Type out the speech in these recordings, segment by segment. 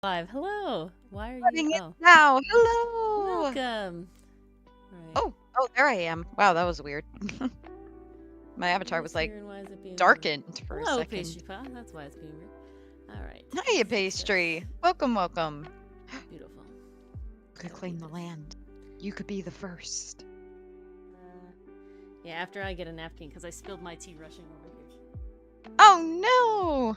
Live. Hello. Why are you? Starting it Oh, now. Hello. welcome. All right. Oh, there I am. Wow, that was weird. My avatar was like Why is it being darkened for a Hello, second. pastry pot. That's why it's being weird. All right. Hiya, pastry. Welcome. Beautiful. Could claim the land. You could be the first. Yeah, after I get a napkin, because I spilled my tea rushing over here. Oh no!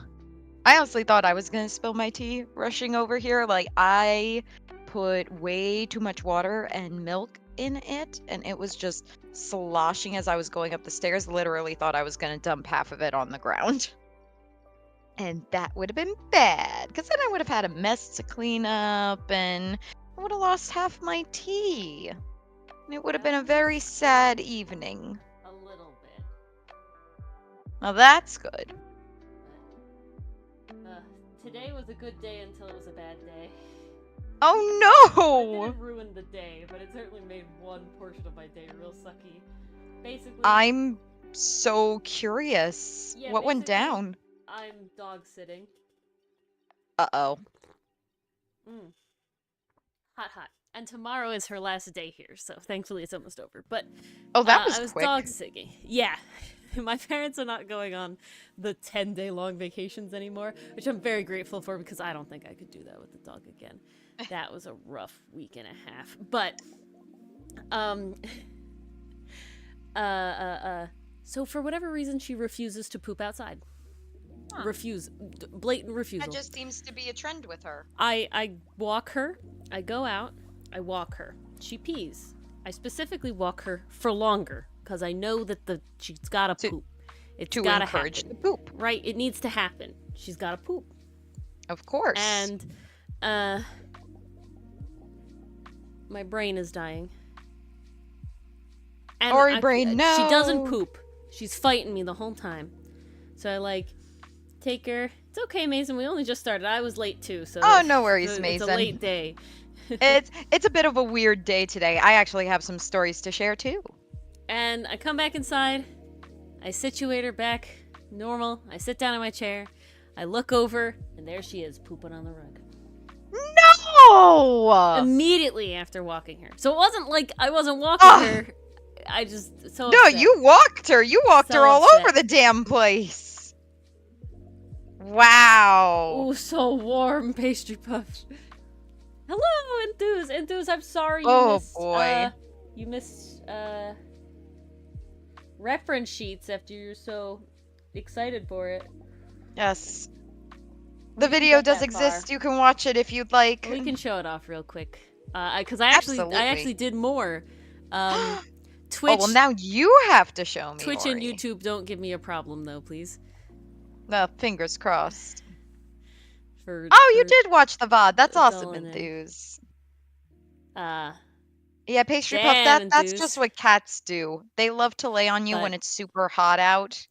I honestly thought I was gonna spill my tea rushing over here. Like, I put way too much water and milk in it, and it was just sloshing as I was going up the stairs. Literally thought I was gonna dump half of it on the ground. And that would have been bad, because then I would have had a mess to clean up, and I would have lost half my tea. And it would have been a very sad evening. A little bit. Well, that's good. Today was a good day until it was a bad day. Oh no! It didn't ruin the day, but it certainly made one portion of my day real sucky. Basically, I'm so curious. Yeah, What went down? I'm dog sitting. Uh-oh. Hot. And tomorrow is her last day here, so thankfully it's almost over. But Oh, that was I was quick. dog sitting. Yeah. My parents are not going on the 10-day long vacations anymore, which I'm very grateful for because I don't think I could do that with the dog again. That was a rough week and a half. But so for whatever reason she refuses to poop outside. Huh. Blatant refusal. That just seems to be a trend with her. I walk her, I go out, I walk her. She pees. I specifically walk her for longer because I know that she's gotta poop. It's to gotta encourage happen. the poop. Right, it needs to happen. She's gotta poop. Of course. And my brain is dying. And Ori brain, no. She doesn't poop. She's fighting me the whole time. So I take her. It's okay, Mason. We only just started. I was late too, so oh, no worries, Mason. It's a late day. it's a bit of a weird day today. I actually have some stories to share too. And I come back inside. I situate her back normal. I sit down in my chair. I look over, and there she is, pooping on the rug. No! Immediately after walking her. So it wasn't like I wasn't walking her. I just so No, upset. you walked her. You walked So her all upset. over the damn place. Wow. Ooh, so warm, pastry puff. Hello, Enthuse. Enthuse, I'm sorry you missed. Boy. You missed reference sheets after you're so excited for it. Yes. The video does exist. You can watch it if you'd like. We can show it off real quick. Because I actually did more. Twitch. Oh, well, now you have to show me. Twitch Ori. and YouTube don't give me a problem though, please. No, fingers crossed. You did watch the VOD. That's awesome, Enthuse. Yeah, pastry puff. That's just what cats do. They love to lay on you when it's super hot out.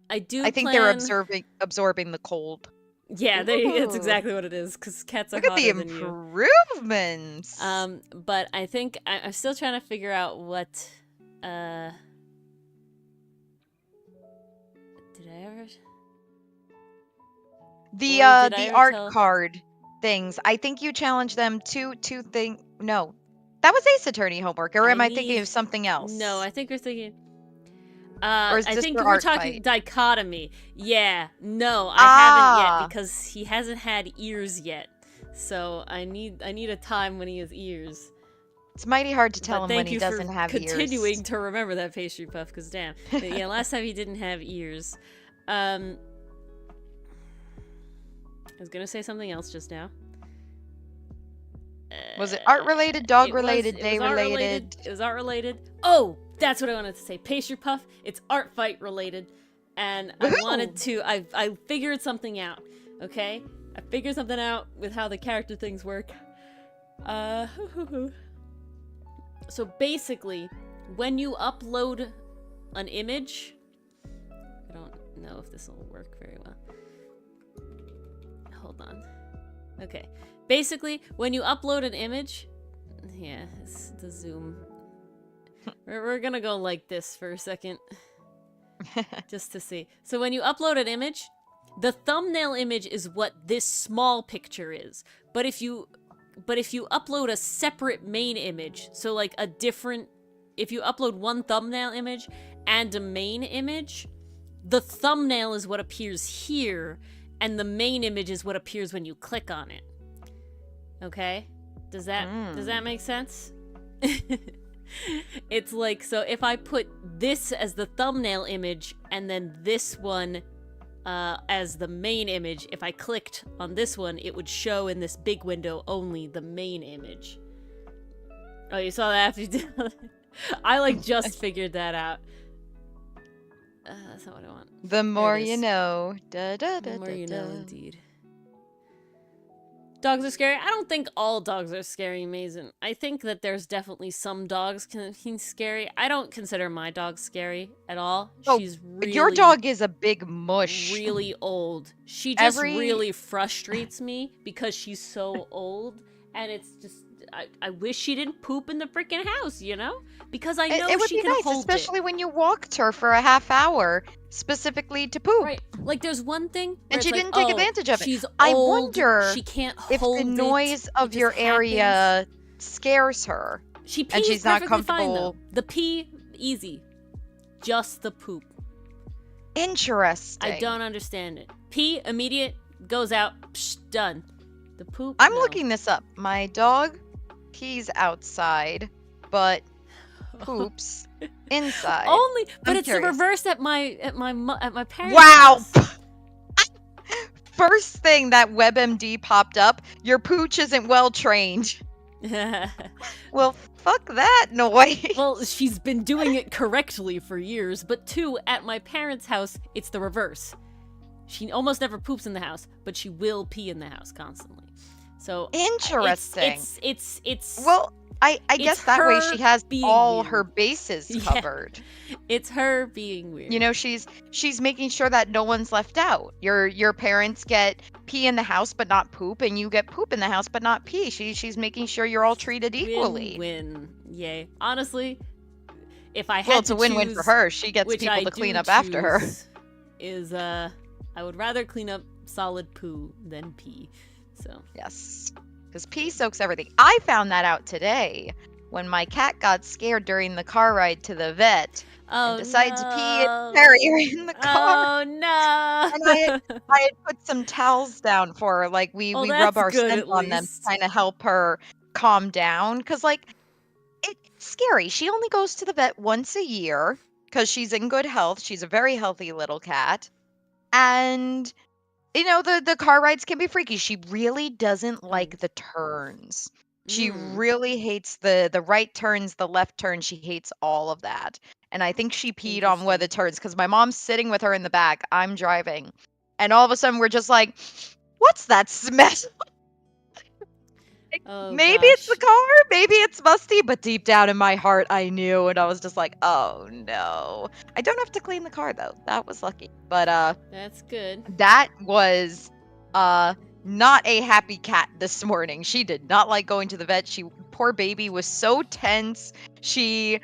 I think they're absorbing the cold. Yeah, that's exactly what it is. Because cats are Look at the hotter than you. improvements. But I think I'm still trying to figure out what. Did I ever? The art card things. I think you challenged them to things. No, that was Ace Attorney homework. Or am I thinking of something else? No, I think we're thinking. Or is I this think for we're art talking fight? Dichotomy. Yeah, no, I haven't yet because he hasn't had ears yet. So I need a time when he has ears. It's mighty hard to tell him when he doesn't have ears. Continuing to remember that pastry puff, because damn. But yeah, last time he didn't have ears. I was gonna say something else just now. Was it art related, dog related, day related? It was art related. Oh, that's what I wanted to say. Pastry puff. It's art fight related, and I wanted to. I figured something out. Okay, I figured something out with how the character things work. So basically, when you upload an image, I don't know if this will work very well. Hold on. Okay. Basically, when you upload an image, yeah, it's the zoom. We're gonna go like this for a second, just to see. So when you upload an image, The thumbnail image is what this small picture is. But if you upload a separate main image, so like if you upload one thumbnail image and a main image, the thumbnail is what appears here, and the main image is what appears when you click on it. Okay? Does that make sense? It's like, so if I put this as the thumbnail image and then this one as the main image, if I clicked on this one, it would show in this big window only the main image. Oh, you saw that after you did that? I like just figured that out. That's not what I want. The more you know. Da, da, da, The more da, you know, da. indeed. Dogs are scary. I don't think all dogs are scary, Mason. I think that there's definitely some dogs can be scary. I don't consider my dog scary at all. Oh, She's really, Your dog is a big mush. really old. She just really frustrates me because she's so old, and it's just I wish she didn't poop in the freaking house, you know? Because I know It would she be can nice, hold especially it. when you walked her for a half hour specifically to poop. Right. Like there's one thing where And it's she like, didn't take oh, advantage of it. She's I old, wonder she can't if hold the noise it. of It your just area happens. scares her. She pees and she's not perfectly fine, though. comfortable. The pee, easy. Just the poop. Interesting. I don't understand it. Pee, immediate, goes out, psh, done. The poop, I'm no. looking this up. My dog pees outside, but poops inside. Only, but I'm it's curious. the reverse at my parents' Wow! house. First thing that WebMD popped up, your pooch isn't well trained. Well, fuck that noise. Well, she's been doing it correctly for years, but two, at my parents' house, it's the reverse. She almost never poops in the house, but she will pee in the house constantly. So Interesting. It's Well, I guess that way she has being all weird. her bases Yeah. covered. It's her being weird. You know, she's making sure that no one's left out. Your parents get pee in the house but not poop, and you get poop in the house but not pee. She's making sure you're all treated equally. Win-win. Yay. Honestly, if I had Well, it's to a win-win choose for her. She gets which people I to clean do up after her. choose Is I would rather clean up solid poo than pee. So Yes. Because pee soaks everything. I found that out today when my cat got scared during the car ride to the vet and decided to pee and carry her in the car. Oh no! And I had put some towels down for her. Like, we Oh, rub that's our good, scent at on them to least. kind of help her calm down. Because, like, it's scary. She only goes to the vet once a year because she's in good health. She's a very healthy little cat. And, you know, the car rides can be freaky. She really doesn't like the turns. She really hates the right turns, the left turns. She hates all of that. And I think she peed on one of the turns because my mom's sitting with her in the back. I'm driving. And all of a sudden we're just like, what's that smell? Oh, Maybe it's the gosh. car, maybe it's musty, but deep down in my heart I knew, and I was just like, oh no. I don't have to clean the car though. That was lucky. But That's good. that was not a happy cat this morning. She did not like going to the vet. Poor baby was so tense. She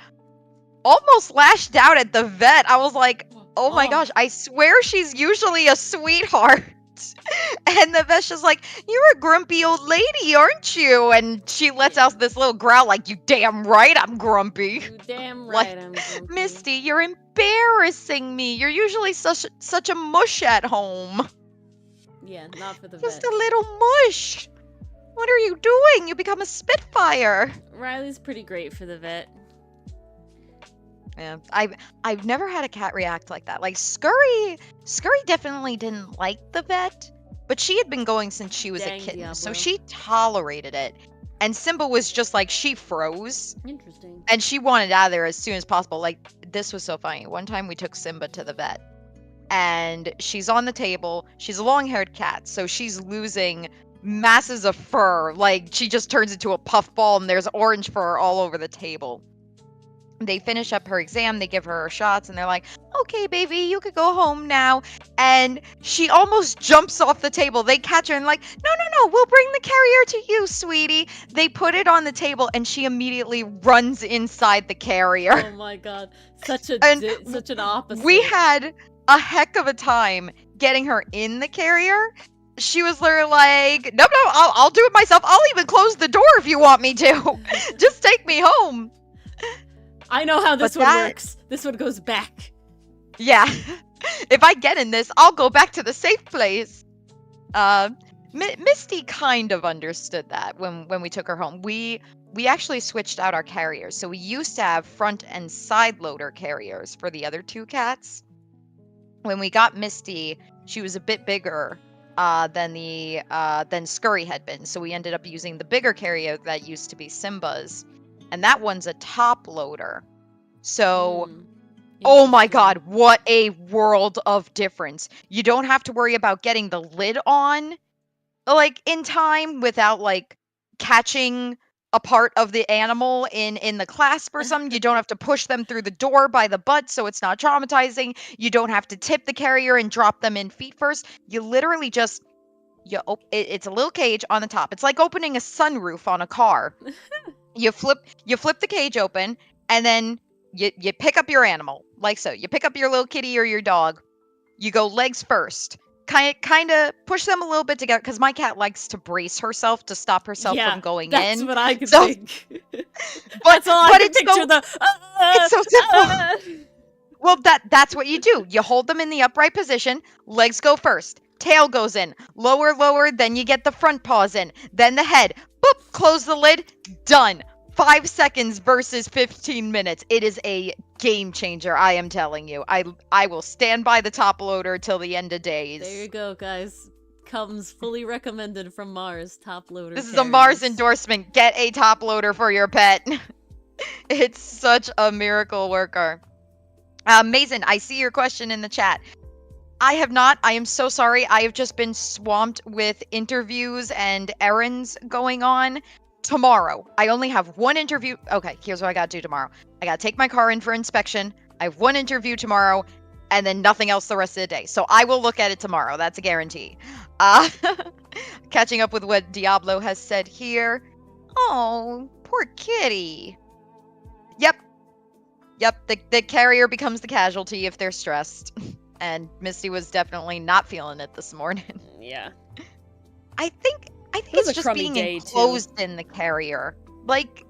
almost lashed out at the vet. I was like, oh my gosh, I swear she's usually a sweetheart. And the vet's just like, you're a grumpy old lady, aren't you? And she lets out this little growl like, you damn right I'm grumpy. You damn Like, right I'm grumpy. Misty, you're embarrassing me. You're usually such a mush at home. Yeah, not for the Just vet. a little mush. What are you doing? You become a spitfire. Riley's pretty great for the vet. Yeah, I've never had a cat react like that. Like Scurry definitely didn't like the vet, but she had been going since she was Dang, a kitten, so Diablo. she tolerated it. And Simba was just like, she froze, Interesting. and she wanted out of there as soon as possible. Like, this was so funny. One time we took Simba to the vet, and she's on the table. She's a long-haired cat, so she's losing masses of fur. Like, she just turns into a puffball, and there's orange fur all over the table. They finish up her exam, they give her her shots, and they're like, okay, baby, you could go home now. And she almost jumps off the table. They catch her and like, no, we'll bring the carrier to you, sweetie. They put it on the table, and she immediately runs inside the carrier. Oh my god. Such And an opposite. We had a heck of a time getting her in the carrier, she was literally like, no, I'll do it myself. I'll even close the door if you want me to. Just take me home. I know how this one works. This one goes back. Yeah. If I get in this, I'll go back to the safe place. Misty kind of understood that when we took her home. We actually switched out our carriers. So we used to have front and side loader carriers for the other two cats. When we got Misty, she was a bit bigger than Scurry had been. So we ended up using the bigger carrier that used to be Simba's. And that one's a top loader. So oh my god, what a world of difference. You don't have to worry about getting the lid on, like, in time without, like, catching a part of the animal in the clasp or something. You don't have to push them through the door by the butt so it's not traumatizing. You don't have to tip the carrier and drop them in feet first. You literally just, it's a little cage on the top. It's like opening a sunroof on a car. You flip the cage open, and then you pick up your animal, like so. You pick up your little kitty or your dog. You go legs first. Kind of push them a little bit together, because my cat likes to brace herself to stop herself from going in. That's what I could think. That's all I could picture. It's so simple. Well, that's what you do. You hold them in the upright position. Legs go first. Tail goes in. Lower, then you get the front paws in. Then the head. Boop, close the lid. Done. 5 seconds versus 15 minutes. It is a game changer, I am telling you. I will stand by the top loader till the end of days. There you go, guys. Comes fully recommended from Mars, top loader. This is a Mars endorsement. Get a top loader for your pet. It's such a miracle worker. Mason, I see your question in the chat. I have not. I am so sorry. I have just been swamped with interviews and errands going on. Tomorrow, I only have one interview. Okay, here's what I gotta do tomorrow. I gotta take my car in for inspection. I have one interview tomorrow, and then nothing else the rest of the day. So I will look at it tomorrow. That's a guarantee. Catching up with what Diablo has said here. Oh, poor kitty. Yep. The carrier becomes the casualty if they're stressed. And Misty was definitely not feeling it this morning. Yeah. I think it's just being enclosed in the carrier. Like,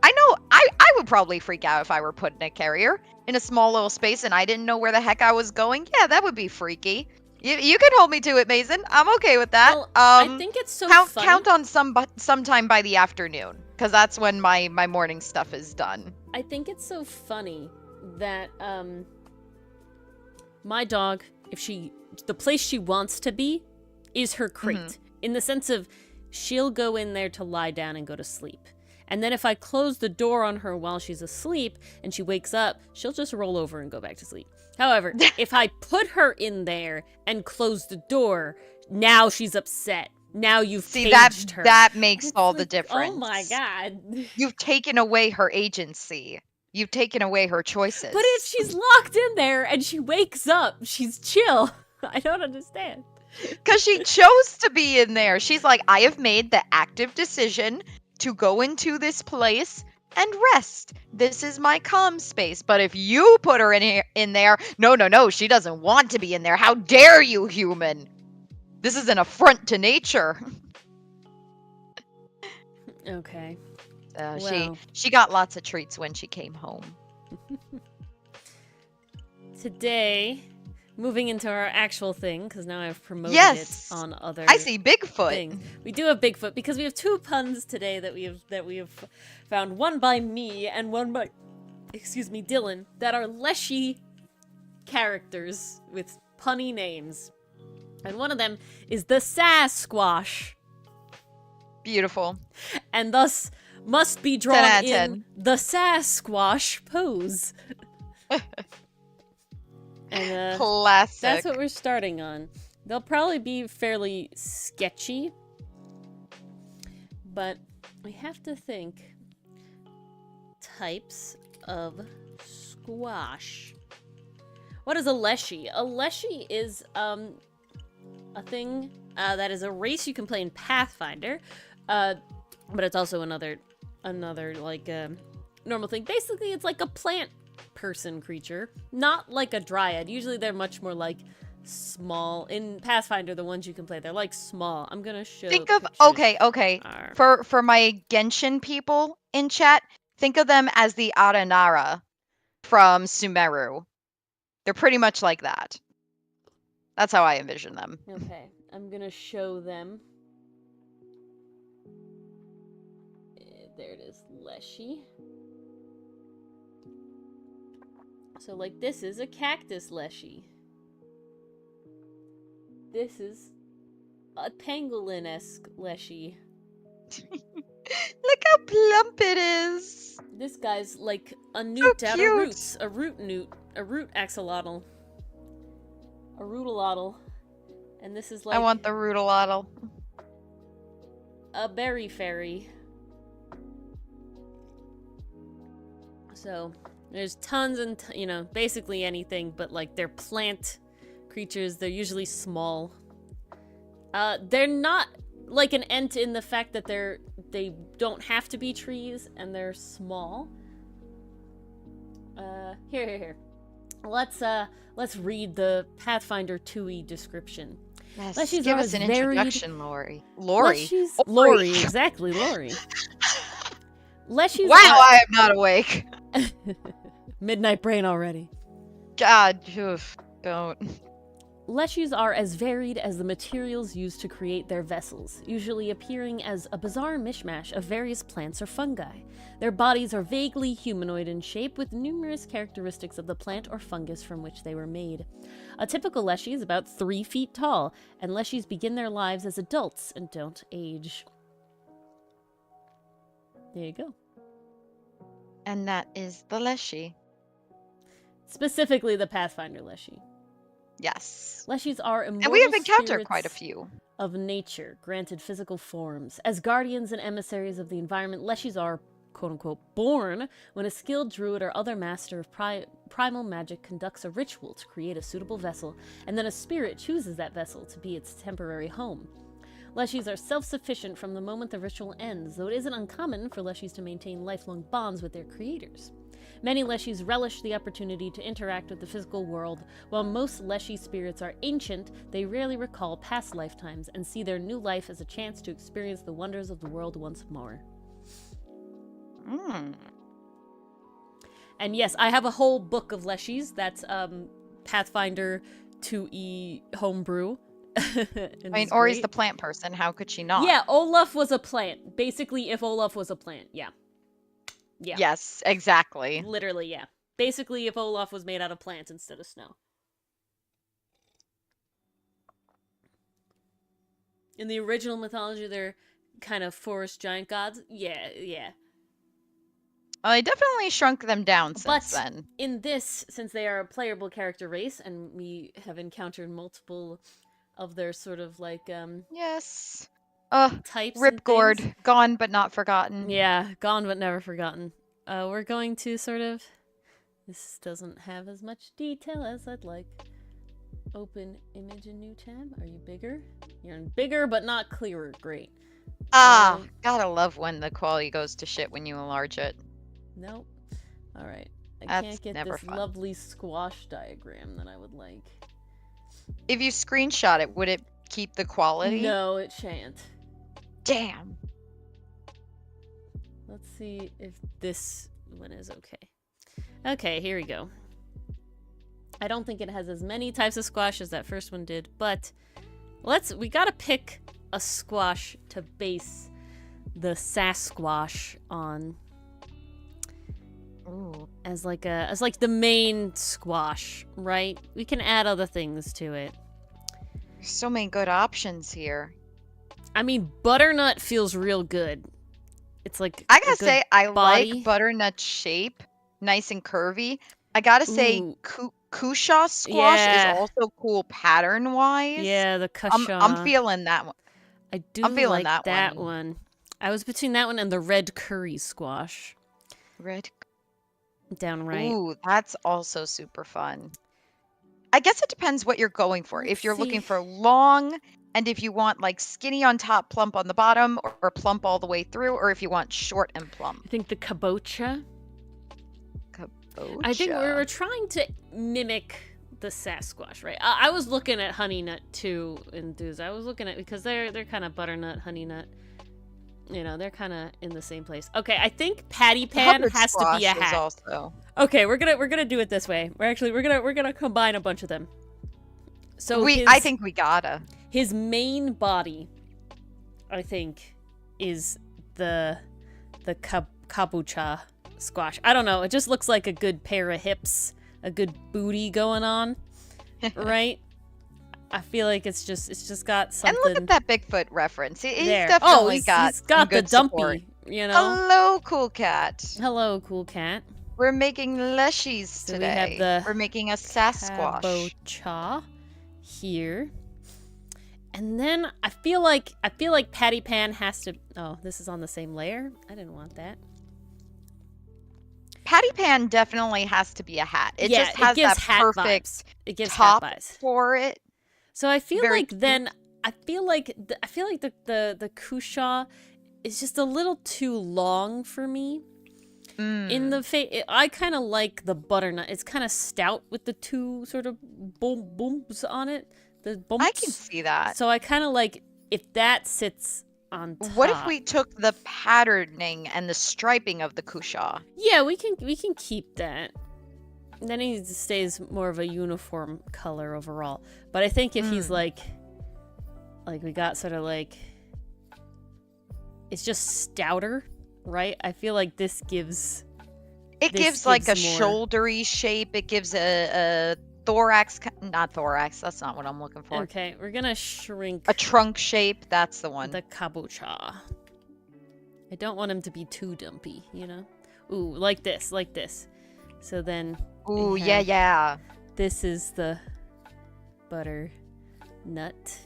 I know I would probably freak out if I were put in a carrier in a small little space and I didn't know where the heck I was going. Yeah, that would be freaky. You can hold me to it, Mason. I'm okay with that. Well, I think it's so funny. Count on sometime by the afternoon, because that's when my morning stuff is done. I think it's so funny that my dog, the place she wants to be is her crate. In the sense of, she'll go in there to lie down and go to sleep. And then if I close the door on her while she's asleep and she wakes up, she'll just roll over and go back to sleep. However, if I put her in there and close the door, now she's upset. Now you've caged her. That makes all the difference. Oh my god. You've taken away her agency. You've taken away her choices. But if she's locked in there and she wakes up, she's chill. I don't understand. Because she chose to be in there. She's like, I have made the active decision to go into this place and rest. This is my calm space. But if you put her in there, no, she doesn't want to be in there. How dare you, human? This is an affront to nature. Okay. Well. She got lots of treats when she came home. Today, moving into our actual thing, because now I've promoted it on other. I see Bigfoot. Things. We do have Bigfoot because we have two puns today that we have found. One by me and one by, Dylan, that are Leshy characters with punny names, and one of them is the Sasquatch. Beautiful. And thus must be drawn in the Sasquatch pose. And, classic. That's what we're starting on. They'll probably be fairly sketchy, but we have to think types of squash. What is a Leshy? A Leshy is a thing that is a race you can play in Pathfinder, but it's also another like normal thing. Basically, it's like a plant person creature, not like a dryad. Usually they're much more like small. In Pathfinder, the ones you can play, they're like small. I'm gonna show. Think of pictures. okay. Are- For my Genshin people in chat, think of them as the Aranara from Sumeru. They're pretty much like that. That's how I envision them. Okay, I'm gonna show them. There it is, Leshy. So, like, this is a cactus Leshy. This is a pangolin-esque Leshy. Look how plump it is. This guy's like a newt out of cute. roots. A root newt. A root axolotl. A rootolotl. And this is like I want the Roodalotl. a berry fairy. So, there's tons and, basically anything, but like they're plant creatures. They're usually small. They're not like an ent in the fact that they don't have to be trees and they're small. Here. Let's read the Pathfinder 2e description. Yes, Leshy's give are us an varied- introduction, Lori. Lori? Lori, exactly, Lori. Leshy's Wow, I am not awake. Midnight brain already. God, oof, don't. Leshies are as varied as the materials used to create their vessels, usually appearing as a bizarre mishmash of various plants or fungi. Their bodies are vaguely humanoid in shape, with numerous characteristics of the plant or fungus from which they were made. A typical Leshy is about 3 feet tall, and Leshies begin their lives as adults and don't age. There you go. And that is the Leshy. Specifically the Pathfinder Leshy. Yes. Leshies are immortal And we have encountered spirits quite a few. of nature, granted physical forms. As guardians and emissaries of the environment, Leshies are, quote-unquote, born when a skilled druid or other master of primal magic conducts a ritual to create a suitable vessel, and then a spirit chooses that vessel to be its temporary home. Leshies are self-sufficient from the moment the ritual ends, though it isn't uncommon for Leshies to maintain lifelong bonds with their creators. Many Leshies relish the opportunity to interact with the physical world. While most Leshy spirits are ancient, they rarely recall past lifetimes and see their new life as a chance to experience the wonders of the world once more. And yes, I have a whole book of Leshies. That's Pathfinder 2e homebrew. I mean, Ori's the plant person. How could she not? Yeah, Olaf was a plant. Basically, if Olaf was a plant, yeah. Yeah. Yes, exactly. Literally, yeah. Basically, if Olaf was made out of plants instead of snow. In the original mythology, they're kind of forest giant gods. Yeah. Well, I definitely shrunk them down since then. In this, since they are a playable character race, and we have encountered multiple of their sort of like Yes. types. Ripgord, gone but not forgotten. Yeah, gone but never forgotten. We're going to sort of. This doesn't have as much detail as I'd like. Open image in new tab. Are you bigger? You're in bigger but not clearer. Great. Gotta love when the quality goes to shit when you enlarge it. Nope. All right. I That's can't get never this fun. lovely squash diagram that I would like. If you screenshot it, would it keep the quality? No, it shan't. Damn. Let's see if this one is okay. Okay, here we go. I don't think it has as many types of squash as that first one did, but we gotta pick a squash to base the Sasquatch on. Ooh. As like the main squash, right? We can add other things to it. There's so many good options here. I mean, butternut feels real good. It's like I gotta say, I body. like butternut's shape, nice and curvy. I gotta say, Ooh. Kusha squash Yeah. is also cool pattern-wise. Yeah, the Kusha. I'm feeling that one. I do I'm feeling like that one. I was between that one and the red curry squash. Red. Downright. Ooh, that's also super fun. I guess it depends what you're going for. Let's If you're looking see. for long, and if you want like skinny on top, plump on the bottom, or plump all the way through, or if you want short and plump. I think the kabocha. Kabocha. I think we were trying to mimic the Sasquatch, right? I was looking at Honey Nut too, and dudes. I was looking at because they're kind of butternut, Honey Nut. You know, they're kind of in the same place. Okay, I think Patty Pan Hubbard has to be a squash is hat. also. Okay, we're gonna do it this way. We're gonna combine a bunch of them. So I think we gotta. His main body, I think, is the kabucha squash. I don't know. It just looks like a good pair of hips, a good booty going on, right? I feel like it's just got something. And look at that Bigfoot reference. He's there. definitely he's got the good dumpy, support. you know. Hello, cool cat. Hello, cool cat. We're making leshies So today. we have We're making a Sasquatch. Kabocha here. And then I feel like Patty Pan has to. Oh, this is on the same layer. I didn't want that. Patty Pan definitely has to be a hat. It just has gives that hat perfect vibes. It gives top hat vibes for it. So I feel Very like cute. then I feel like the Kusha is just a little too long for me. In the face, I kind of like the butternut. It's kind of stout with the two sort of bumps on it. The bumps. I can see that. So I kind of like if that sits on top. What if we took the patterning and the striping of the Kusha? Yeah, we can keep that. Then he stays more of a uniform color overall. But I think if he's like we got sort of like, it's just stouter, right? I feel like this gives. It gives like a shouldery shape. It gives a thorax, not thorax. That's not what I'm looking for. Okay, we're gonna shrink A trunk shape. That's the one. the kabocha. I don't want him to be too dumpy, you know. Ooh, like this. So then. Ooh, yeah. This is the butter nut.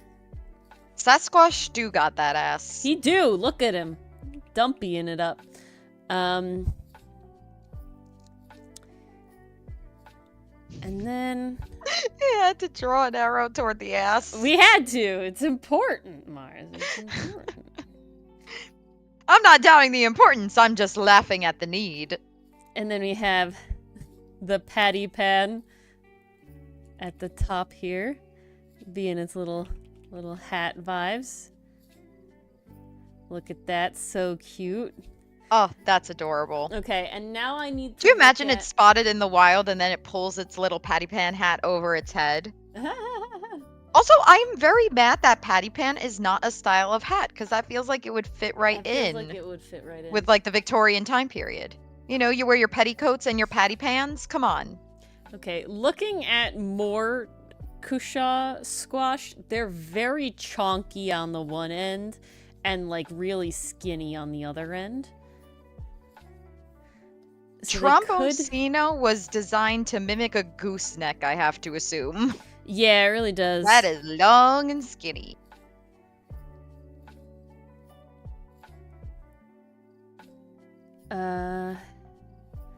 Sasquatch do got that ass. He do. Look at him, dumpying it up. And then He had to draw an arrow toward the ass. we had to. It's important, Mars. It's important. I'm not doubting the importance. I'm just laughing at the need. And then we have the Patty Pan at the top here, being its little hat vibes. Look at that, so cute. Oh, that's adorable. Okay, and now I need to. Do you imagine it's spotted in the wild and then it pulls its little Patty Pan hat over its head? Also, I'm very mad that Patty Pan is not a style of hat because that feels like it would fit right in. Like it would fit right in with like the Victorian time period. You know, you wear your petticoats and your patty pans. Come on. Okay, looking at more Kusha squash, they're very chonky on the one end and like really skinny on the other end. So Tromboncino was designed to mimic a gooseneck, I have to assume. Yeah, it really does. That is long and skinny.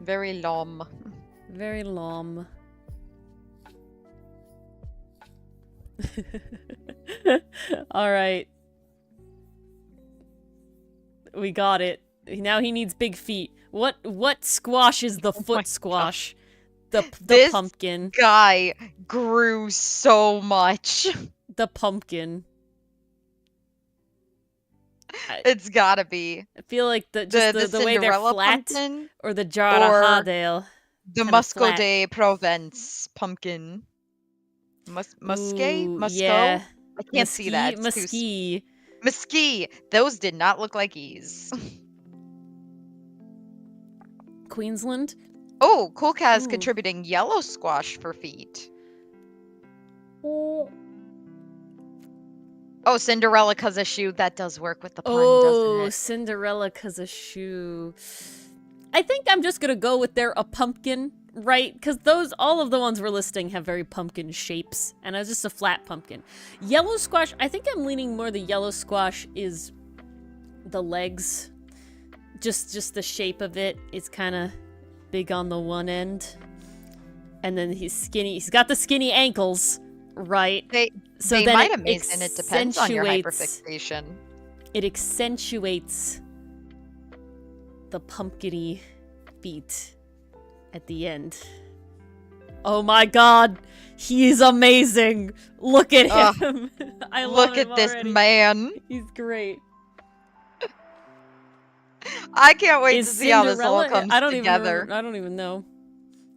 Very long. Very long. All right. We got it. Now he needs big feet. What squash is the foot squash? The This pumpkin. Guy grew so much. The pumpkin. It's gotta be. I feel like the way they're Cinderella flat, pumpkin, or the Jarahadale. the Musco de Provence pumpkin. Musque? Yeah. I can't see that. Mesquite. Those did not look like E's. Queensland. Oh, Cool Cat is contributing yellow squash for feet. Oh, Cinderella cause a shoe. That does work with the pun, doesn't it? Cinderella cause a shoe. I think I'm just gonna go with a pumpkin, right? Because all of the ones we're listing have very pumpkin shapes, and it's just a flat pumpkin. Yellow squash, I think I'm leaning more the yellow squash is the legs. Just the shape of it is kind of big on the one end. And then he's skinny. He's got the skinny ankles, right? They might have made, and it depends on your hyperfixation. It accentuates the pumpkin-y feet at the end. Oh my god! He's amazing. Look at Ugh. him. I love Look him at this already. man. He's great. I can't wait Is to see how this all Cinderella? comes I don't even together. remember. I don't even know.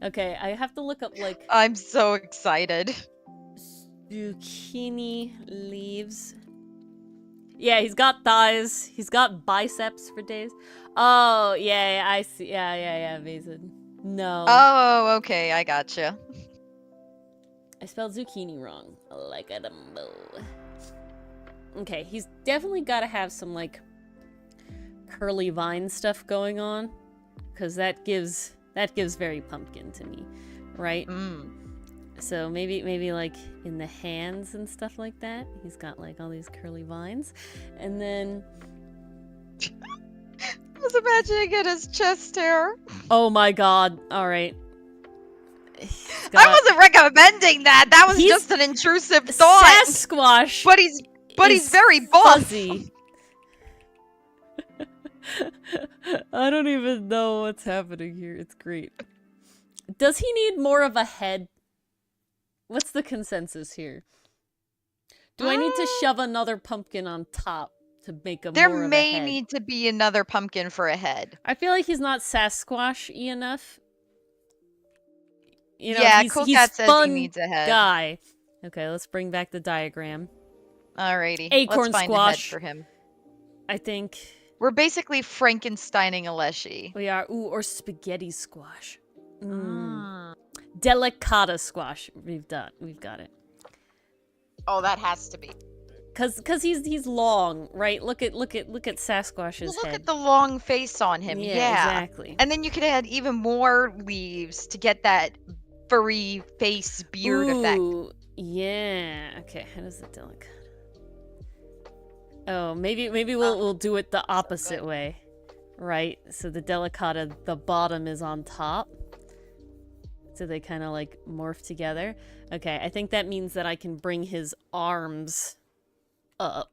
Okay, I have to look up like I'm so excited. zucchini leaves. Yeah, he's got thighs. He's got biceps for days. Oh, yeah, I see. Yeah, amazing. No. Oh, okay, I gotcha. I spelled zucchini wrong. Like a Dumbo. Okay, he's definitely got to have some, like, curly vine stuff going on. Because that gives very pumpkin to me. Right? Mm. So maybe like in the hands and stuff like that. He's got like all these curly vines. And then I was imagining it as chest hair. oh my god. All right. I wasn't recommending that. That was He's just an intrusive thought. Sasquatch. But he's very buff. Fuzzy. I don't even know what's happening here. It's great. Does he need more of a head? What's the consensus here? Do I need to shove another pumpkin on top to make him There more of a may head? need to be another pumpkin for a head. I feel like he's not Sasquatch-y enough. You know, Yeah, he's Cool he's Cat says fun he needs a head. guy. Okay, let's bring back the diagram. Alrighty. Acorn Let's find squash. a head for him. I think We're basically Frankensteining a Leshy. we are. Ooh, or spaghetti squash. Mm. Delicata squash. We've got it. Oh, that has to be. Cause he's long, right? Look at Sasquatch's Well, look head. at the long face on him. Yeah. Exactly. And then you could add even more leaves to get that furry face beard effect. Ooh, yeah. Okay, how does the delicata? Oh, maybe we'll do it the opposite good. way, right? So the delicata, the bottom is on top. So they kind of like morph together. Okay, I think that means that I can bring his arms up.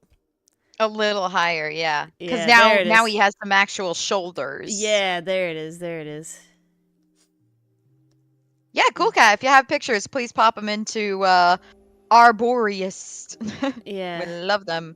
A little higher, yeah. Because Yeah, now he has some actual shoulders. Yeah, there it is. Yeah, Cool Cat. If you have pictures, please pop them into Arborist. Yeah. We love them.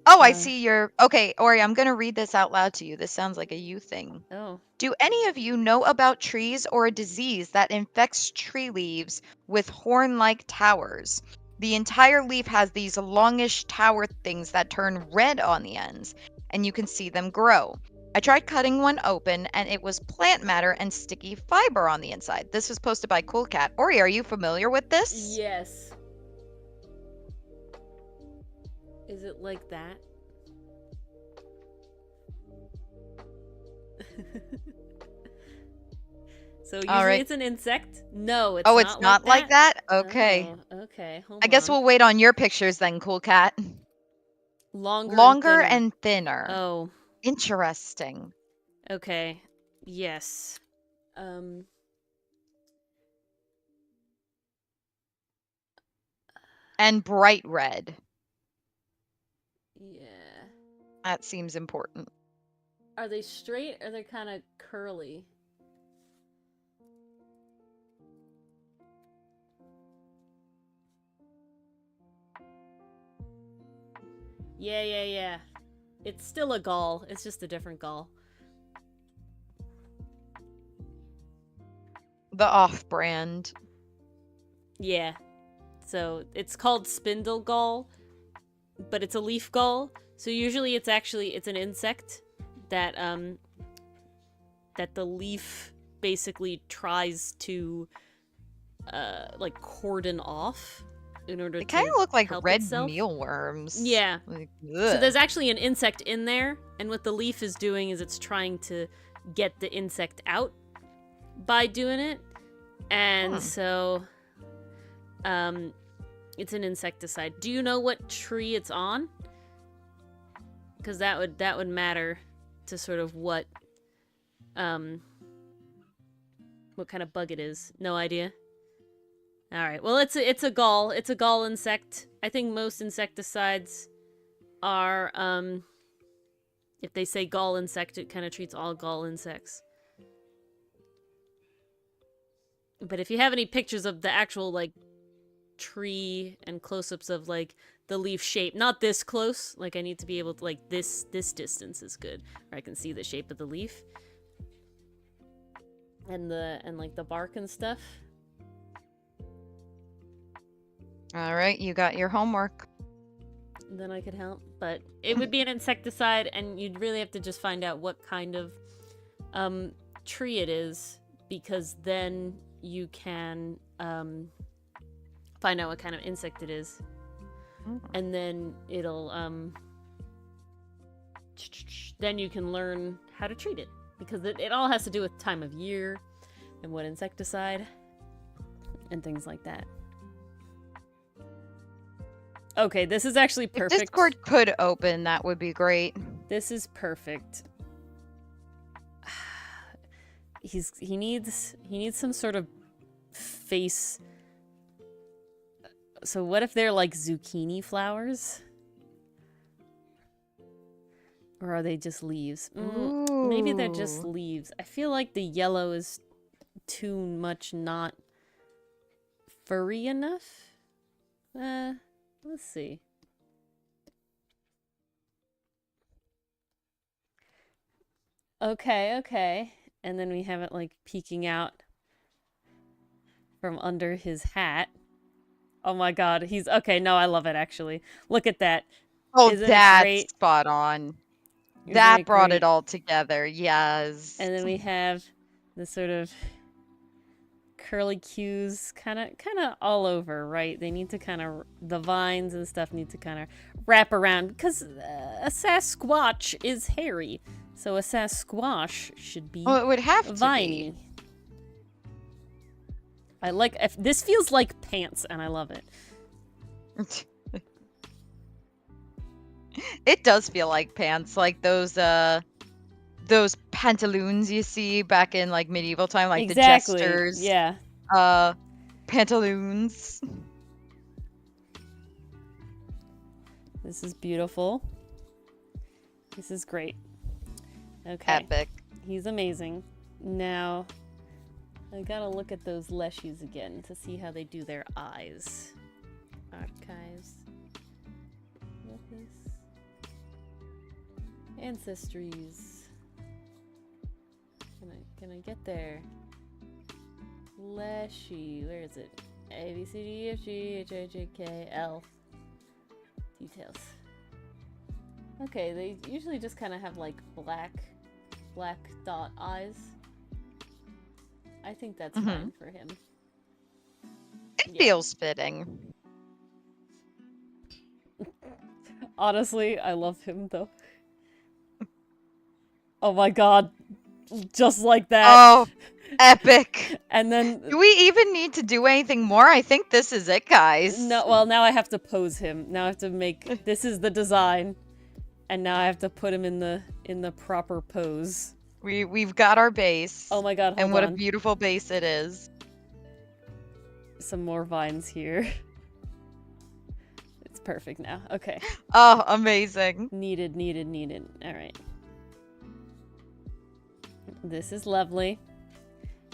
Oh, I see your... Okay, Ori, I'm going to read this out loud to you. This sounds like a you thing. Oh. Do any of you know about trees or a disease that infects tree leaves with horn-like towers? The entire leaf has these longish tower things that turn red on the ends, and you can see them grow. I tried cutting one open, and it was plant matter and sticky fiber on the inside. This was posted by Cool Cat. Ori, are you familiar with this? Yes. Is it like that? So usually it's an insect? No, it's Oh, not it's not like that? Okay. Oh, okay, hold I guess on. we'll wait on your pictures then, Cool Cat. Longer and thinner. Oh, Interesting. okay. Yes. And bright red. Yeah. That seems important. Are they straight or they're kind of curly? Yeah. It's still a gall. It's just a different gall. The off-brand. Yeah. So it's called spindle gall, but it's a leaf gall. So usually it's an insect that that the leaf basically tries to like cordon off in order They to kind of look like help red itself. mealworms. Yeah. Like, So there's actually an insect in there, and what the leaf is doing is it's trying to get the insect out by doing it. And so it's an insecticide. Do you know what tree it's on? Because that would matter to sort of what kind of bug it is. No idea. All right. Well, it's a gall. It's a gall insect. I think most insecticides are if they say gall insect, it kind of treats all gall insects. But if you have any pictures of the actual like tree and close-ups of like the leaf shape. Not this close. Like I need to be able to like this distance is good where I can see the shape of the leaf. And like the bark and stuff. All right, you got your homework. Then I could help, but it would be an insecticide, and you'd really have to just find out what kind of tree it is, because then you can find out what kind of insect it is, and then it'll then you can learn how to treat it, because it all has to do with time of year and what insecticide and things like that. Okay, this is actually perfect. If Discord could open, that would be great. This is perfect. He needs some sort of face. So what if they're like zucchini flowers? Or are they just leaves? Maybe they're just leaves. I feel like the yellow is too much not furry enough. Let's see. Okay. And then we have it like peeking out from under his hat. Oh my god, he's okay. No, I love it actually. Look at that. Oh, Isn't it that's great? spot on. Isn't That it brought great? it all together. Yes. And then we have the sort of curly cues kind of all over, right? They need to kind of, the vines and stuff need to kind of wrap around, because a Sasquatch is hairy, so a Sasquatch should be it would have to viney. be. I like, this feels like pants, and I love it. It does feel like pants, like those pantaloons you see back in like medieval time, like Exactly. the jesters. Yeah. Pantaloons. This is beautiful. This is great. Okay. Epic. He's amazing. Now, I gotta look at those Leshies again to see how they do their eyes. Archives. What is Ancestries. Can I get there? Leshy. Where is it? A, B, C, D, E, F, G, H, I, J, K, L. Details. Okay, they usually just kind of have like black dot eyes. I think that's fine for him. It feels fitting. Honestly, I love him though. Oh my god. Just like that. Oh, epic. And then... Do we even need to do anything more? I think this is it, guys. No, well, now I have to pose him. Now I have to make... This is the design. And now I have to put him in the proper pose. We've got our base. Oh my god, hold and what on. a beautiful base it is. Some more vines here. It's perfect now. Okay. Oh, amazing. Needed. Alright. This is lovely.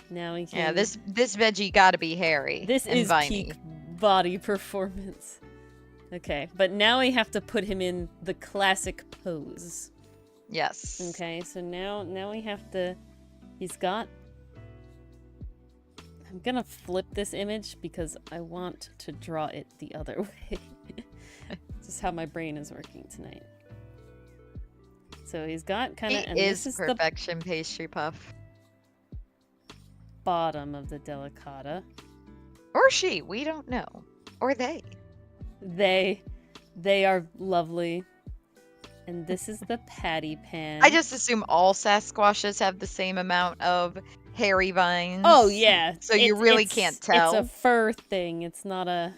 Now we can... Yeah, this veggie gotta be hairy. This and is viney. peak body performance. Okay, but now we have to put him in the classic pose. Yes. Okay, so now we have to... He's got... I'm gonna flip this image because I want to draw it the other way. Just how my brain is working tonight. So he's got kind of... He is perfection pastry puff. Bottom of the delicata. Or she, we don't know. Or they. They are lovely. And this is the patty pan. I just assume all Sasquatches have the same amount of hairy vines. Oh, yeah. So you really can't tell. It's a fur thing. It's not a...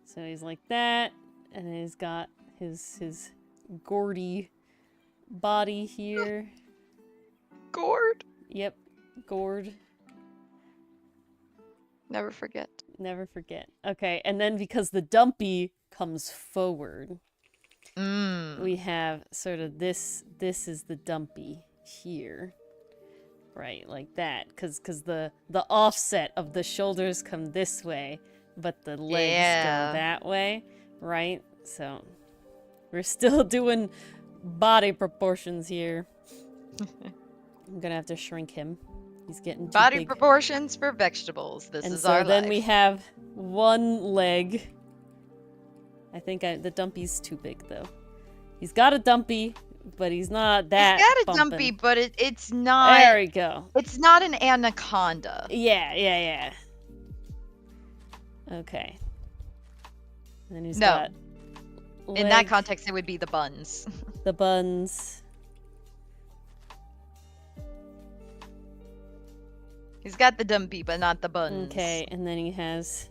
So he's like that. And then he's got his gourdy body here. Gourd. Yep. Gourd. Never forget. Never forget. Okay, and then because the dumpy comes forward, we have sort of this is the dumpy here. Right, like that. Because the offset of the shoulders come this way, but the legs go that way, right? So we're still doing body proportions here. I'm gonna have to shrink him. He's getting too Body big. proportions for vegetables. This and is so our then life. we have one leg. I think the dumpy's too big though. He's got a dumpy, but he's not that. He's got a bumpin'. dumpy, but it's not. There we go. It's not an anaconda. Yeah. Okay. And then he's got in that context, it would be the buns. The buns. He's got the dumpy, but not the buns. Okay, and then he has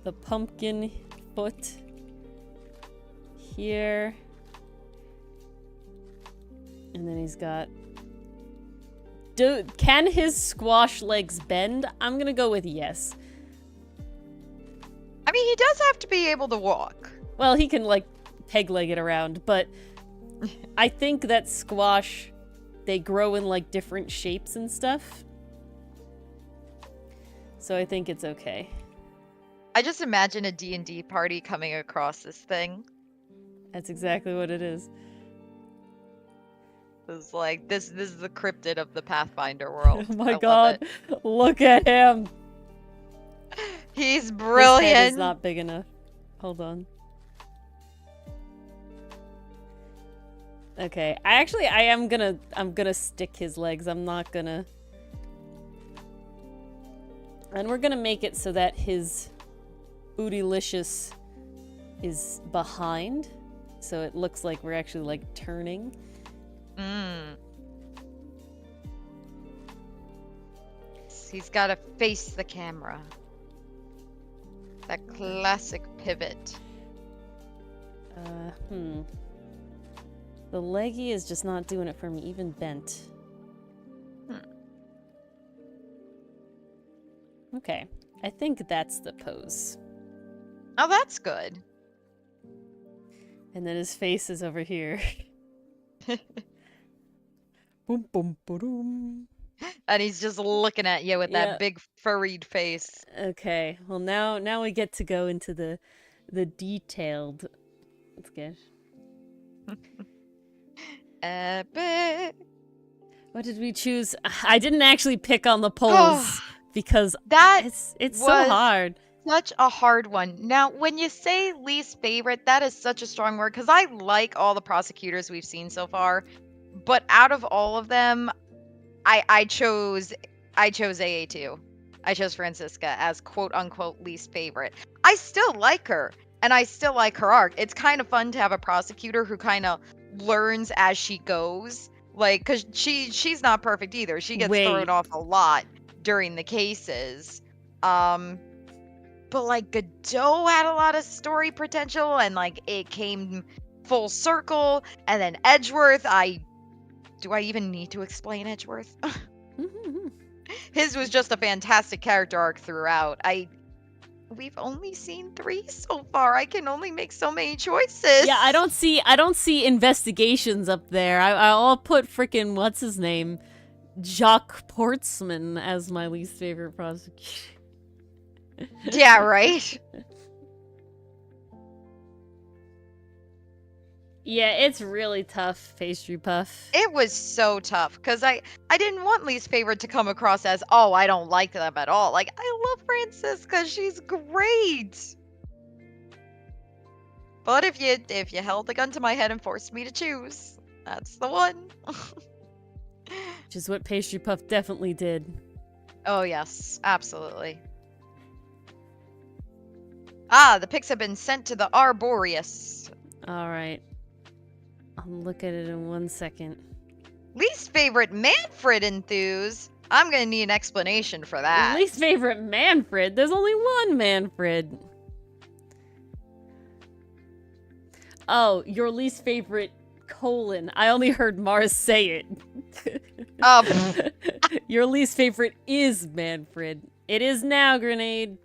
the pumpkin foot here. And then he's got... Can his squash legs bend? I'm gonna go with yes. I mean, he does have to be able to walk. Well, he can, like, peg-leg it around, but I think that squash, they grow in, like, different shapes and stuff. So I think it's okay. I just imagine a D&D party coming across this thing. That's exactly what it is. It's like, this is the cryptid of the Pathfinder world. Oh my god, look at him! He's brilliant! His head is not big enough. Hold on. Okay, I'm gonna stick his legs. I'm not gonna... And we're gonna make it so that his bootylicious is behind. So it looks like we're actually, like, turning. He's gotta face the camera. That classic pivot. The leggy is just not doing it for me, even bent. Okay, I think that's the pose. Oh, that's good. And then his face is over here. Boom, boom, boom. And he's just looking at you with that big furried face. Okay, well now we get to go into the detailed. Let's get. Epic. What did we choose? I didn't actually pick on the polls because it's so hard. Such a hard one. Now, when you say least favorite, that is such a strong word because I like all the prosecutors we've seen so far, but out of all of them, I chose AA2. I chose Francisca as quote unquote least favorite. I still like her, and I still like her arc. It's kind of fun to have a prosecutor who kind of learns as she goes, like, because she's not perfect either. She gets thrown off a lot during the cases. But like Godot had a lot of story potential, and like it came full circle. And then Edgeworth, do I even need to explain Edgeworth? His was just a fantastic character arc throughout. We've only seen 3 so far. I can only make so many choices. Yeah, I don't see investigations up there. I'll put frickin' what's his name, Jacques Portsman as my least favorite prosecutor. Yeah, right? Yeah, it's really tough, Pastry Puff. It was so tough, because I didn't want least favorite to come across as, oh, I don't like them at all. Like, I love Francisca, she's great! But if you held the gun to my head and forced me to choose, that's the one. Which is what Pastry Puff definitely did. Oh, yes, absolutely. Ah, the pics have been sent to the Arboreus. Alright. I'll look at it in 1 second. Least favorite Manfred enthuse. I'm gonna need an explanation for that. Least favorite Manfred? There's only one Manfred. Oh, your least favorite colon. I only heard Mars say it. Your least favorite is Manfred. It is now, Grenade.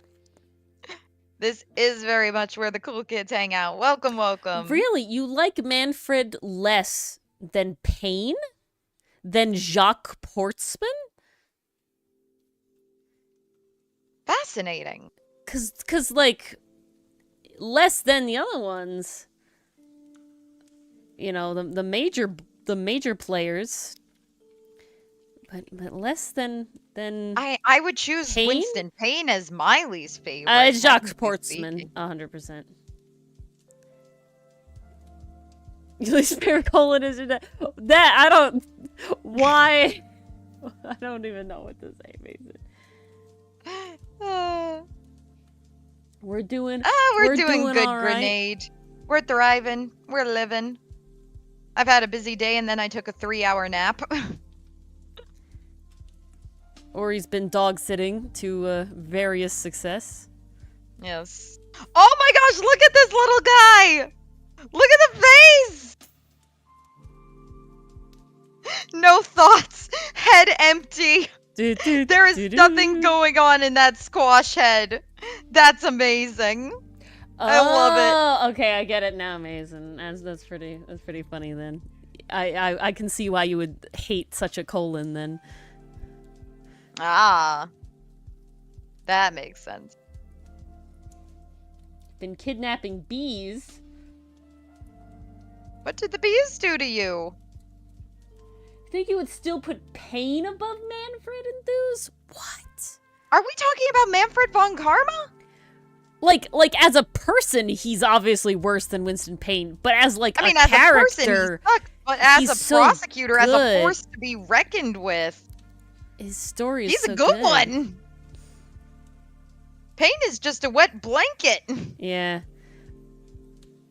This is very much where the cool kids hang out. Welcome, welcome. Really? You like Manfred less than Pain? than Jacques Portsman. Fascinating. Cause like less than the other ones. You know, the major players. But less than I would choose Payne? Winston Payne as my least favorite. Jacques technically Portsman, speaking. 100%. Your least favorite colon is that I don't. Why? I don't even know what to say, Mason. We're doing good, all right. Grenade. We're thriving. We're living. I've had a busy day and then I took a 3-hour nap. Ori's been dog sitting to various success. Yes. Oh my gosh, look at this little guy! Look at the face! No thoughts. Head empty. There is nothing going on in that squash head. That's amazing. I love it. Okay, I get it now, Mason. That's pretty funny then. I can see why you would hate such a colon then. Ah. That makes sense. Been kidnapping bees. What did the bees do to you? Think you would still put Payne above Manfred and Thews? What? Are we talking about Manfred von Karma? Like as a person, he's obviously worse than Winston Payne, but as like I mean, a as character, a person, he sucks, but as a so prosecutor, as a good. force to be reckoned with, His story is he's so a good one. Payne is just a wet blanket. Yeah.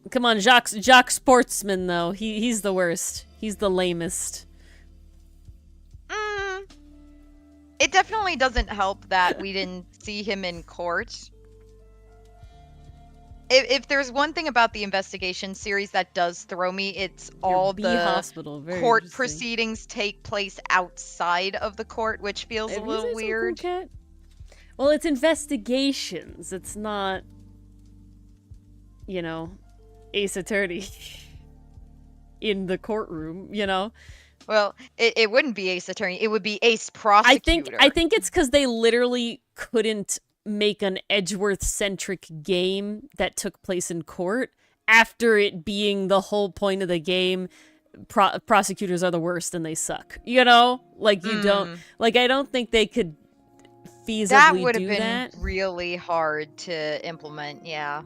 Come on, Jacques Sportsman though. He's the worst. He's the lamest. It definitely doesn't help that we didn't see him in court. If there's one thing about the investigation series that does throw me, it's all the hospital. Very court proceedings take place outside of the court, which feels a little weird. Cool, well, it's investigations. It's not, you know, Ace Attorney in the courtroom, you know? Well, it wouldn't be Ace Attorney. It would be Ace Prosecutor. I think it's because they literally couldn't make an Edgeworth-centric game that took place in court after it being the whole point of the game. Prosecutors are the worst and they suck. You know? Like, you don't... Like, I don't think they could feasibly do that. That would have been really hard to implement, yeah.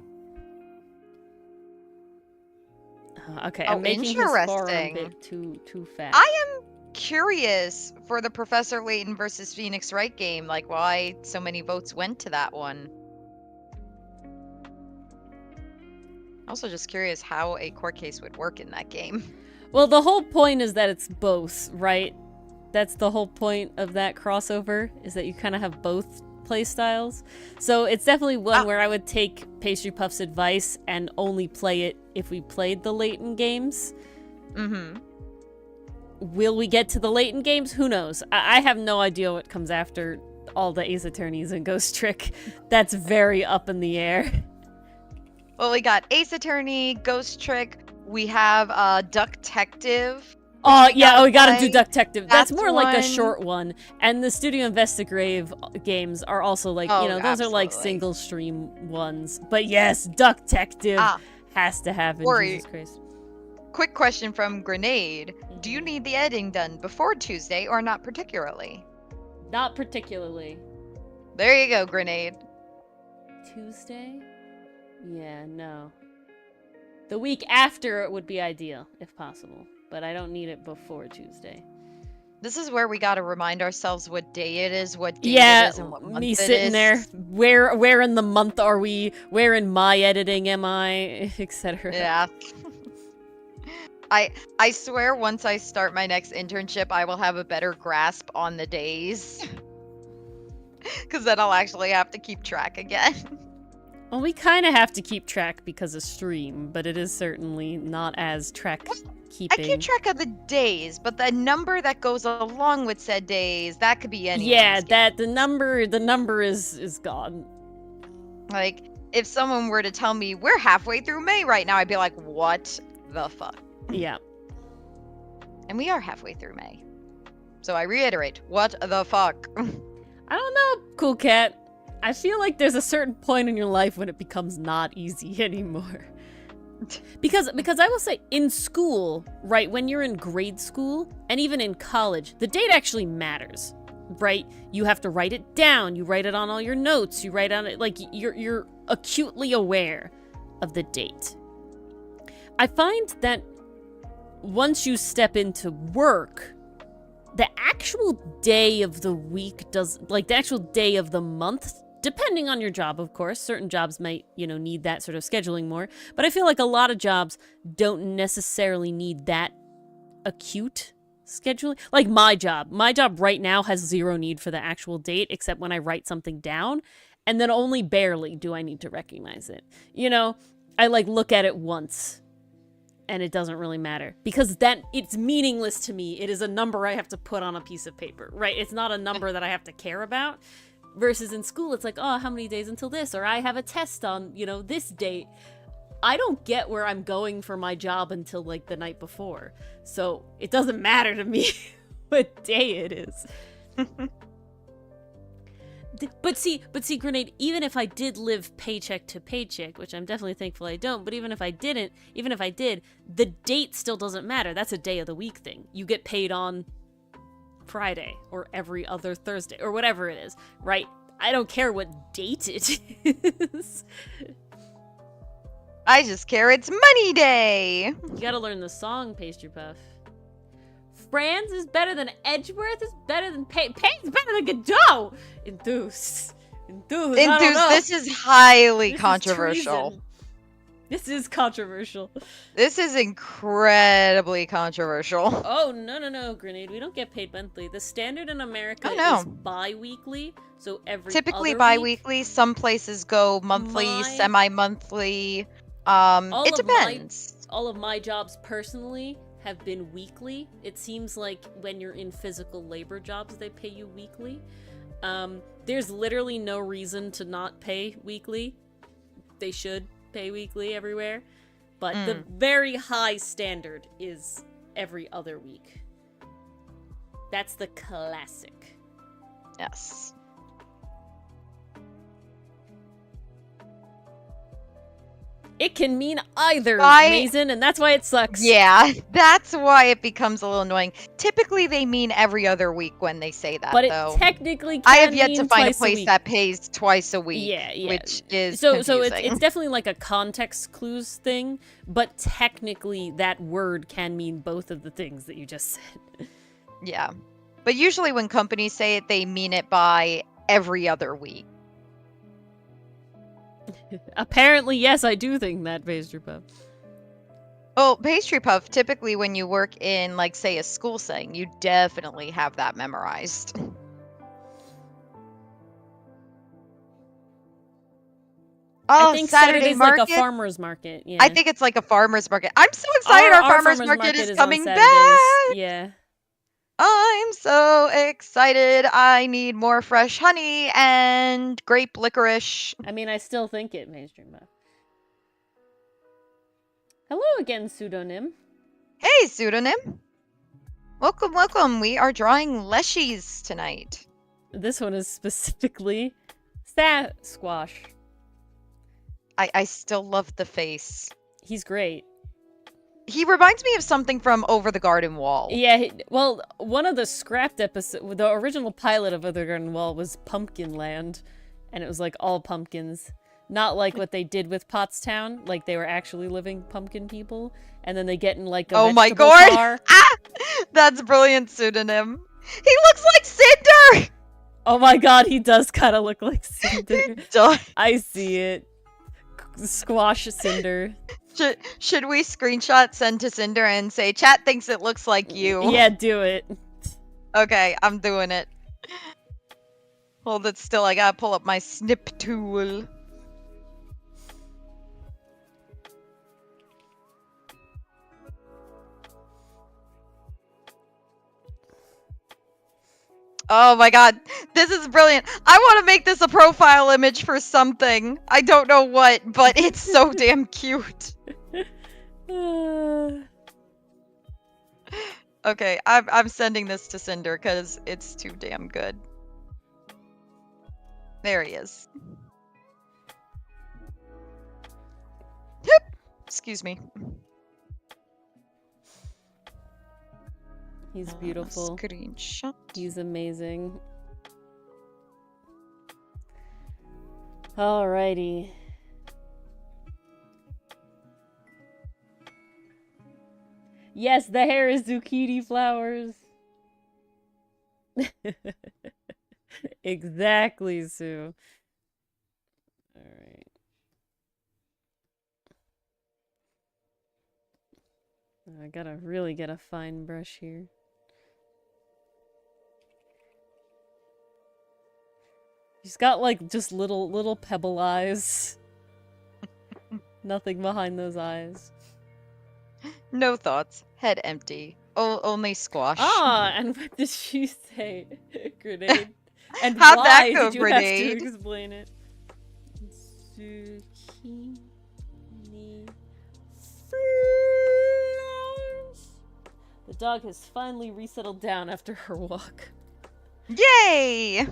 Okay, I'm making his forum a bit too fast. I am curious for the Professor Layton versus Phoenix Wright game, like why so many votes went to that one. Also just curious how a court case would work in that game. Well, the whole point is that it's both, right? That's the whole point of that crossover, is that you kind of have both play styles. So it's definitely one where I would take Pastry Puff's advice and only play it if we played the Layton games. Will we get to the Layton games? Who knows? I have no idea what comes after all the Ace Attorneys and Ghost Trick. That's very up in the air. Well, we got Ace Attorney, Ghost Trick. We have Ducktective. Oh, yeah, we gotta do Ducktective. That's more one. like a short one. And the Studio Investigrave games are also like, you know, those are like single stream ones. But yes, Ducktective has to happen. Ori, Jesus Christ. Quick question from Grenade. Do you need the editing done before Tuesday or not particularly? Not particularly. There you go, Grenade. Tuesday? Yeah, no. The week after it would be ideal, if possible. But I don't need it before Tuesday. This is where we gotta remind ourselves what day it is, what day it is, and what month it is. Me sitting there. Where in the month are we? Where in my editing am I? Etc. Yeah. I swear once I start my next internship, I will have a better grasp on the days. Because then I'll actually have to keep track again. Well, we kind of have to keep track because of stream, but it is certainly not as track-keeping. I keep track of the days, but the number that goes along with said days, that could be any. Yeah, the number is gone. Like, if someone were to tell me we're halfway through May right now, I'd be like, what the fuck? Yeah. And we are halfway through May. So I reiterate, what the fuck? I don't know, Cool Cat. I feel like there's a certain point in your life when it becomes not easy anymore. Because I will say, in school, right, when you're in grade school, and even in college, the date actually matters, right? You have to write it down, you write it on all your notes, you write on it, like, you're acutely aware of the date. I find that once you step into work, the actual day of the week the actual day of the month, depending on your job, of course. Certain jobs might, need that sort of scheduling more. But I feel like a lot of jobs don't necessarily need that acute scheduling. Like my job. My job right now has zero need for the actual date, except when I write something down. And then only barely do I need to recognize it. I look at it once. And it doesn't really matter. Because it's meaningless to me. It is a number I have to put on a piece of paper, right? It's not a number that I have to care about. Versus in school, it's like, oh, how many days until this? Or I have a test on, this date. I don't get where I'm going for my job until, the night before. So it doesn't matter to me what day it is. But see, Grenade, even if I did live paycheck to paycheck, which I'm definitely thankful I don't, but even if I did, the date still doesn't matter. That's a day of the week thing. You get paid on Friday or every other Thursday or whatever it is, right? I don't care what date it is. I just care it's money day. You gotta learn the song, Pastry Puff. Franz is better than Edgeworth is better than Payne's better than Godot. Enthused. This is highly controversial. This is controversial. This is incredibly controversial. Oh, no, Grenade. We don't get paid monthly. The standard in America is bi-weekly, so typically other bi-weekly. week. Some places go monthly, semi-monthly. It depends. All of my jobs personally have been weekly. It seems like when you're in physical labor jobs, they pay you weekly. There's literally no reason to not pay weekly. They should pay weekly everywhere. But the very high standard is every other week. That's the classic. Yes. It can mean either, Mason, and that's why it sucks. Yeah, that's why it becomes a little annoying. Typically, they mean every other week when they say that, but though. It technically can I have yet mean to find a twice place that pays twice a week. Yeah. Which is so confusing. it's definitely like a context clues thing, but technically that word can mean both of the things that you just said. Yeah, but usually when companies say it, they mean it by every other week. Apparently, yes, I do think that, Pastry Puff. Oh, Pastry Puff, typically when you work in, say, a school setting, you definitely have that memorized. I think Saturday's market? Like a farmer's market. Yeah. I think it's like a farmer's market. I'm so excited our farmer's market is coming back! Yeah. I'm so excited. I need more fresh honey and grape licorice. I mean, I still think it, Pastry Puff. Hello again, Pseudonym. Hey, Pseudonym. Welcome, welcome. We are drawing Leshies tonight. This one is specifically Squash. I still love the face. He's great. He reminds me of something from Over the Garden Wall. Yeah, well, one of the scrapped episodes, the original pilot of Over the Garden Wall was Pumpkin Land, and it was like all pumpkins. Not like what they did with Pottstown, like they were actually living pumpkin people, and then they get in like a vegetable car. Ah! That's brilliant, Pseudonym. He looks like Cinder! Oh my god, he does kind of look like Cinder. I see it. Squash Cinder. Should we screenshot, send to Cinder, and say, chat thinks it looks like you? Yeah, do it. Okay, I'm doing it. Hold it still, I gotta pull up my snip tool. Oh my god, this is brilliant. I want to make this a profile image for something. I don't know what, but it's so damn cute. Okay, I'm sending this to Cinder because it's too damn good. There he is. Yep. Excuse me. He's beautiful. Screenshot. He's amazing. Alrighty. Yes, the hair is zucchini flowers. Exactly, Sue. Alright. I gotta really get a fine brush here. She's got like just little pebble eyes. Nothing behind those eyes. No thoughts. Head empty. Only squash. Ah, and what did she say? Grenade. And How'd that why go, did you grenade? have to explain it? Zucchini flowers. The dog has finally resettled down after her walk. Yay!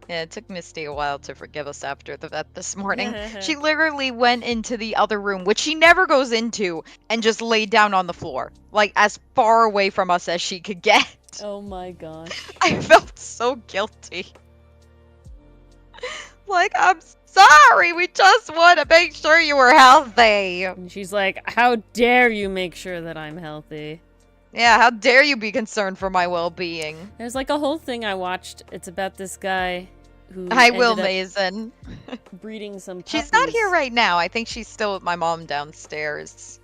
Yeah, it took Misty a while to forgive us after the vet this morning. She literally went into the other room, which she never goes into, and just laid down on the floor. Like, as far away from us as she could get. Oh my gosh. I felt so guilty. Like, I'm sorry, we just want to make sure you were healthy. And she's like, how dare you make sure that I'm healthy? Yeah, how dare you be concerned for my well-being. There's like a whole thing I watched. It's about this guy who Hi, Will ended up Mason. breeding some puppies. She's not here right now. I think she's still with my mom downstairs.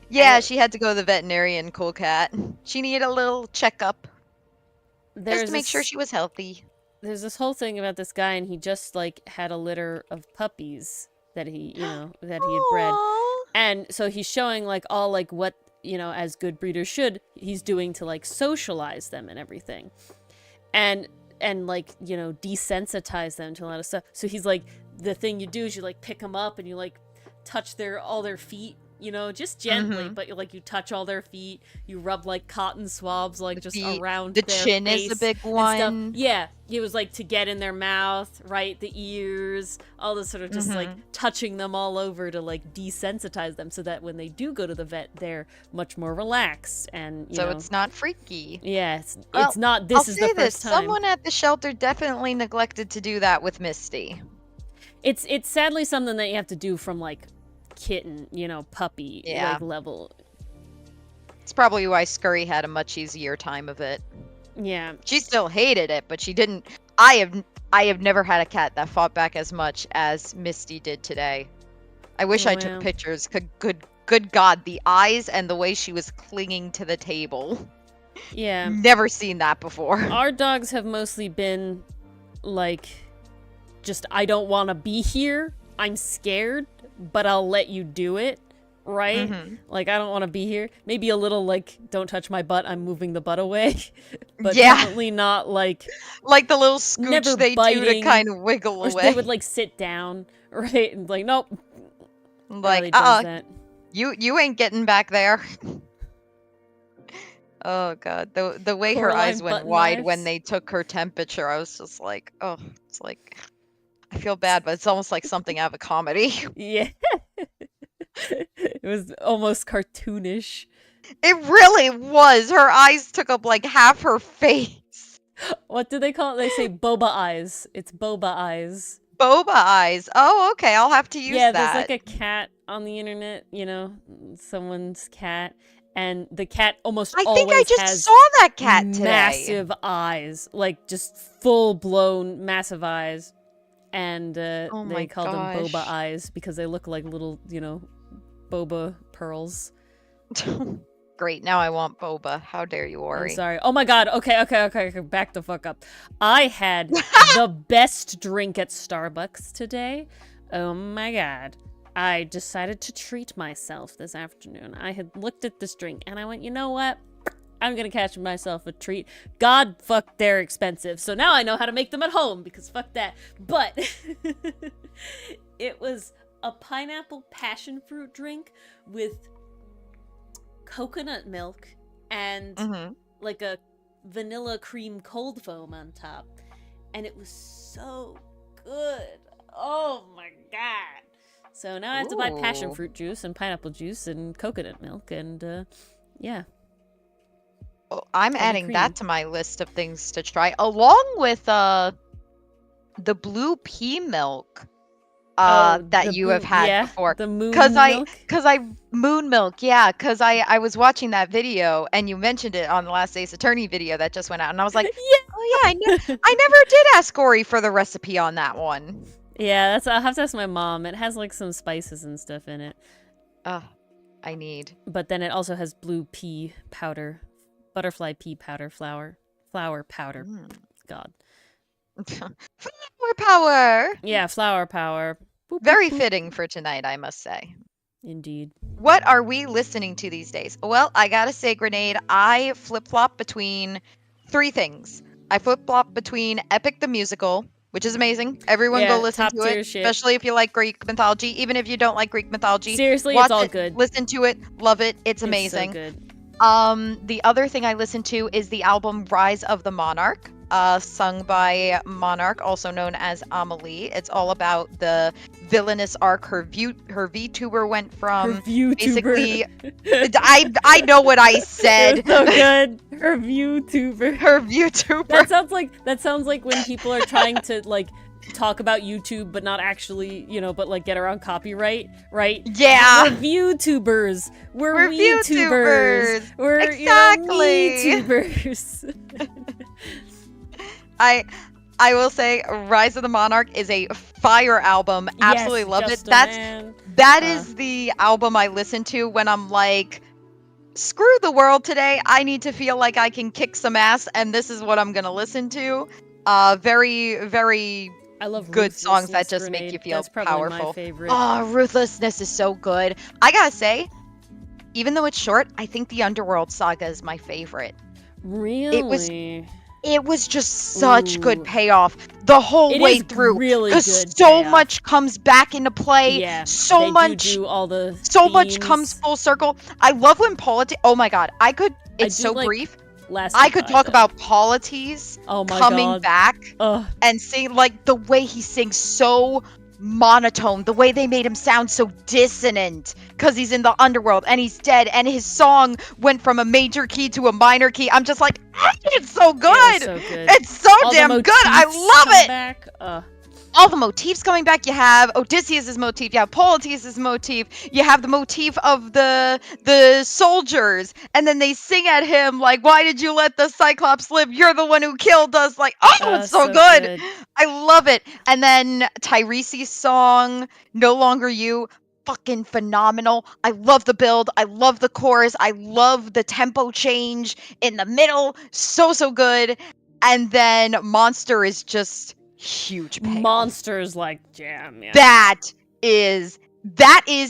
Yeah, she had to go to the veterinarian, cool cat. She needed a little checkup. Just to make sure she was healthy. There's this whole thing about this guy, and he just like had a litter of puppies that he, that he had bred. And so he's showing like all like what, as good breeders should, he's doing to like socialize them and everything. And like, desensitize them to a lot of stuff. So he's like, the thing you do is you like pick them up and you like touch all their feet, just gently, but you touch all their feet, you rub like cotton swabs like just around the their chin face is a big one. Yeah, it was like to get in their mouth, right, the ears, all this sort of just like touching them all over to like desensitize them so that when they do go to the vet, they're much more relaxed and so it's not freaky. Yeah, it's not. This is the first time. Someone at the shelter definitely neglected to do that with Misty. It's sadly something that you have to do from like kitten, puppy like level. It's probably why Scurry had a much easier time of it. Yeah. She still hated it, but she didn't. I have never had a cat that fought back as much as Misty did today. I wish I took pictures. Good God, the eyes and the way she was clinging to the table. Yeah. Never seen that before. Our dogs have mostly been like just I don't want to be here. I'm scared, but I'll let you do it, right? Like, I don't want to be here. Maybe a little, like, don't touch my butt, I'm moving the butt away. But definitely not, like... Like the little scooch they do to kind of wiggle away. They would, like, sit down, right? And, like, nope. Like, you ain't getting back there. Oh, God. The way her eyes went wide when they took her temperature, I was just like, oh, it's like... I feel bad, but it's almost like something out of a comedy. Yeah. It was almost cartoonish. It really was. Her eyes took up like half her face. What do they call it? They say boba eyes. It's boba eyes. Boba eyes. Oh, okay. I'll have to use that. Yeah, there's like a cat on the internet, someone's cat. And the cat almost always has... I think I just saw that cat today. Massive eyes. Like, just full-blown massive eyes. And they call them boba eyes because they look like little, boba pearls. Great, now I want boba. How dare you, Ori? I'm sorry. Oh my god, okay, back the fuck up. I had the best drink at Starbucks today. Oh my god. I decided to treat myself this afternoon. I had looked at this drink and I went, you know what? I'm gonna catch myself a treat. God, fuck, they're expensive. So now I know how to make them at home, because fuck that. But it was a pineapple passion fruit drink with coconut milk and Mm-hmm. like a vanilla cream cold foam on top. And it was so good. Oh my god. So now I have to buy passion Ooh. fruit juice and pineapple juice and coconut milk and yeah. Well, I'm Heavy adding cream. that to my list of things to try, along with the blue pea milk that you have had before. the moon Cause milk. moon milk, yeah. Cause I was watching that video and you mentioned it on the last Ace Attorney video that just went out, and I was like, oh yeah, I never did ask Ori for the recipe on that one. Yeah, I'll have to ask my mom. It has like some spices and stuff in it. I need. But then it also has blue pea powder, butterfly pea powder, flour powder. God. Flower power. Yeah, flower power. Boop, Very boop, boop. fitting for tonight, I must say. Indeed. What are we listening to these days? Well, I gotta say, Grenade, I flip-flop between 3 things. I flip-flop between Epic the Musical, which is amazing. Everyone go Yeah, listen top to tier it, shit. especially if you like Greek mythology. Even if you don't like Greek mythology, Seriously, watch it's all it, good. listen to it, love it. It's amazing. It's so good. The other thing I listened to is the album Rise of the Monarch, sung by Monarch, also known as Amelie. It's all about the villainous arc her VTuber went from. Her VTuber. Basically, I know what I said. It was so good. Her VTuber. Her VTuber. That sounds like when people are trying to like talk about YouTube but not actually, but like get around copyright, right? Yeah. We're VTubers. We're VTubers. VTubers. We're Exactly. VTubers. I will say Rise of the Monarch is a fire album. Absolutely love it. That is the album I listen to when I'm like, screw the world today. I need to feel like I can kick some ass, and this is what I'm gonna listen to. Very, very I love good songs that Ruthlessness, just make Grenade. you feel That's probably powerful. my favorite. Oh, Ruthlessness is so good. I gotta say, even though it's short, I think the Underworld Saga is my favorite. Really? It was just such good Ooh. payoff the whole way through. Really Because good. so payoff. much comes back into play. Yeah. So they much. do all the Much comes full circle. I love when politics. Oh my god, It's so like, brief. Last I could talk about polities coming back and sing like the way he sings so monotone, the way they made him sound so dissonant because he's in the underworld and he's dead and his song went from a major key to a minor key. I'm just like, it's so good. It's so damn good. I love it. Back. All the motifs coming back. You have Odysseus's motif, you have Polites' motif, you have the motif of the soldiers, and then they sing at him like, why did you let the Cyclops live? You're the one who killed us. Like, it's so good. I love it. And then Tyrese's song, No Longer You, fucking phenomenal. I love the build. I love the chorus. I love the tempo change in the middle. So good. And then Monster is just huge payoff. Monsters like jam. Yeah. That is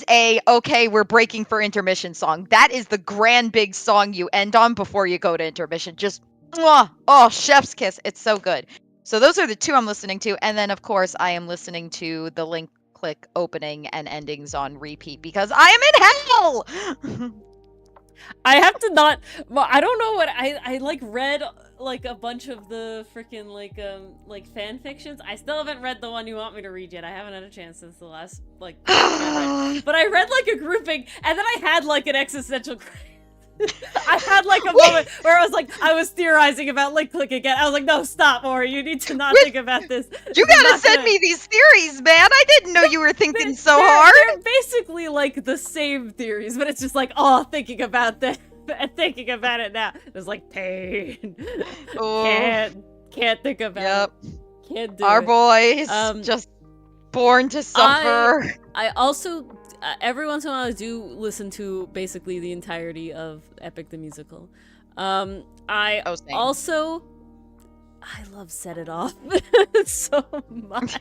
a okay, we're breaking for intermission song. That is the grand big song you end on before you go to intermission. Just chef's kiss. It's so good. So those are the 2 I'm listening to, and then of course I am listening to the Link Click opening and endings on repeat because I am in hell. I have to not. Well, I don't know what I like read like a bunch of the freaking like fan fictions. I still haven't read the one you want me to read yet. I haven't had a chance since the last like. But I read like a grouping, and then I had like an existential crisis. I had like a moment where I was theorizing about Link Click again. I was like, no, stop, Ori. You need to not think about this. You gotta send me these theories, man. I didn't know you were thinking so hard. They're basically like the same theories, but it's just like, thinking about that and thinking about it now. It's like pain. Can't think about it. Can't do it. Our boys just born to suffer. I also every once in a while I do listen to basically the entirety of Epic the Musical. I love Set It Off so much.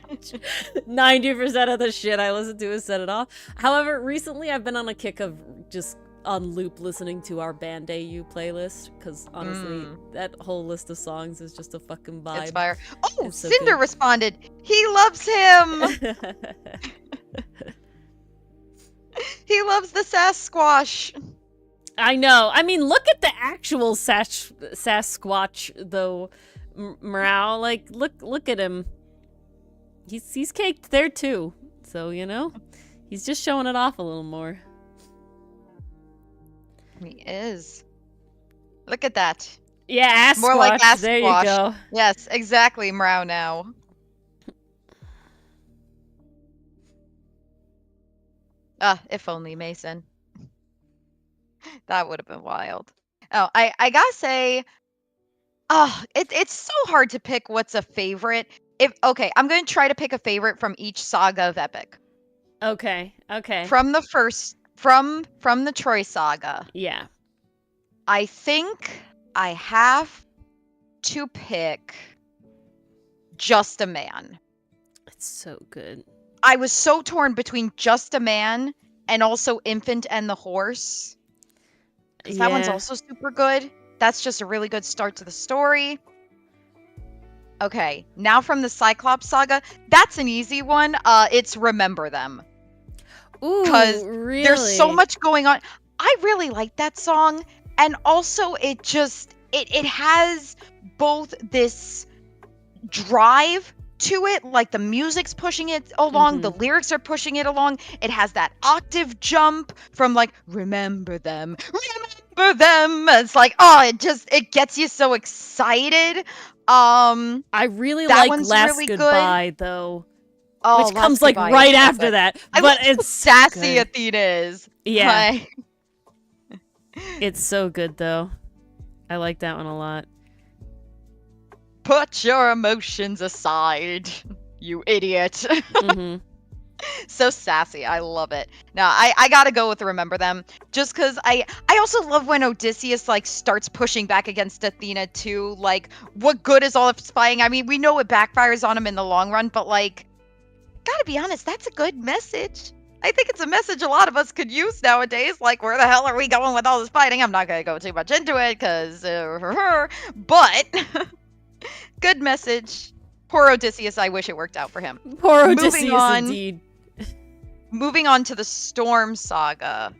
90% of the shit I listen to is Set It Off. However, recently I've been on a kick of just on loop listening to our Band AU playlist, because honestly, that whole list of songs is just a fucking vibe. It's fire. Oh, so Cinder good. responded. He loves him. He loves the Sasquatch. I know. I mean, look at the actual Sasquatch, though, Morale. Like, look at him. He's caked there, too. So, you know, he's just showing it off a little more. He is. Look at that. Yeah, Sasquatch. More like Sasquatch. There you go. Yes, exactly, Morale now. If only Mason. That would have been wild. Oh, I gotta say, it's so hard to pick what's a favorite. Okay, I'm gonna try to pick a favorite from each saga of Epic. Okay. From the first, from the Troy saga. Yeah. I think I have to pick Just a Man. It's so good. I was so torn between Just a Man and also Infant and the Horse. Because that one's also super good. That's just a really good start to the story. Okay, now from the Cyclops saga, that's an easy one. It's Remember Them. Ooh, because really? There's so much going on. I really like that song, and also it just it has both this drive to it, like the music's pushing it along, the lyrics are pushing it along. It has that octave jump from like remember them. It's like, oh, it gets you so excited. I really like Last really Goodbye good. though. Oh, which comes like right after that. But it's sassy good. Athena is. Yeah. It's so good though. I like that one a lot. Put your emotions aside, you idiot. So sassy. I love it. Now, I gotta go with Remember Them. Just because I also love when Odysseus, like, starts pushing back against Athena, too. Like, what good is all of spying? I mean, we know it backfires on him in the long run, but, like, gotta be honest, that's a good message. I think it's a message a lot of us could use nowadays. Like, where the hell are we going with all this fighting? I'm not gonna go too much into it, because... but... good message. Poor Odysseus, I wish it worked out for him. Poor Odysseus, indeed. Moving on to the Storm Saga.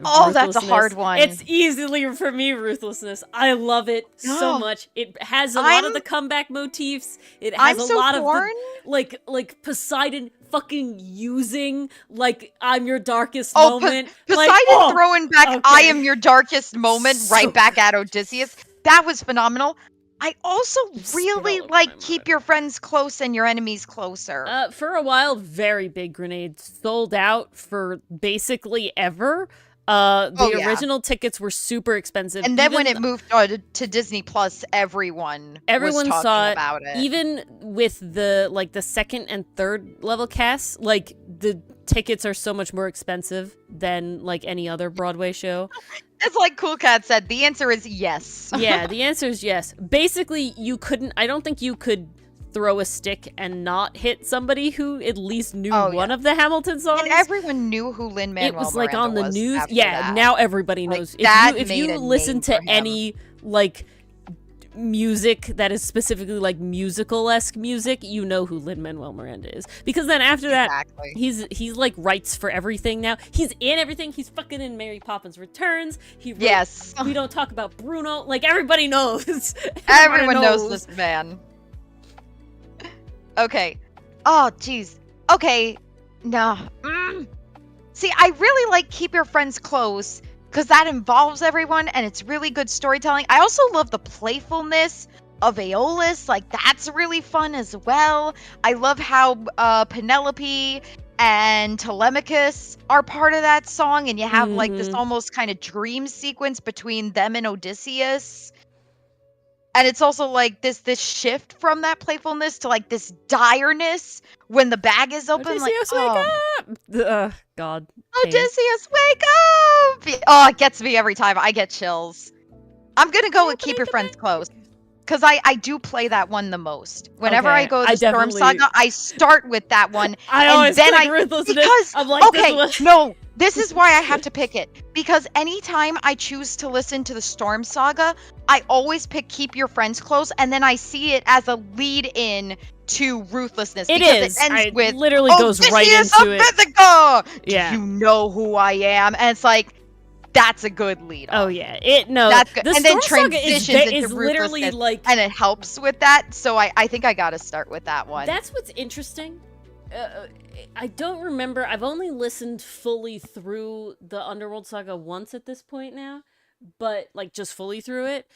Oh, that's a hard one. It's easily, for me, Ruthlessness. I love it so much. It has a lot of the comeback motifs. It has a lot of the, like Poseidon fucking using, like, I'm your darkest moment. Poseidon throwing back I am your darkest moment right back at Odysseus. That was phenomenal. I also really like Keep Your Friends Close and Your Enemies Closer. For a while, very big grenades sold out for basically ever. The original tickets were super expensive. And then when it moved to Disney Plus, everyone was talking about it. Even with the second and third level casts, like the tickets are so much more expensive than like any other Broadway show. It's like Cool Cat said, the answer is yes. Yeah, the answer is yes. Basically, I don't think you could throw a stick and not hit somebody who at least knew one of the Hamilton songs. And everyone knew who Lin-Manuel Miranda was. It was like on the news. Yeah, that. Now everybody knows. Like, if you listen to any like music that is specifically like musical-esque music, you know who Lin-Manuel Miranda is. Because then after that, he's like writes for everything now. He's in everything. He's fucking in Mary Poppins Returns. He wrote We Don't Talk About Bruno. Like, everybody knows. Everyone knows this man. Okay. Oh, jeez. Okay. No. See, I really like Keep Your Friends Close because that involves everyone and it's really good storytelling. I also love the playfulness of Aeolus. Like, that's really fun as well. I love how Penelope and Telemachus are part of that song, and you have like this almost kind of dream sequence between them and Odysseus. And it's also like this shift from that playfulness to like this direness when the bag is open. Odysseus, wake up! God. Odysseus, wake up! Oh, it gets me every time. I get chills. I'm gonna go with Keep Your Friends Close. Because I do play that one the most. Whenever I go to the Storm Saga, I start with that one. I always pick Ruthlessness. Because, I'm like, this is why I have to pick it. Because anytime I choose to listen to the Storm Saga, I always pick Keep Your Friends Close, and then I see it as a lead-in to Ruthlessness. It is. It ends with, literally goes right into it. Mythica! Yeah. Do you know who I am? And it's like, That's a good lead off. Oh yeah, no. That's good. The And then Storm Saga transitions into is literally ruthlessness, like, and it helps with that. So I think I gotta start with that one. that's what's interesting. I don't remember. I've only listened fully through the Underworld Saga once at this point now, but like just fully through it.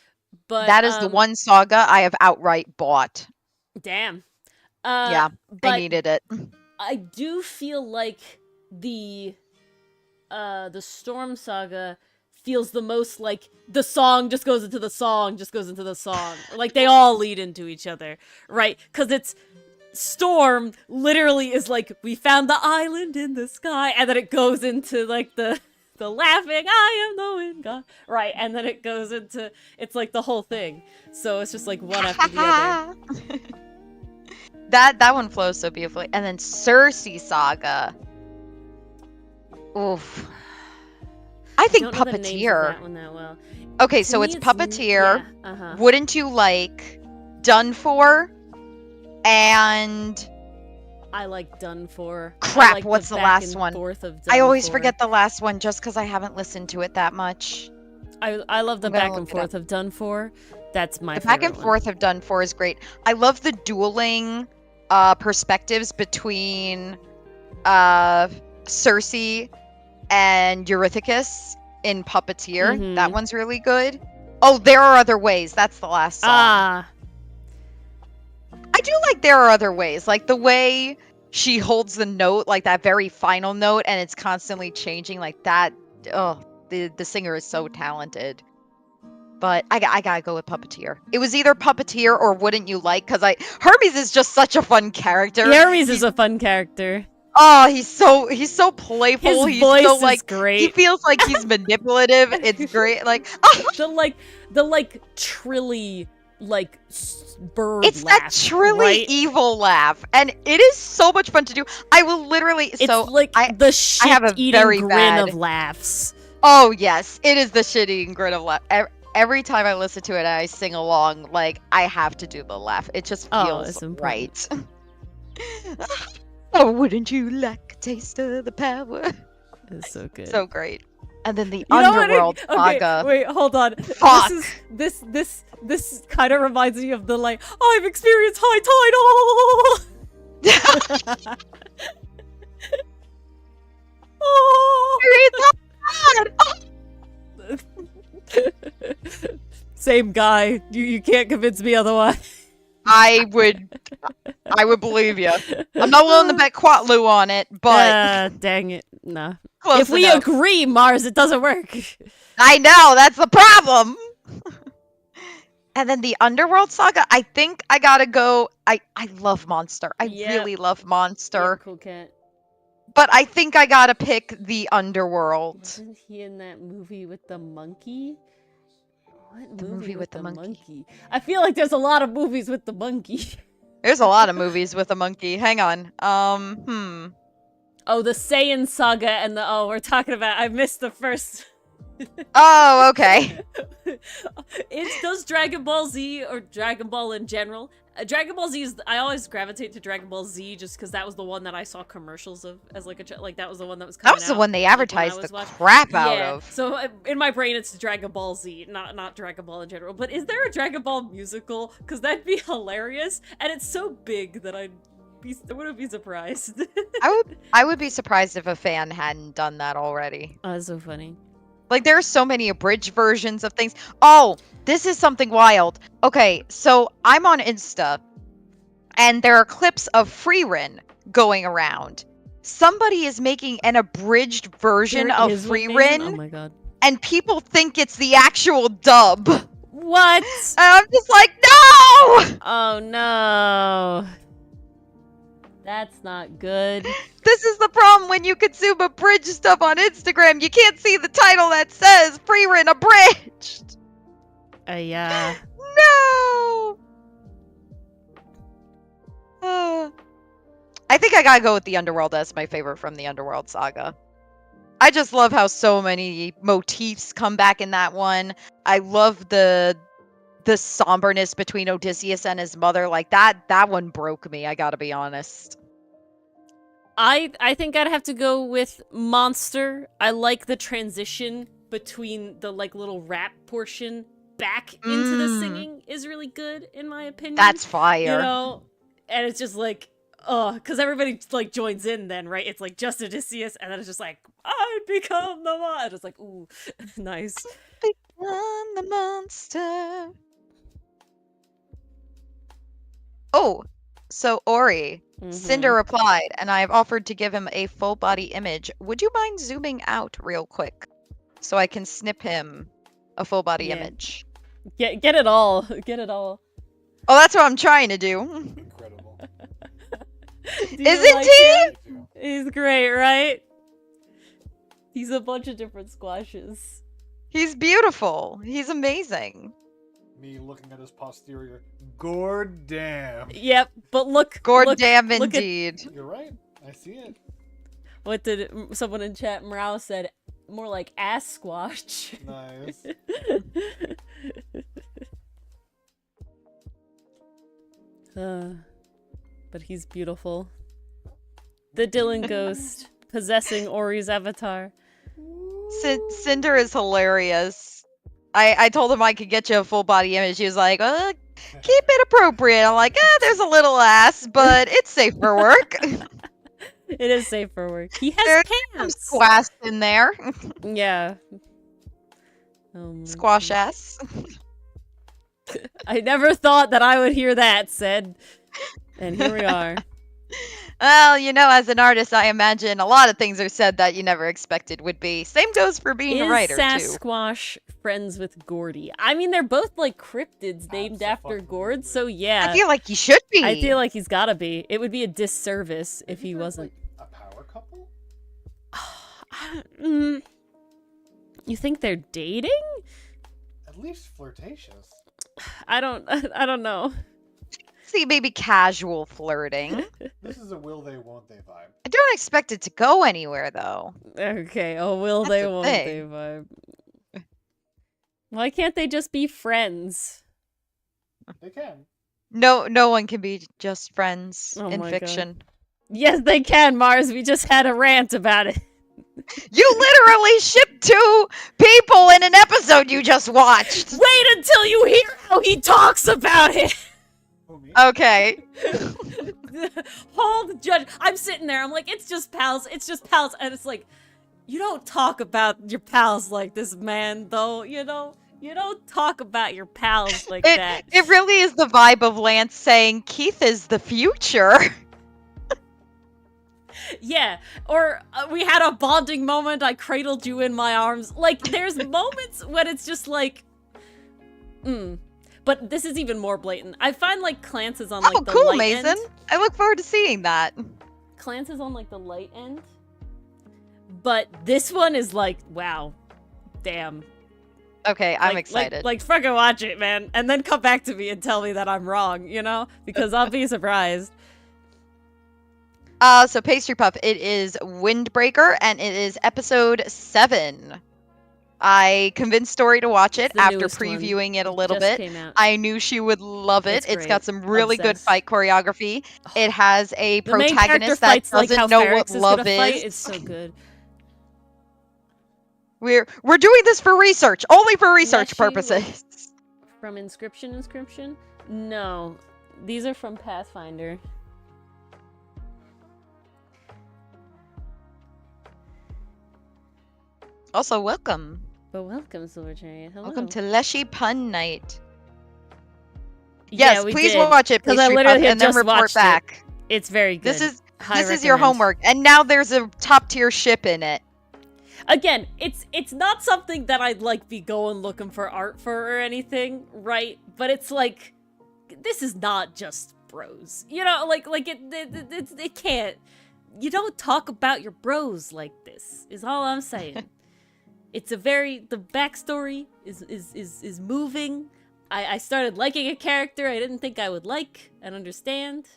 But that is the one saga I have outright bought. Damn. Yeah, but I needed it. I do feel like the Storm Saga feels the most like the song just goes into the song, just goes into the song. Like they all lead into each other, right? Because it's Storm literally is like, we found the island in the sky, and then it goes into like the laughing, I am the wind god, right? And then it goes into, it's like the whole thing. So it's just like one after the other. That one flows so beautifully. And then Cersei Saga. Oof. I think don't know the names of Puppeteer. that one that well. Okay, To so me, it's Puppeteer. Yeah, uh-huh. Wouldn't you like Done For? And I like Done For. crap, I like what's the back last and one? forth of I Done always For. forget the last one just because I haven't listened to it that much. I love the I'm gonna back and look it forth of Done For. That's my The favorite back and one. forth of Done For is great. I love the dueling perspectives between Cersei and Eurystheus in Puppeteer. Mhm. That one's really good. Oh, There Are Other Ways. That's the last song. Ah, I do like There Are Other Ways. Like the way she holds the note, like that very final note, and it's constantly changing like that. Oh, the singer is so talented. But I gotta go with Puppeteer. It was either Puppeteer or Wouldn't You Like, because Hermes is just such a fun character. Hermes is a fun character. Oh, he's so playful. His He's voice so is like great. he feels like he's manipulative. It's great. Like the trilly bird it's laugh, that trilly right? evil laugh, and it is so much fun to do. I will literally. It's so like I the shit-eating very grin bad- of laughs. Oh yes, it is the shitty and grin of laugh. Every time I listen to it, and I sing along. Like I have to do the laugh. It just feels it's important. right. Oh, wouldn't you like a taste of the power? It's so good. So great. And then the You know what Underworld okay, Saga. wait, hold on. Fuck. This kind of reminds me of the I've experienced high tidal. Same guy. You can't convince me otherwise. I would believe you. I'm not willing to bet Quatlu on it, but dang it, no. close If we enough. agree, Mars, it doesn't work. I know, that's the problem. And then the Underworld Saga, I think I gotta go. I love Monster. I Yeah. really love Monster. Yeah, cool cat. But I think I gotta pick the Underworld. Wasn't he in that movie with the monkey? What The movie with the monkey. I feel like there's a lot of movies with the monkey. There's a lot of movies with a monkey. Hang on. Oh, the Saiyan saga and we're talking about, I missed the first. Oh, okay. Does Dragon Ball Z or Dragon Ball in general? Dragon Ball Z is, I always gravitate to Dragon Ball Z just because that was the one that I saw commercials of as that was the one that was coming That was the out, one they when advertised I was the watching. crap out Yeah, of. so in my brain it's Dragon Ball Z, not Dragon Ball in general. But is there a Dragon Ball musical? Because that'd be hilarious, and it's so big that I wouldn't be surprised. I would be surprised if a fan hadn't done that already. Oh, that's so funny. Like, there are so many abridged versions of things. Oh, this is something wild. Okay, so I'm on Insta, and there are clips of Freerin going around. Somebody is making an abridged version There of is one, Nathan? Freerin, Oh my god. and people think it's the actual dub. And What? I'm just like, no! Oh no. That's not good. This is the problem when you consume abridged stuff on Instagram. You can't see the title that says Freerin abridged. Yeah. No! I think I gotta go with the Underworld as my favorite from the Underworld Saga. I just love how so many motifs come back in that one. I love the somberness between Odysseus and his mother. Like that one broke me, I gotta be honest. I think I'd have to go with Monster. I like the transition between the like little rap portion back into the singing is really good in my opinion. That's fire. You know, and it's just like, because everybody like joins in then, right? It's like just Odysseus, and then it's just like, I become the one. It's like, ooh, nice. Become the monster. Oh, so Ori, Cinder replied, and I have offered to give him a full body image. Would you mind zooming out real quick so I can snip him a full body image? Get it all. Get it all. Oh, that's what I'm trying to do. Incredible. Isn't he? He's great, right? He's a bunch of different squashes. He's beautiful. He's amazing. Me looking at his posterior. Gored damn. Yep, but look. Goddamn look indeed. You're right. I see it. What did someone in chat, Morale said, more like ass squash. Nice. But he's beautiful. The Dylan ghost possessing Ori's avatar. Cinder is hilarious. I told him I could get you a full body image. He was like, keep it appropriate. I'm like, there's a little ass, but it's safe for work. It is safe for work. He has There's pants. some squash in there. Yeah. Oh Squash ass. I never thought that I would hear that said. And here we are. Well, you know, as an artist, I imagine a lot of things are said that you never expected would be. Same goes for being a writer, too. Sasquatch friends with Gordy? I mean, they're both like cryptids named after Gord, so yeah. I feel like he should be. I feel like he's gotta be. It would be a disservice if he wasn't. Like a power couple? You think they're dating? At least flirtatious. I don't know. See, maybe casual flirting. This is a will they, won't they vibe. I don't expect it to go anywhere, though. Okay, will That's they, the won't thing. they vibe. Why can't they just be friends? They can. No one can be just friends Oh in my fiction. Yes, they can, Mars. We just had a rant about it. You literally shipped 2 people in an episode you just watched. Wait until you hear how he talks about it. Who, me? Okay. Hold judge. I'm sitting there. I'm like, it's just pals. It's just pals. And it's like, you don't talk about your pals like this, man, though. You know? You don't talk about your pals like that. It really is the vibe of Lance saying Keith is the future. Yeah, or we had a bonding moment. I cradled you in my arms. Like, there's moments when it's just like, But this is even more blatant. I find like Clance is on like the cool, light Mason. end. I look forward to seeing that. Clance is on like the light end. But this one is like, wow, damn. Okay, I'm excited. Like, fucking watch it, man. And then come back to me and tell me that I'm wrong, you know? Because I'll be surprised. So Pastry Puff, it is Windbreaker, and it is episode 7. I convinced Story to watch it It's the after newest one. previewing it a It little just bit. came out. I knew she would love it. It's It's great. got some really good Obsessed. fight choreography. It has a The main character protagonist that fights like doesn't how know Ferrex what is love gonna fight. is. It's so good. We're doing this for research, only for research Leshy purposes. From Inscription? No. These are from Pathfinder. Also, welcome. But welcome, Silver Chariot. Hello. Welcome to Leshy Pun Night. Yeah, Yes, we please did. watch it, 'Cause I Pastry literally Puff, had and then just report watched it. back. It's very good. This is High your recommend. homework, and now there's a top tier ship in it. Again, it's not something that I'd like be going looking for art for or anything, right? But it's like, this is not just bros, you know? Like it can't. You don't talk about your bros like this. Is all I'm saying. It's the backstory is moving. I started liking a character I didn't think I would like and understand.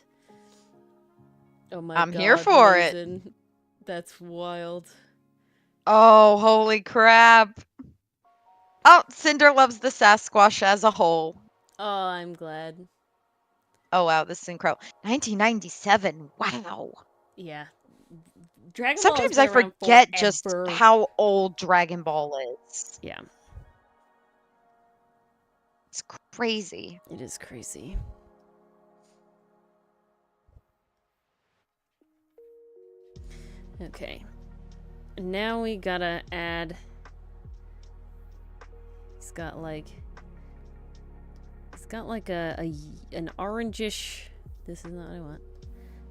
Oh my god. I'm here for it. Mason. That's wild. Oh, holy crap. Oh, Cinder loves the Sasquatch as a whole. Oh, I'm glad. Oh, wow, this is incredible. 1997. Wow. Yeah. Dragon Ball has Sometimes been I around forget just forever. how old Dragon Ball is. Yeah, It's crazy. it is crazy. Okay. Now we gotta add... He's got like an orangish... This is not what I want.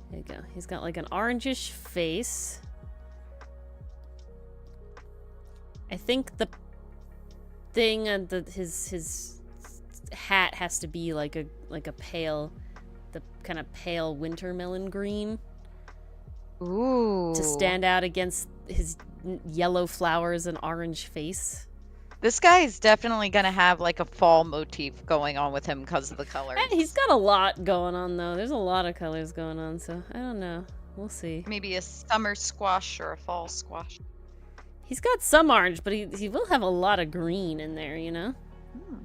There you go. He's got like an orangish face. I think the thing his hat has to be like a pale, the kind of pale wintermelon green. Ooh. To stand out against his yellow flowers and orange face. This guy is definitely gonna have like a fall motif going on with him because of the colors. He's got a lot going on though. There's a lot of colors going on, so I don't know. We'll see. Maybe a summer squash or a fall squash. He's got some orange, but he will have a lot of green in there, you know? Hmm.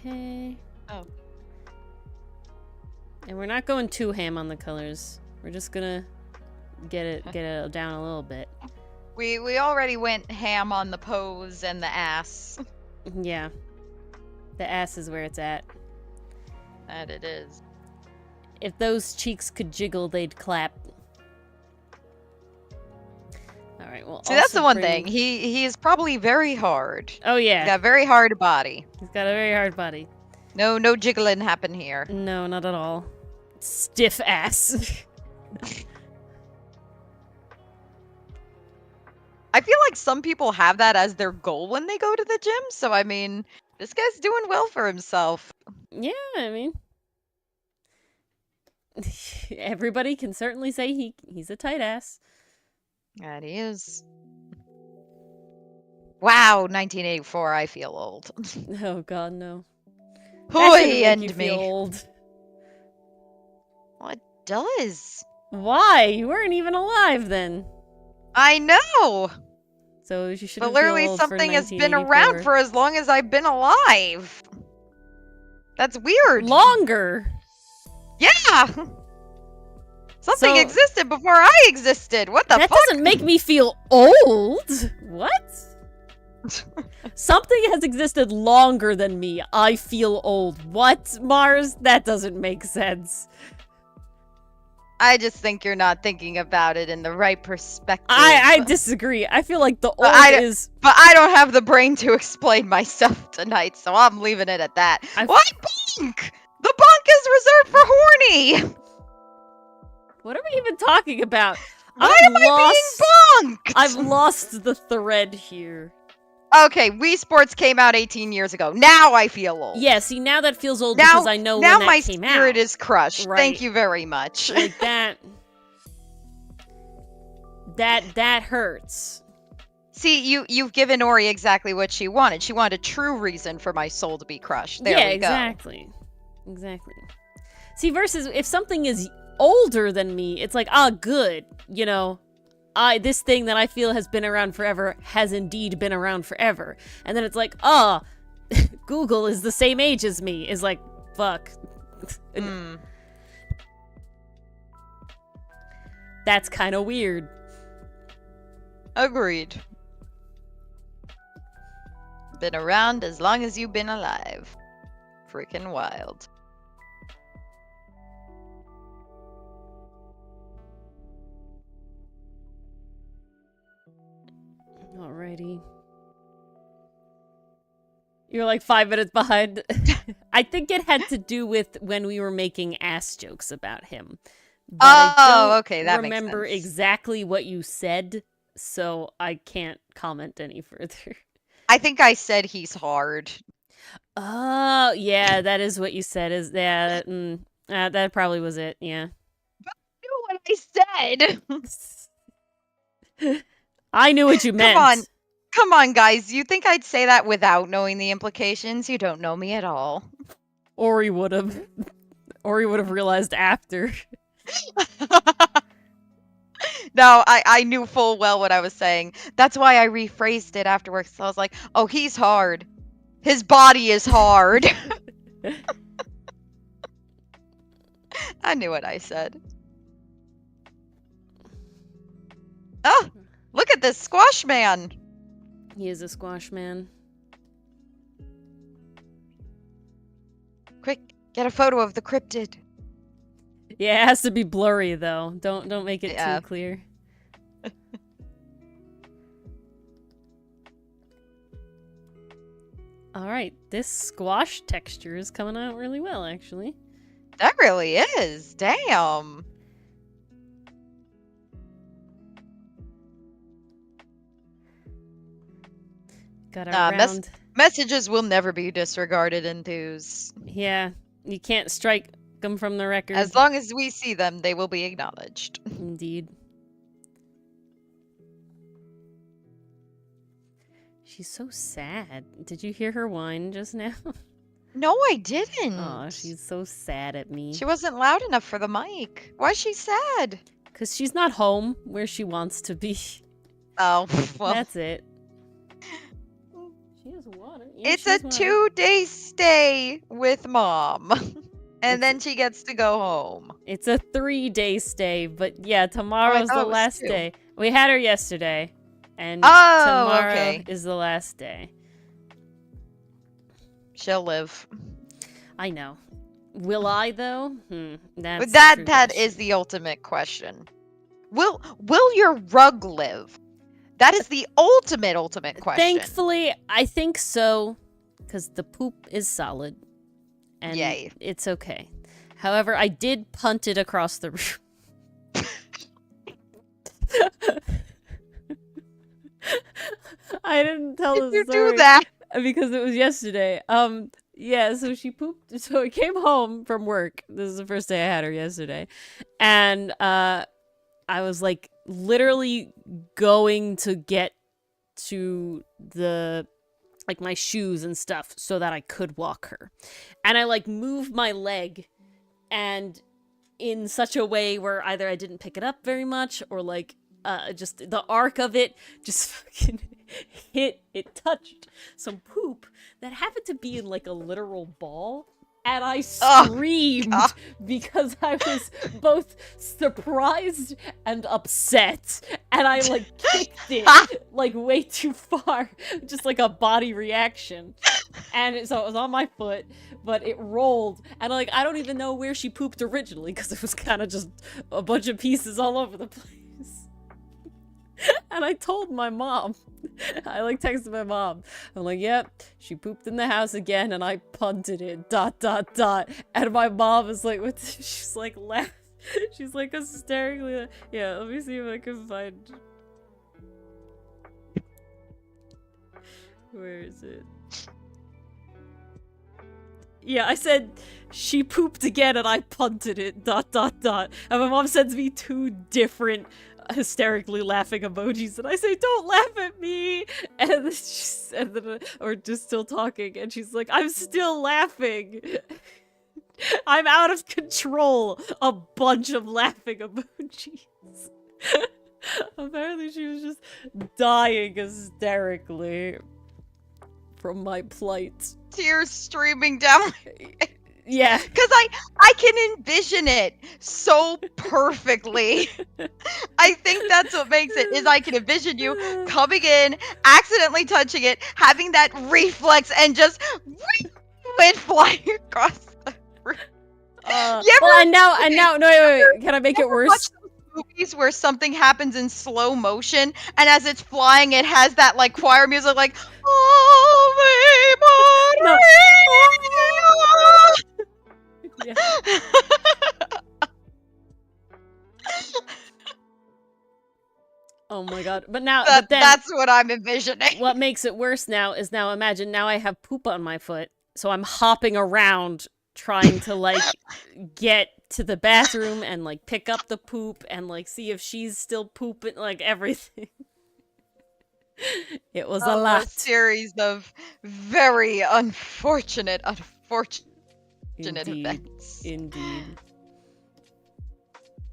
Okay. Oh. And we're not going too ham on the colors. We're just gonna get it down a little bit. We already went ham on the pose and the ass. Yeah. The ass is where it's at. That it is. If those cheeks could jiggle, they'd clap. Alright, well, See, that's the one thing. He is probably very hard. Oh, yeah. He's got a very hard body. He's got a very hard body. No jiggling happen here. No, not at all. Stiff ass. I feel like some people have that as their goal when they go to the gym. So, I mean, this guy's doing well for himself. Yeah, I mean... Everybody can certainly say he's a tight ass. That he is. Wow, 1984, I feel old. Oh god, no. Hoy and you me. feel old. Well, it does. Why? You weren't even alive then. I know. So you should. But literally, something has been around for as long as I've been alive. That's weird. Longer. Yeah. Something existed before I existed. What the fuck? That doesn't make me feel old. What? Something has existed longer than me. I feel old. What, Mars? That doesn't make sense. I just think you're not thinking about it in the right perspective. I disagree. I feel like the old is... But I don't have the brain to explain myself tonight, so I'm leaving it at that. Why bonk? The bonk is reserved for horny! What are we even talking about? Why am I being bonked? I've lost the thread here. Okay, Wii Sports came out 18 years ago. Now I feel old. Yeah, see, now that feels old because I know when that came out. Now my spirit is crushed. Right. Thank you very much. Like that hurts. See, you've given Ori exactly what she wanted. She wanted a true reason for my soul to be crushed. There we go. Exactly. Exactly. See, versus if something is older than me, it's like, good, you know, this thing that I feel has been around forever has indeed been around forever. And then it's like, Google is the same age as me. Is like, fuck. That's kind of weird. Agreed. Been around as long as you've been alive. Freaking wild. Alrighty. You're like 5 minutes behind. I think it had to do with when we were making ass jokes about him. But I don't okay, that remember makes sense. exactly what you said, so I can't comment any further. I think I said he's hard. Oh, yeah, that is what you said. That probably was it, yeah. But I knew what I said! I knew what you meant. Come on, guys. You think I'd say that without knowing the implications? You don't know me at all. Ori would have. Ori would have realized after. No, I knew full well what I was saying. That's why I rephrased it afterwards. I was like, oh, he's hard. His body is hard. I knew what I said. Oh, look at this squash man. He is a squash man. Quick, get a photo of the cryptid. Yeah, it has to be blurry though. Don't make it Yeah. too clear. All right, this squash texture is coming out really well, actually. That really is. Damn. Got our round. Messages will never be disregarded in these. Yeah, you can't strike them from the record. As long as we see them, they will be acknowledged. Indeed. She's so sad. Did you hear her whine just now? No, I didn't. Aw, she's so sad at me. She wasn't loud enough for the mic. Why is she sad? Because she's not home where she wants to be. Oh, well. That's it. She has water. Yeah, It's she a has water. 2-day stay with mom. And It's- then she gets to go home. It's a 3-day stay, but yeah, tomorrow's thought the it was last 2. day. We had her yesterday, and Oh, tomorrow okay. is the last day. She'll live. I know. Will I though? That's But the that true is question. the ultimate question. Will your rug live? That is the ultimate question. Thankfully, I think so, because the poop is solid, and Yay. it's okay. However, I did punt it across the room. I didn't tell Did the you story do that? because it was yesterday. Yeah, so she pooped. So I came home from work. This is the first day I had her yesterday, and I was like literally going to get to the like my shoes and stuff so that I could walk her, and I like moved my leg, and in such a way where either I didn't pick it up very much or like just the arc of it just fucking it touched some poop that happened to be in like a literal ball, and I screamed because I was both surprised and upset, and I like kicked it like way too far, just like a body reaction, and so it was on my foot, but it rolled, and like I don't even know where she pooped originally because it was kind of just a bunch of pieces all over the place. And I told my mom. I like texted my mom. I'm like, yep, she pooped in the house again and I punted it, ... And my mom is like, what? She's like, laugh. She's like hysterically. Yeah, let me see if I can find. Where is it? Yeah, I said she pooped again and I punted it, ... And my mom sends me 2 different hysterically laughing emojis, and I say, don't laugh at me, and then or just still talking, and she's like, I'm still laughing. I'm out of control. A bunch of laughing emojis. Apparently she was just dying hysterically from my plight. Tears streaming down. Yeah. Because I can envision it so perfectly. I think that's what makes it, is I can envision you coming in, accidentally touching it, having that reflex, and just went flying across the room. Well, and now, no, wait, can I make it worse? Watch those movies where something happens in slow motion, and as it's flying, it has that like choir music, like No. Yeah. Oh my god. But now but then that's what I'm envisioning. what makes it worse now is now imagine now I have poop on my foot. So I'm hopping around trying to like get to the bathroom and like pick up the poop and like see if she's still pooping, like everything. It was a lot. A series of very unfortunate Indeed. events. Indeed.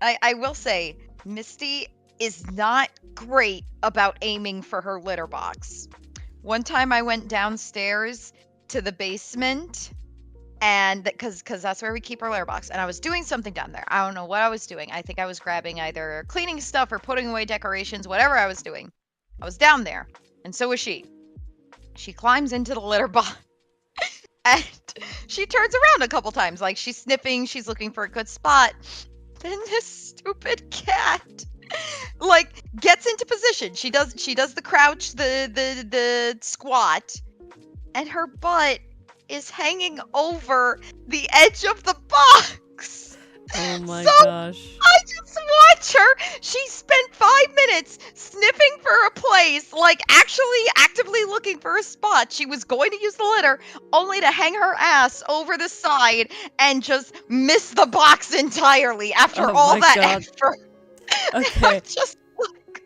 I will say, Misty is not great about aiming for her litter box. One time I went downstairs to the basement and because that's where we keep our litter box. And I was doing something down there. I don't know what I was doing. I think I was grabbing either cleaning stuff or putting away decorations, whatever I was doing. I was down there, and so was she. She climbs into the litter box, and she turns around a couple times, like she's sniffing, she's looking for a good spot. Then this stupid cat, like, gets into position. She does the crouch, the squat, and her butt is hanging over the edge of the box. Oh my So gosh. I just watch her. She spent 5 minutes sniffing for a place, like actually actively looking for a spot. She was going to use the litter, only to hang her ass over the side and just miss the box entirely after Oh all my that God. effort. Okay. I'm just like,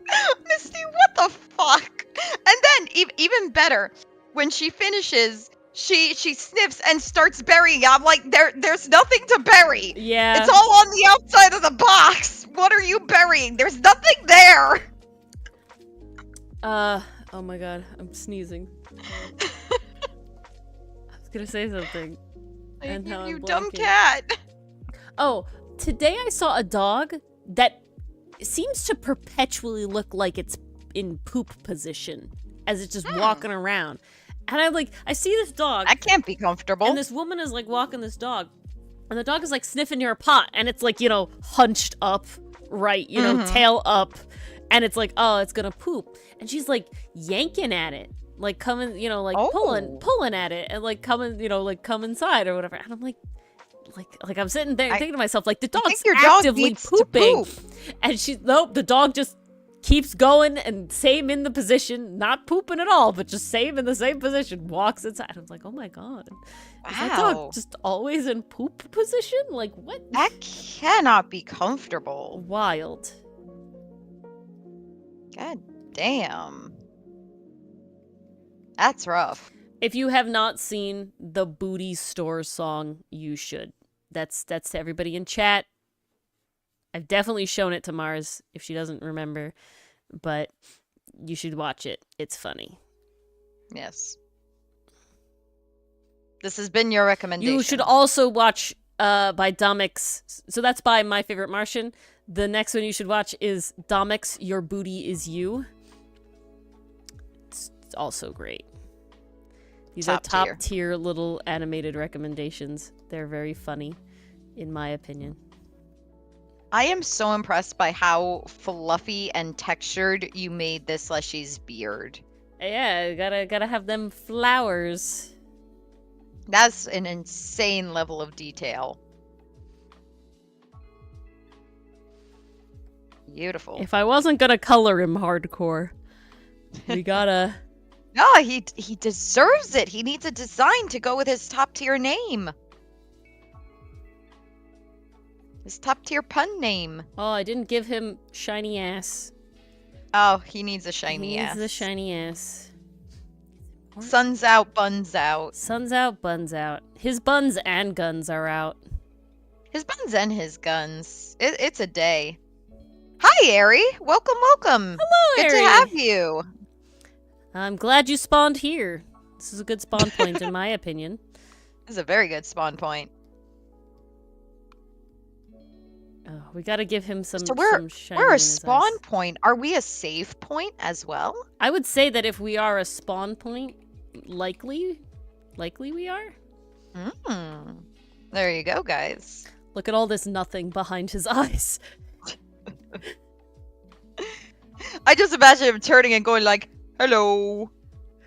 Misty, what the fuck? And then, even better, when she finishes, she sniffs and starts burying. I'm like, there's nothing to bury. Yeah. It's all on the outside of the box. What are you burying? There's nothing there. Oh my god, I'm sneezing. I was gonna say something. And now You I'm dumb blanking. cat. Oh, today I saw a dog that seems to perpetually look like it's in poop position as it's just walking around. And I see this dog, That can't be comfortable. and this woman is like walking this dog, and the dog is like sniffing near a pot, and it's like, hunched up, right, tail up, and it's like, oh, it's gonna poop. And she's like yanking at it, like coming, pulling at it, and like coming, like come inside or whatever. And I'm like I'm sitting there thinking to myself, like, the dog's think your dog actively needs to pooping. poop. And the dog just keeps going and same in the position, not pooping at all, but just same in the same position, walks inside. I'm like, oh my god. Is that Wow. dog just always in poop position? Like, what? That cannot be comfortable. Wild. God damn. That's rough. If you have not seen the Booty Store song, you should. That's to everybody in chat. I've definitely shown it to Mars if she doesn't remember, but you should watch it. It's funny. Yes. This has been your recommendation. You should also watch by Domix. So that's by My Favorite Martian. The next one you should watch is Domix, Your Booty Is You. It's also great. These are top tier little animated recommendations. They're very funny, in my opinion. I am so impressed by how fluffy and textured you made this Leshy's beard. Yeah, gotta have them flowers. That's an insane level of detail. Beautiful. If I wasn't gonna color him hardcore, we gotta... No, he deserves it. He needs a design to go with his top tier name. His top tier pun name. Oh, I didn't give him shiny ass. Oh, he needs a shiny He ass. needs the shiny ass. Sun's out, buns out. Sun's out, buns out. His buns and guns are out. His buns and his guns. It's a day. Hi, Ori. Welcome, welcome. Hello, Good to Ori. have you. I'm glad you spawned here. This is a good spawn point, in my opinion. This is a very good spawn point. Oh, we gotta give him some. So we're some shiny in a his spawn eyes. point. Are we a save point as well? I would say that if we are a spawn point, likely we are. There you go, guys. Look at all this nothing behind his eyes. I just imagine him turning and going like, "Hello,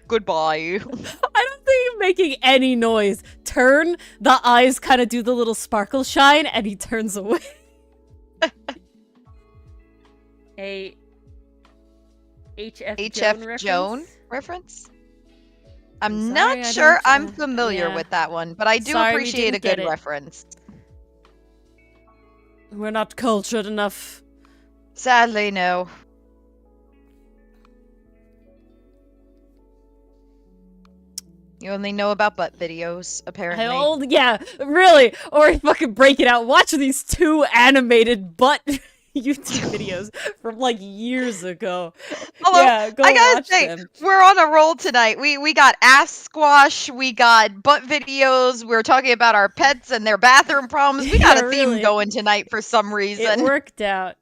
goodbye." I don't think making any noise. Turn, the eyes kind of do the little sparkle shine, and he turns away. A HF Joan reference? I'm sorry, not I sure don't- I'm familiar yeah. with that one, but I do Sorry, we appreciate a didn't get good it. reference. We're not cultured enough. Sadly, no. You only know about butt videos, apparently. Yeah, really. Or fucking break it out. Watch these two animated butt YouTube videos from like years ago. Although, Yeah, go I gotta watch say, them. we're on a roll tonight. We got ass squash, we got butt videos, we're talking about our pets and their bathroom problems. We got Yeah, a theme really. going tonight for some It reason. worked out.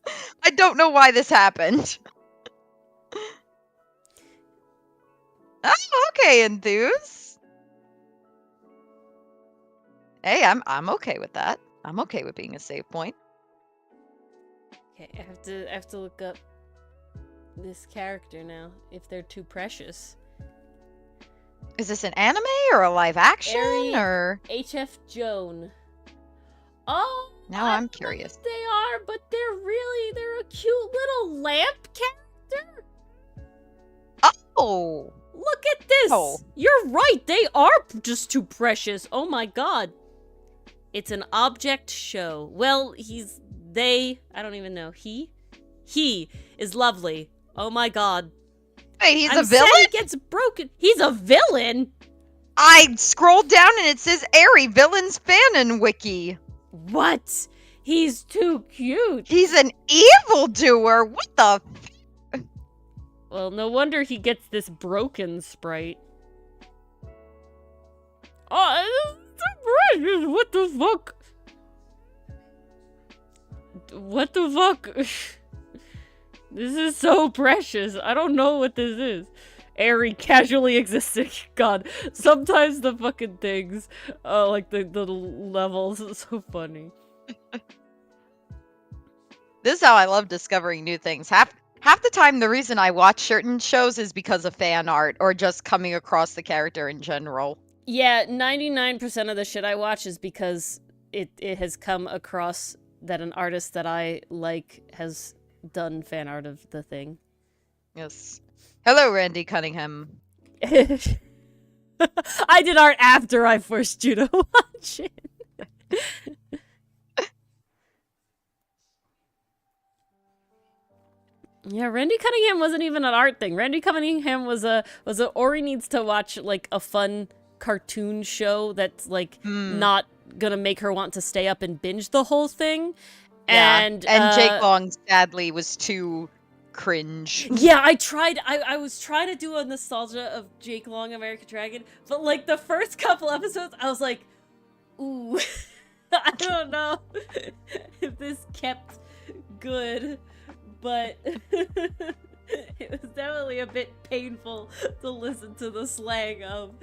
I don't know why this happened. Oh, okay, Enthuse. Hey, I'm okay with that. I'm okay with being a save point. Okay, I have to look up this character now. If they're too precious. Is this an anime or a live action Ori or? HF Joan. Oh, Now I I'm don't know curious. what they are, but they're a cute little lamp character. Oh, Look at this! Oh. You're right, they are just too precious. Oh my god. It's an object show. Well, I don't even know. He is lovely. Oh my god. wait, he's a I'm villain? sad he gets broken. He's a villain? I scrolled down and it says Ori Villains Fanon Wiki. What? He's too cute. He's an evildoer. What the? Well, no wonder he gets this broken sprite. Oh, what the fuck? What the fuck? This is so precious. I don't know what this is. Airy, casually existing. God, sometimes the fucking things, like the levels, is so funny. This is how I love discovering new things. Half the time, the reason I watch certain shows is because of fan art or just coming across the character in general. Yeah, 99% of the shit I watch is because it has come across that an artist that I like has done fan art of the thing. Yes. Hello, Randy Cunningham. I did art after I forced you to watch it. Yeah, Randy Cunningham wasn't even an art thing. Randy Cunningham was a Ori needs to watch like a fun cartoon show that's like not gonna make her want to stay up and binge the whole thing. Yeah. And Jake Long sadly was too cringe. Yeah, I was trying to do a nostalgia of Jake Long American Dragon, but like the first couple episodes I was like, ooh, I don't know if this kept good, but it was definitely a bit painful to listen to the slang of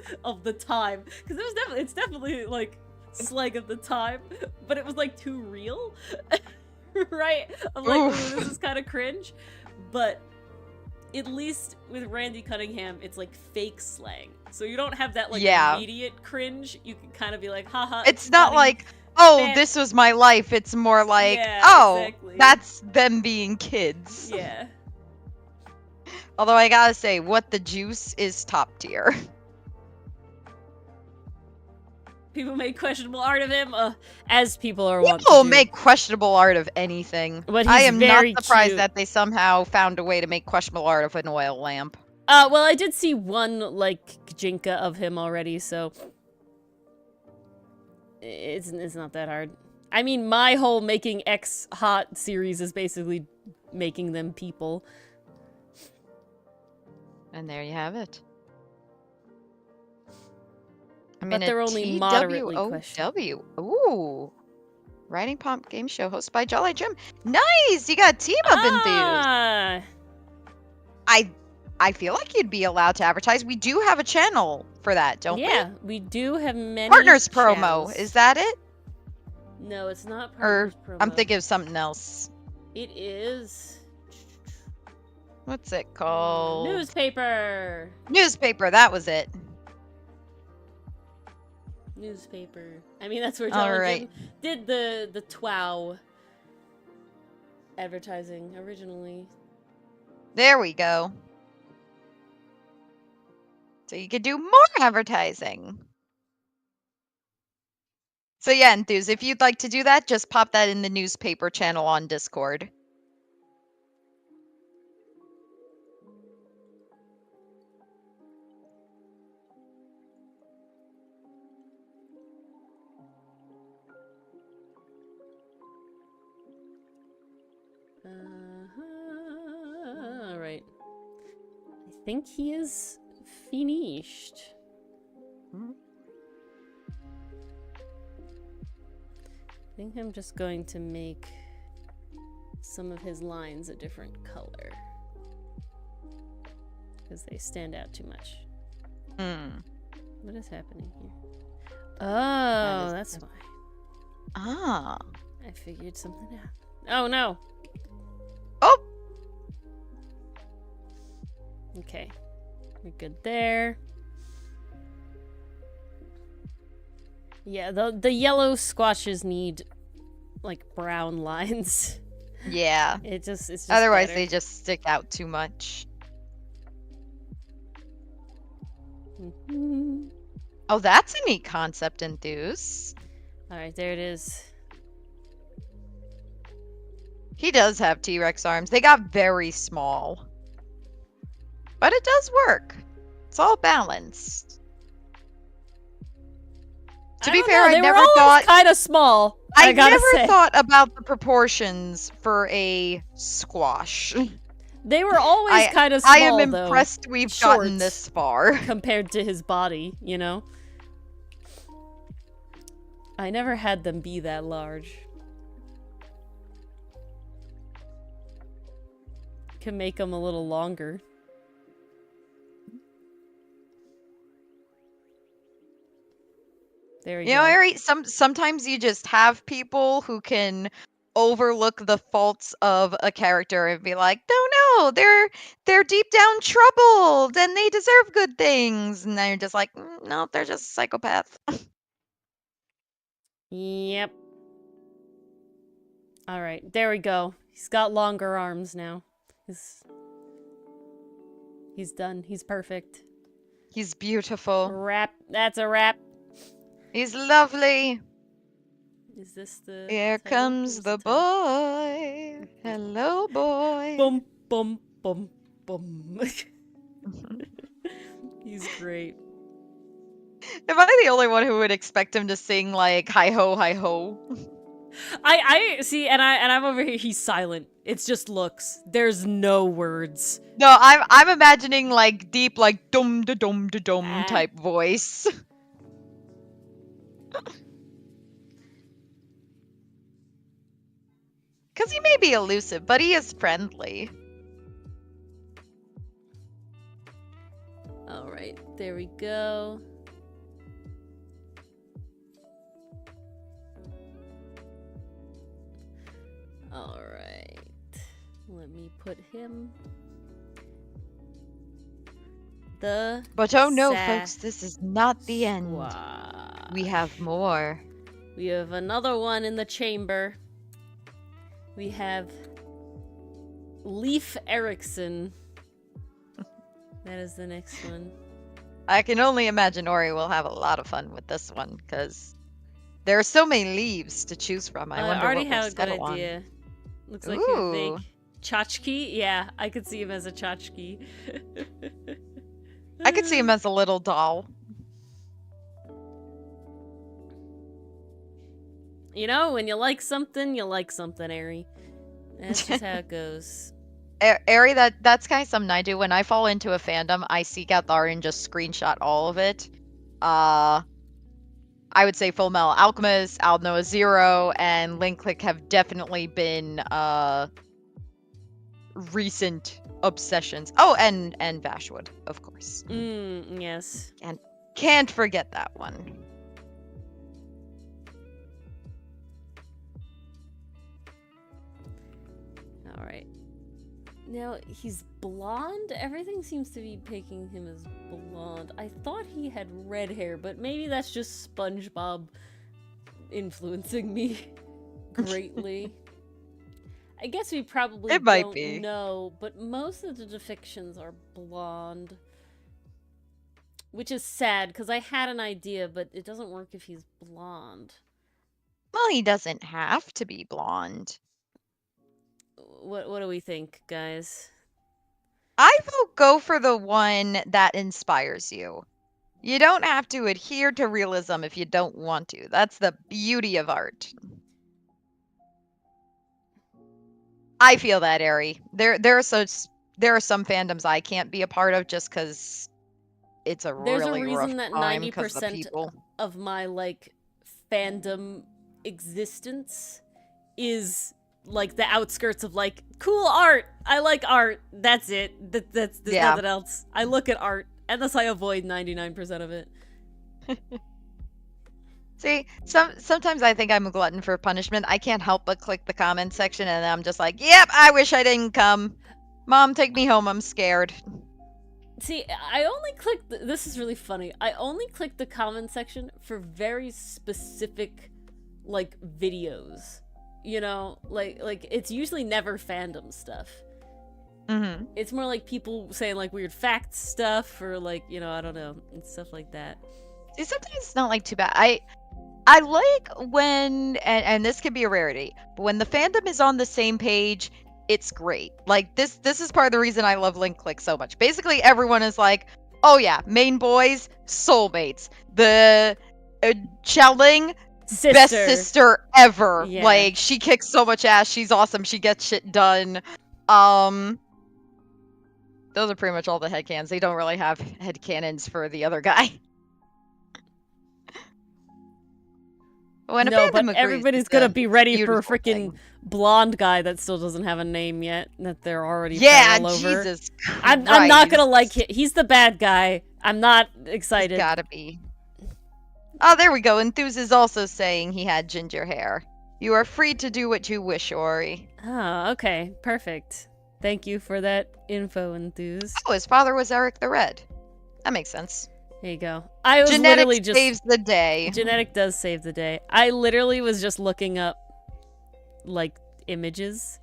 the time, because it's definitely like slang of the time, but it was like too real. Right? I'm like, ooh, this is kind of cringe. But at least with Randy Cunningham, it's like fake slang. So you don't have that like immediate cringe. You can kind of be like, haha. It's not funny. like, oh, this was my life. It's more like, Yeah, oh, exactly. that's them being kids. Yeah. Although I gotta say, What the Juice is top tier. People make questionable art of him, as people are wont to People do. make questionable art of anything. But I he's am very not surprised cute. that they somehow found a way to make questionable art of an oil lamp. Well, I did see one, like, Jinka of him already, so... It's not that hard. I mean, my whole making X hot series is basically making them people. And there you have it. But they're only moderately questionable. Ooh. Writing Pomp Game Show hosted by Jolly Jim. Nice! You got team up enthused. I feel like you'd be allowed to advertise. We do have a channel for that, don't we? Yeah, we do have many Partners channels. promo. Is that it? No, it's not Or Partners promo. I'm thinking of something else. It is... What's it called? Newspaper! Newspaper, that was it. Newspaper. I mean, that's where All Jolly right. Jim did the TWOW advertising originally. There we go. So you could do more advertising. So yeah, Enthuse, if you'd like to do that, just pop that in the newspaper channel on Discord. All right. I think he is finished. I think I'm just going to make some of his lines a different color. Because they stand out too much. What is happening here? Oh, that's why. Ah. I figured something out. Oh, no! Oh! Okay. We're good there. Yeah, the yellow squashes need, like, brown lines. Yeah. It's just Otherwise, better. they just stick out too much. Mhm. Oh, that's a neat concept, Enthuse. Alright, there it is. He does have T-Rex arms. They got very small. But it does work. It's all balanced. To be fair, I never thought... kind of small. I gotta never say. thought about the proportions for a squash. They were always kind of small, I am though, impressed we've gotten Short. this far. compared to his body, you know? I never had them be that large. Can make them a little longer. There we go. You know, Ari, sometimes you just have people who can overlook the faults of a character and be like, no, they're deep down troubled and they deserve good things. And then you're just like, no, they're just psychopaths. Yep. Alright, there we go. He's got longer arms now. He's done. He's perfect. He's beautiful. Wrap. That's a wrap. He's lovely. Is this the Here title? comes Where's the title? boy. Hello, boy. Bum, bum, bum, bum. He's great. Am I the only one who would expect him to sing like hi ho, hi ho? I see, and I'm over here. He's silent. It's just looks. There's no words. No, I'm imagining like deep, like dum da dum da dum type voice. Because he may be elusive, but he is friendly. All right, there we go. All right, let me put him. But oh no, folks, this is not the end. Squad. We have more. We have another one in the chamber. We have Leaf Erikson. That is the next one. I can only imagine Ori will have a lot of fun with this one, because there are so many leaves to choose from. I wonder already what we'll have a good settle on. idea. Looks like Ooh. a big tchotchke. Yeah, I could see him as a tchotchke. I could see him as a little doll. You know, when you like something, Ari. That's just how it goes. Ari, that's kind of something I do. When I fall into a fandom, I seek out the art and just screenshot all of it. I would say Full Metal Alchemist, Aldnoah Zero, and Link Click have definitely been recent obsessions. Oh, and Vashwood, of course. Yes. And can't forget that one. All right. Now, he's blonde? Everything seems to be picking him as blonde. I thought he had red hair, but maybe that's just SpongeBob influencing me greatly. I guess we probably It might don't be. know, but most of the depictions are blonde. Which is sad, because I had an idea, but it doesn't work if he's blonde. Well, he doesn't have to be blonde. What do we think, guys? I will go for the one that inspires you. You don't have to adhere to realism if you don't want to. That's the beauty of art. I feel that, Ari. There are some fandoms I can't be a part of just because it's a There's a really rough reason that time because the 90% people. of my like fandom existence is like the outskirts of like cool art. I like art. That's it. There's Yeah. nothing else. I look at art, and thus I avoid 99% of it. See, sometimes I think I'm a glutton for punishment. I can't help but click the comment section, and I'm just like, "Yep, I wish I didn't come. Mom, take me home. I'm scared." See, I only clicked. This is really funny. I only clicked the comment section for very specific, like videos. You know, like it's usually never fandom stuff. Mm-hmm. It's more like people saying like weird fact stuff or like I don't know and stuff like that. See, sometimes it's not like too bad. I like when, and this can be a rarity, but when the fandom is on the same page, it's great. Like this is part of the reason I love Link Click so much. Basically, everyone is like, oh yeah, main boys, soulmates. The Chelling, best sister ever. Yeah. Like she kicks so much ass. She's awesome. She gets shit done. Those are pretty much all the headcanons. They don't really have headcanons for the other guy. When a No, fandom but agrees, everybody's it's gonna a be ready for a beautiful freaking thing. blonde guy that still doesn't have a name yet. That they're already Yeah, all over. Jesus Christ. I'm not gonna like him. He's the bad guy. I'm not excited. He's gotta be. Oh, there we go. Enthuse is also saying he had ginger hair. You are free to do what you wish, Ori. Oh, okay, perfect. Thank you for that info, Enthuse. Oh, his father was Eric the Red. That makes sense. There you go. I was literally Genetics just saves the day. Genetic does save the day. I literally was just looking up like images.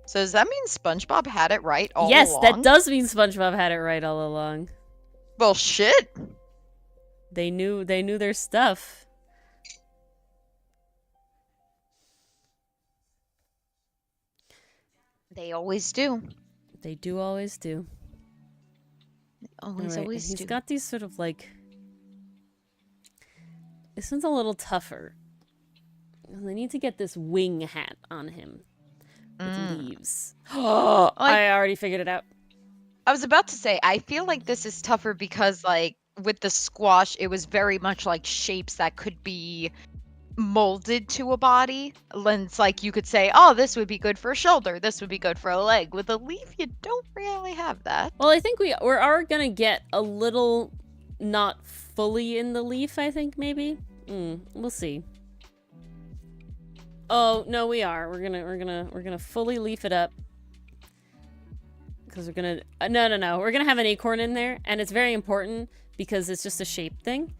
So does that mean SpongeBob had it right all yes, along? that does mean SpongeBob had it right all along. Well, shit. They knew their stuff. They always do. They do always do. Always, Alright, always and do. he's got these sort of like. This one's a little tougher. They need to get this wing hat on him with leaves. Oh, I already figured it out. I was about to say, I feel like this is tougher because, like, with the squash, it was very much like shapes that could be molded to a body. And it's like you could say, oh, this would be good for a shoulder, this would be good for a leg. With a leaf, you don't really have that. Well, I think we are gonna get a little not fully in the leaf, I think, maybe. We'll see. Oh, no, we are. We're gonna fully leaf it up. Because we're gonna no. We're gonna have an acorn in there, and it's very important because it's just a shape thing.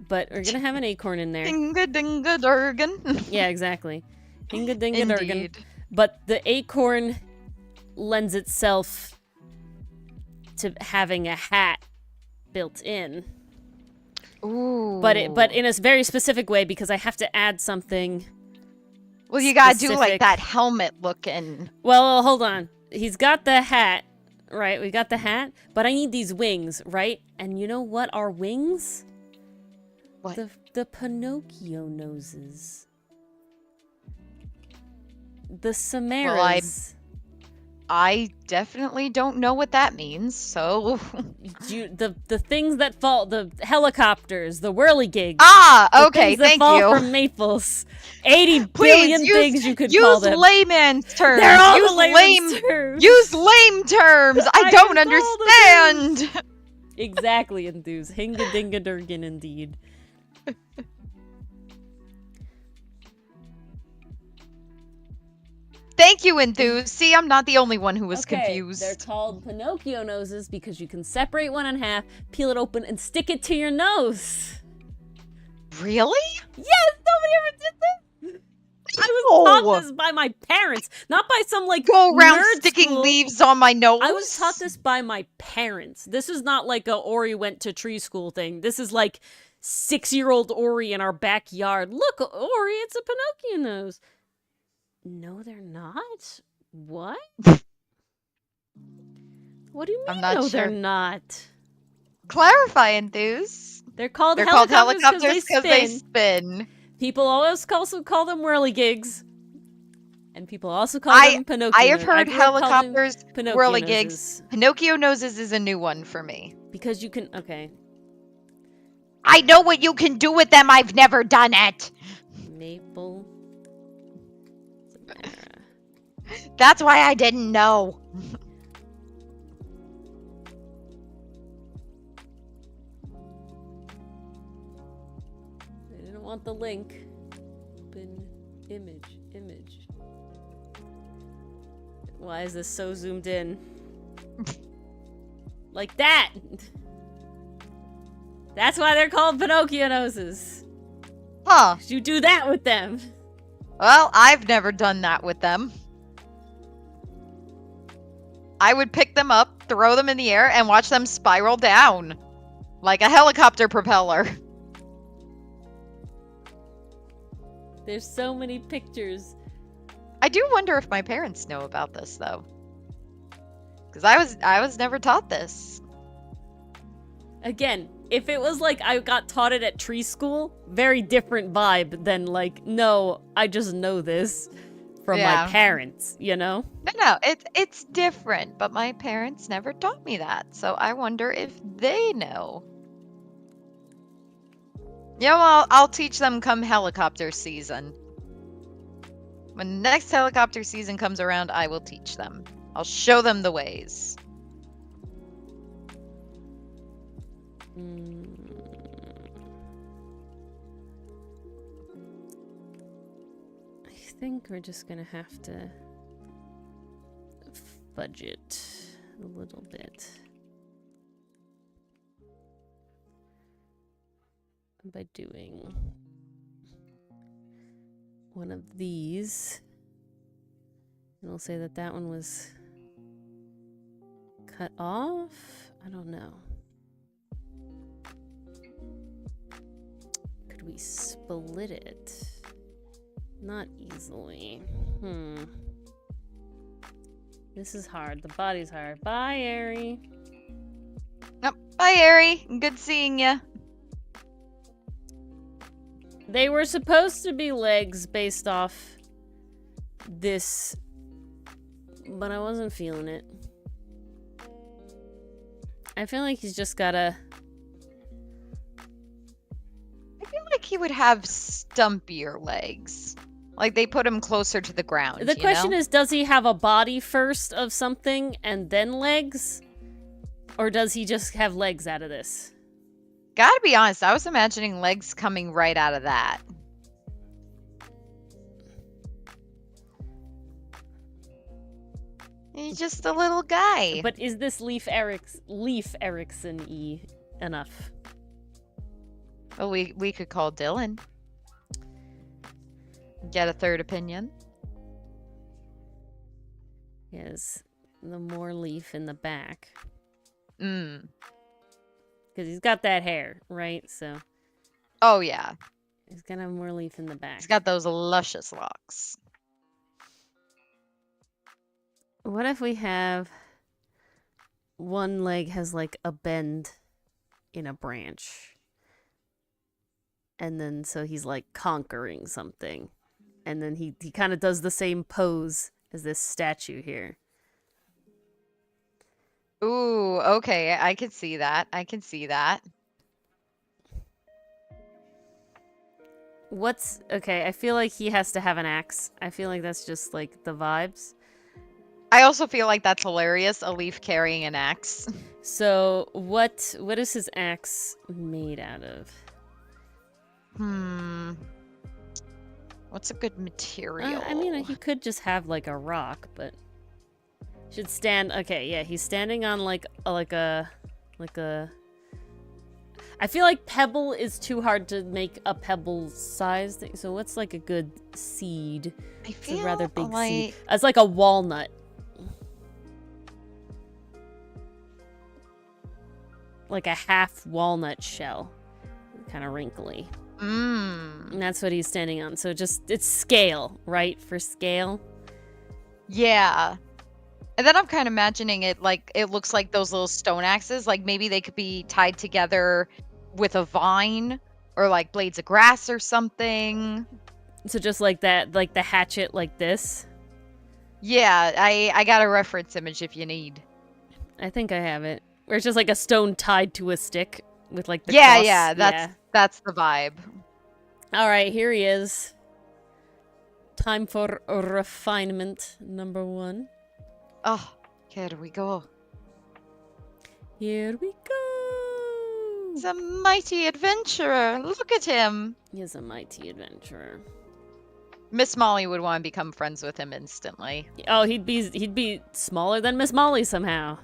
But we're gonna have an acorn in there. Dinga dinga durgan. Yeah, exactly. Dinga dinga durgan. Indeed. But the acorn lends itself to having a hat built in. Ooh. But in a very specific way because I have to add something. Well, you gotta do like specific. that helmet looking. Well, hold on. He's got the hat, right? We got the hat, but I need these wings, right? And you know what are wings? What? The Pinocchio noses. The Samaras. I definitely don't know what that means, so... the things that fall, the helicopters, the whirligigs. Ah, okay, the things thank that fall you. from Maples. 80 Please, billion things you could call them. Use layman's terms. They're all use the layman's terms. Use lame terms. I don't use all the understand. Exactly, Enthuse. Hinga dinga durgan, indeed. Thank you, Enthuse. See, I'm not the only one who was confused. They're called Pinocchio noses because you can separate one in half, peel it open, and stick it to your nose. Really? Yes, nobody ever did this. I was taught this by my parents, not by some like Go around nerd sticking school. leaves on my nose. I was taught this by my parents. This is not like a Ori went to tree school thing. This is like 6-year-old Ori in our backyard. Look, Ori, it's a Pinocchio nose. No, they're not. What? What do you mean? I'm not no, sure. They're not. Clarify, Enthuse. They're called They're called helicopters helicopters because they spin. People always also call them whirligigs. And people also call them Pinocchio. I have heard grew up calling helicopters, Pinocchio whirligigs. noses. Pinocchio noses is a new one for me. Because you can, okay. I know what you can do with them. I've never done it. Maple. That's why I didn't know. I didn't want the link. Open image. Why is this so zoomed in? Like that! That's why they're called Pinocchio noses. Huh. You do that with them. Well, I've never done that with them. I would pick them up, throw them in the air, and watch them spiral down. Like a helicopter propeller. There's so many pictures. I do wonder if my parents know about this, though. Because I was never taught this. Again, if it was like I got taught it at tree school, very different vibe than like, no, I just know this from my parents, you know? No, it's different, but my parents never taught me that, so I wonder if they know. Yeah, well, I'll teach them come helicopter season. When the next helicopter season comes around, I will teach them. I'll show them the ways. I think we're just gonna have to fudge it a little bit. By doing one of these. And we'll say that that one was cut off? I don't know. Could we split it? Not easily. This is hard. The body's hard. Bye, Ari. Oh, bye, Ari. Good seeing ya. They were supposed to be legs based off this, but I wasn't feeling it. I feel like he's just gotta... I feel like he would have stumpier legs. Like they put him closer to the ground. The question is, does he have a body first of something and then legs? Or does he just have legs out of this? Gotta be honest, I was imagining legs coming right out of that. He's just a little guy. But is this Leaf Erikson-y enough? Well, we could call Dylan. Get a third opinion. He has the more leaf in the back. Because he's got that hair, right? So. Oh, yeah. He's gonna have more leaf in the back. He's got those luscious locks. What if we have one leg has like a bend in a branch? And then so he's like conquering something. And then he kind of does the same pose as this statue here. Ooh, okay. I can see that. I can see that. Okay, I feel like he has to have an axe. I feel like that's just like the vibes. I also feel like that's hilarious, a leaf carrying an axe. So what is his axe made out of? What's a good material? I mean, he could just have like a rock, but should stand. Okay, yeah, he's standing on like a. I feel like pebble is too hard to make a pebble size thing. So what's like a good seed? It's a rather big seed. It's like a walnut. Like a half walnut shell. Kind of wrinkly. And that's what he's standing on. So it's scale, right? For scale. Yeah. And then I'm kind of imagining it like it looks like those little stone axes. Like maybe they could be tied together with a vine or like blades of grass or something. So just like that, like the hatchet like this. Yeah, I got a reference image if you need. I think I have it. Where it's just like a stone tied to a stick with like the Yeah, cross. yeah, that's the vibe. All right, here he is. Time for refinement number 1. Oh, here we go. Here we go. He's a mighty adventurer. Look at him. He's a mighty adventurer. Miss Molly would want to become friends with him instantly. Oh, he'd be smaller than Miss Molly somehow.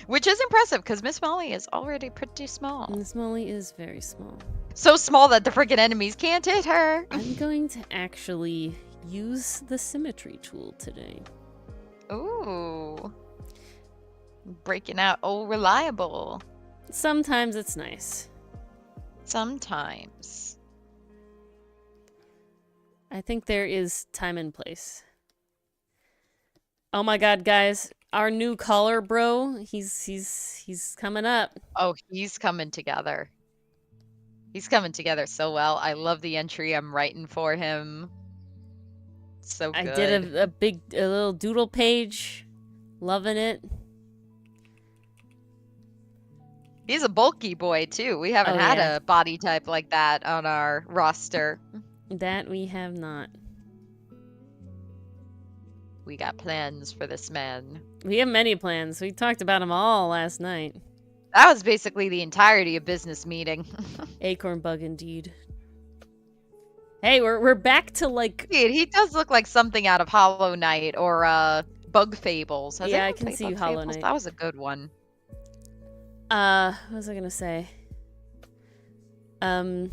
Which is impressive because Miss Molly is already pretty small. Miss Molly is very small. So small that the freaking enemies can't hit her. I'm going to actually use the symmetry tool today. Ooh. Breaking out old reliable. Sometimes it's nice. Sometimes. I think there is time and place. Oh my god, guys. Our new caller bro, he's coming up. Oh, he's coming together. He's coming together so well. I love the entry I'm writing for him. So good. I did a little doodle page. Loving it. He's a bulky boy too. We haven't had a body type like that on our roster. That we have not. We got plans for this man. We have many plans. We talked about them all last night. That was basically the entirety of business meeting. Acorn bug indeed. Hey, we're back to like. Dude, he does look like something out of Hollow Knight or Bug Fables. Has Yeah, I anyone can played see Bug Hollow Fables? Knight. That was a good one. What was I gonna say? I'm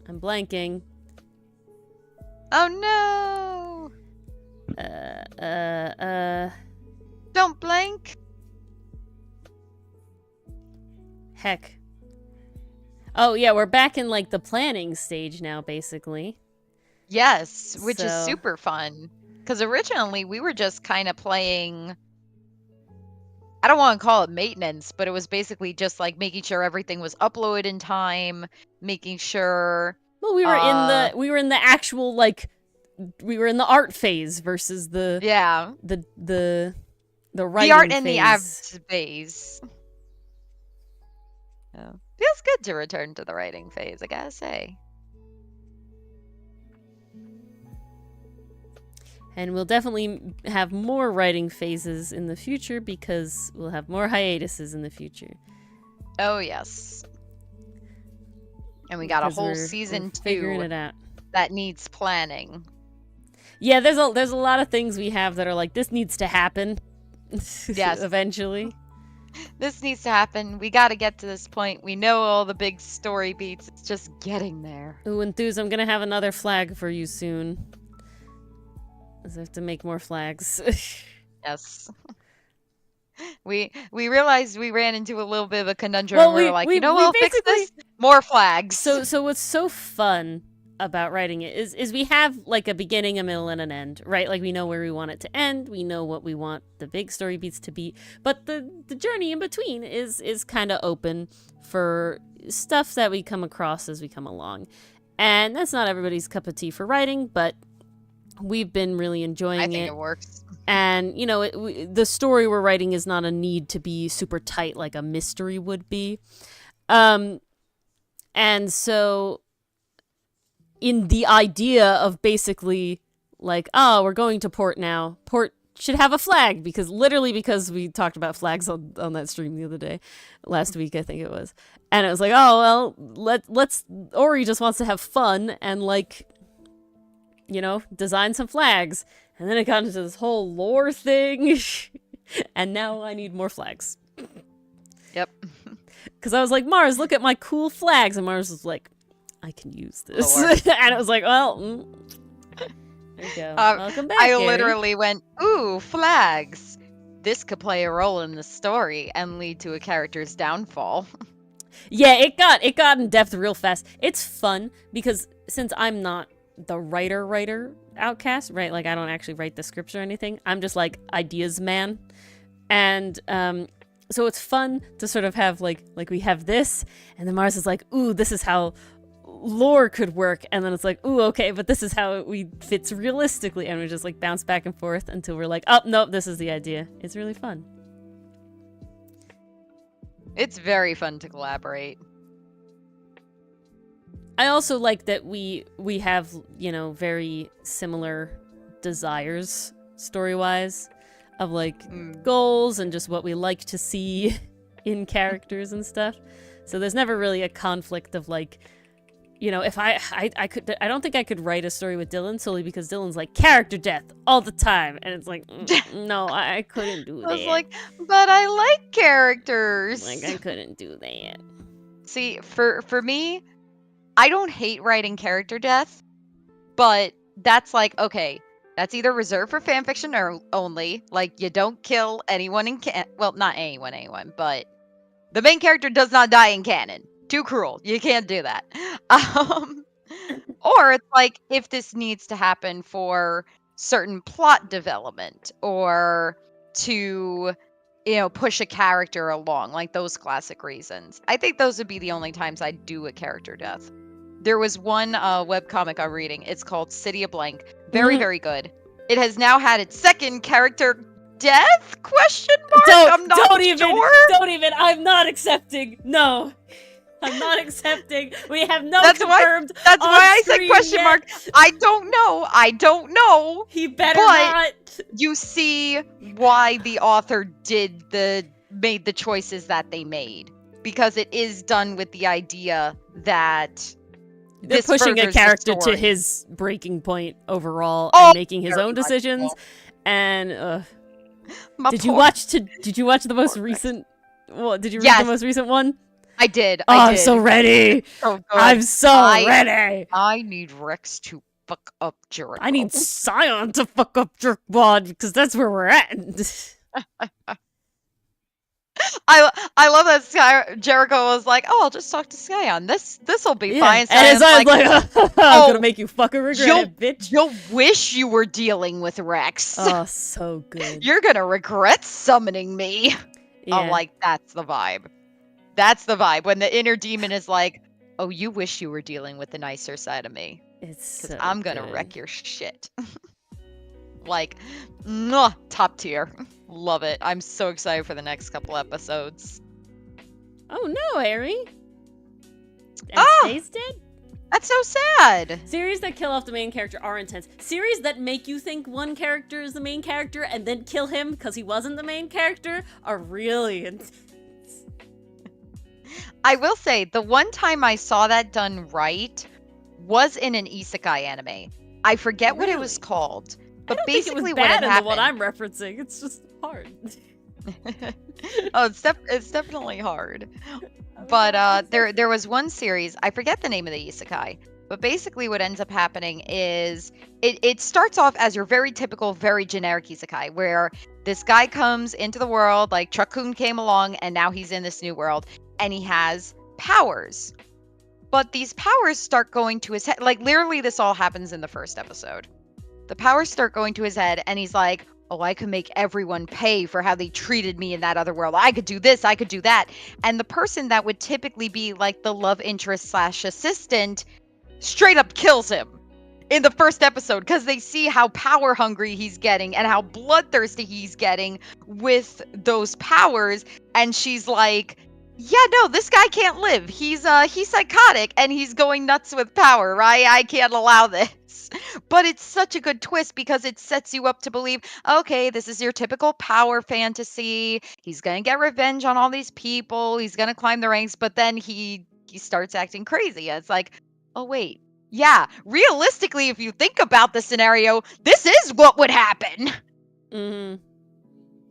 blanking. Oh no! Don't blank. Heck. Oh yeah, we're back in like the planning stage now, basically. Yes, which is So- super fun. Because originally we were just kind of playing. I don't want to call it maintenance, but it was basically just like making sure everything was uploaded in time, making sure. Well, we were in the actual like we were in the art phase versus the Yeah, the writing the art and the phase. act phase. Yeah. Feels good to return to the writing phase, I gotta say. And we'll definitely have more writing phases in the future because we'll have more hiatuses in the future. Oh yes. And we got a Because whole we're season figuring 2 it out. that needs planning. Yeah, there's a lot of things we have that are like this needs to happen. Yes. Eventually. This needs to happen. We got to get to this point. We know all the big story beats. It's just getting there. Ooh, Enthuse, I'm gonna have another flag for you soon. 'Cause I have to make more flags. Yes. We realized we ran into a little bit of a conundrum. Well, we were like, you know, we'll fix this. More flags. So what's so fun about writing it is we have like a beginning, a middle, and an end, right? Like we know where we want it to end. We know what we want the big story beats to be, but the journey in between is kind of open for stuff that we come across as we come along, and that's not everybody's cup of tea for writing, but we've been really enjoying I think it works. And you know, the story we're writing is not a need to be super tight like a mystery would be, and so in the idea of basically like, oh, we're going to port now. Port should have a flag because we talked about flags on that stream the other day, last week I think it was, and it was like, oh well, let's Ori just wants to have fun and like, you know, design some flags, and then it got into this whole lore thing, and now I need more flags. Yep. Because I was like, Mars, look at my cool flags, and Mars was like, I can use this. Lore. And it was like, well, there you go. Welcome back, I Gary. literally went, ooh, flags. This could play a role in the story and lead to a character's downfall. Yeah, it got in depth real fast. It's fun because since I'm not the writer outcast, right? Like I don't actually write the scripts or anything. I'm just like ideas man. And so it's fun to sort of have like we have this, and then Mars is like, ooh, this is how lore could work, and then it's like, ooh, okay, but this is how it fits realistically, and we just like bounce back and forth until we're like, oh, nope, this is the idea. It's really fun. It's very fun to collaborate. I also like that we have, you know, very similar desires story-wise of like goals and just what we like to see in characters and stuff. So there's never really a conflict of like, you know, if I don't think I could write a story with Dylan solely because Dylan's like character death all the time, and it's like, no, I couldn't do that. I was like, but I like characters. Like I couldn't do that. See, for me, I don't hate writing character death, but that's like, okay, that's either reserved for fanfiction or only. Like, you don't kill anyone in well, not anyone, but the main character does not die in canon. Too cruel. You can't do that. Or it's like, if this needs to happen for certain plot development or to, you know, push a character along, like those classic reasons. I think those would be the only times I'd do a character death. There was one webcomic I'm reading. It's called City of Blank. Very, very good. It has now had its second character death? Question mark? I'm not sure. Don't even. I'm not accepting. No. I'm not accepting. We have no confirmed. That's why I said question mark. I don't know. He better not. You see why the author made the choices that they made. Because it is done with the idea that they're pushing a character to his breaking point overall and making his own decisions. And did you watch the most recent? Well, did you read the most recent one? I did. I'm so ready. I'm so ready. I need Rex to fuck up Jericho. I need Scion to fuck up Jerkwad because that's where we're at. I love that Jericho was like, oh, I'll just talk to Scion. This'll be fine. And Zion's like, I'm gonna make you fucking regret it, bitch. You'll wish you were dealing with Rex. Oh, so good. You're gonna regret summoning me. Yeah. I'm like, that's the vibe. That's the vibe. When the inner demon is like, oh, you wish you were dealing with the nicer side of me. It's because so I'm gonna good. wreck your shit. Like, top tier. Love it. I'm so excited for the next couple episodes. Oh no, Ari. Stays dead? That's so sad. Series that kill off the main character are intense. Series that make you think one character is the main character and then kill him because he wasn't the main character are really intense. I will say, the one time I saw that done right was in an isekai anime. I forget what it was called. But basically what had happened. happened, what I'm referencing, it's just hard. Oh, it's definitely hard. But there was one series, I forget the name of the isekai, but basically what ends up happening is it starts off as your very typical, very generic isekai, where this guy comes into the world, like Truck-kun came along, and now he's in this new world, and he has powers. But these powers start going to his head. Like, literally, this all happens in the first episode. The powers start going to his head, and he's like, oh, I could make everyone pay for how they treated me in that other world. I could do this, I could do that. And the person that would typically be like the love interest / assistant straight up kills him in the first episode because they see how power hungry he's getting and how bloodthirsty he's getting with those powers. And she's like, yeah, no, this guy can't live. He's psychotic and he's going nuts with power, right? I can't allow this. But it's such a good twist because it sets you up to believe, okay, this is your typical power fantasy. He's going to get revenge on all these people. He's going to climb the ranks, but then he starts acting crazy. And it's like, oh, wait. Yeah, realistically, if you think about the scenario, this is what would happen. Mm-hmm.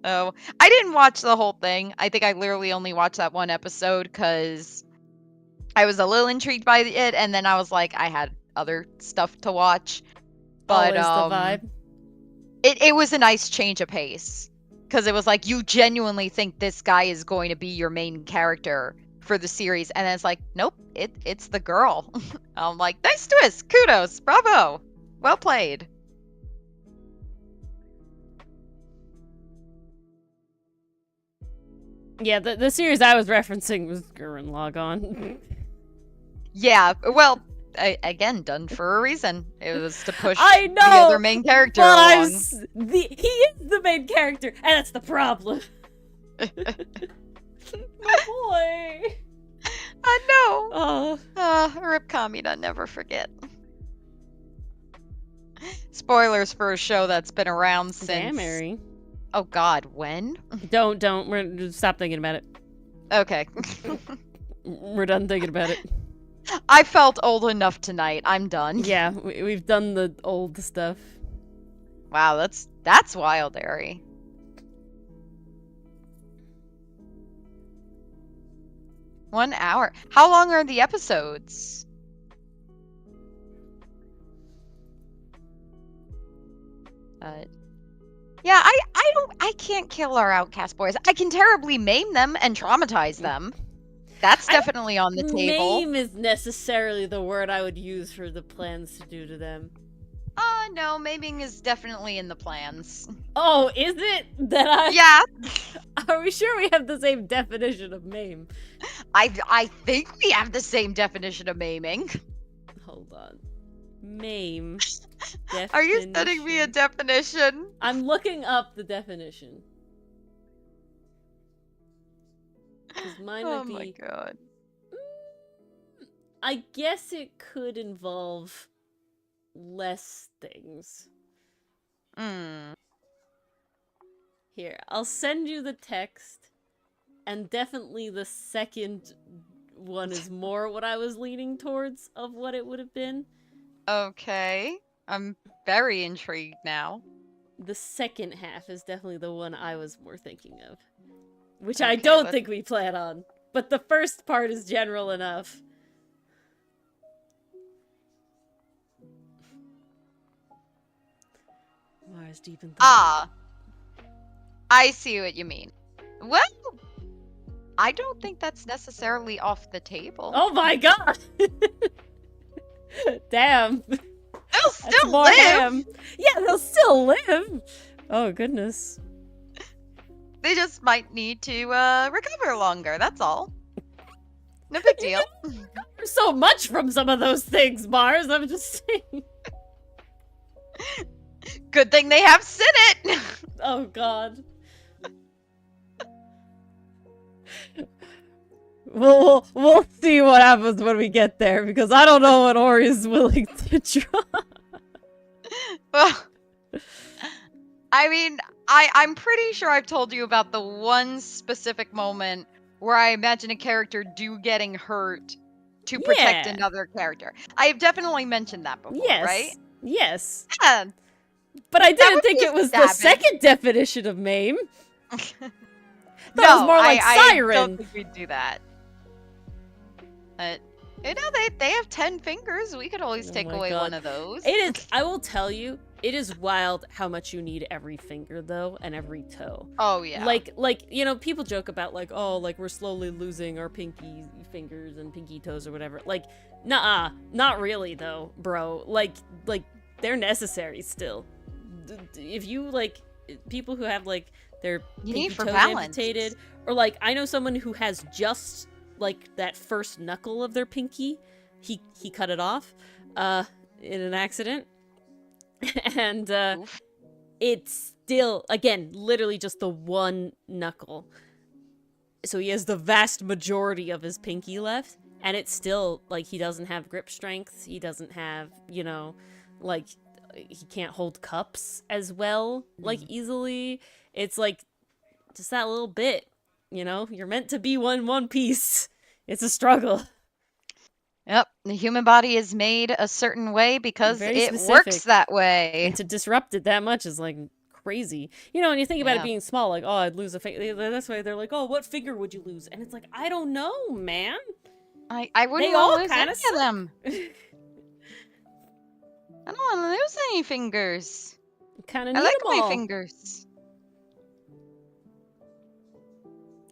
Oh, I didn't watch the whole thing. I think I literally only watched that one episode because I was a little intrigued by it, and then I was like, I had other stuff to watch. But always the vibe. It was a nice change of pace because it was like you genuinely think this guy is going to be your main character for the series, and then it's like, nope, it's the girl. I'm like, nice twist, kudos, bravo, well played. Yeah, the series I was referencing was Gurren Lagann. Yeah, well, again, done for a reason. It was to push I the know, other main character but along. he is the main character, and that's the problem. My boy. I know. Oh, Rip Kamina, never forget. Spoilers for a show that's been around since. damn, Mary. Oh God, when? Don't. We're stop thinking about it. Okay. We're done thinking about it. I felt old enough tonight. I'm done. Yeah, we've done the old stuff. Wow, that's wild, Ari. One hour. How long are the episodes? Yeah, I can't kill our outcast boys. I can terribly maim them and traumatize them. That's definitely on the table. Maim is necessarily the word I would use for the plans to do to them. No, maiming is definitely in the plans. Oh, is it? Yeah. Are we sure we have the same definition of maim? I think we have the same definition of maiming. Hold on. Maim. Are you sending me a definition? I'm looking up the definition. 'Cause mine Oh would my be... God. I guess it could involve less things. Here, I'll send you the text, and definitely the second one is more what I was leaning towards of what it would have been. Okay. I'm very intrigued now. The second half is definitely the one I was more thinking of. Which Okay, I don't think we plan on. But the first part is general enough. Mars deep in thought. I see what you mean. Well, I don't think that's necessarily off the table. Oh my god! Damn. They'll That's still more live! ham. Yeah, they'll still live! Oh goodness. They just might need to recover longer, that's all. No big deal. There's so much from some of those things, Mars, I'm just saying. Good thing they have Senate! Oh god. We'll see what happens when we get there, because I don't know what Ori is willing to draw. Well, I mean, I'm pretty sure I've told you about the one specific moment where I imagine a character getting hurt to protect Yeah. another character. I've definitely mentioned that before, Yes. right? Yes. Yeah. But I That didn't would think be it was the stabbing. second definition of maim. No, Thought it was more like I siren. don't think we'd do that. You know, they have 10 fingers. We could always Oh take my away God. one of those. It is, I will tell you, it is wild how much you need every finger, though, and every toe. Oh, yeah. Like, you know, people joke about, like, oh, like, we're slowly losing our pinky fingers and pinky toes or whatever. Like, nuh-uh. Not really, though, bro. Like, they're necessary still. If you, like, people who have, like, their You pinky need for toes balance. amputated, or, like, I know someone who has just, like, that first knuckle of their pinky, he cut it off, in an accident. And Oof. it's still, again, literally just the one knuckle. So he has the vast majority of his pinky left, and it's still, like, he doesn't have grip strength, he doesn't have, you know, like, he can't hold cups as well, like, easily. It's, like, just that little bit, you know? You're meant to be one piece. It's a struggle. Yep, the human body is made a certain way because Very it specific. works that way. And to disrupt it that much is, like, crazy. You know, when you think about it Yeah. being small, like, oh, I'd lose a finger. That's why they're like, oh, what finger would you lose? And it's like, I don't know, man. I wouldn't They all want to lose kinda any of them. I don't want to lose any fingers. Kind of I need like them my all. fingers.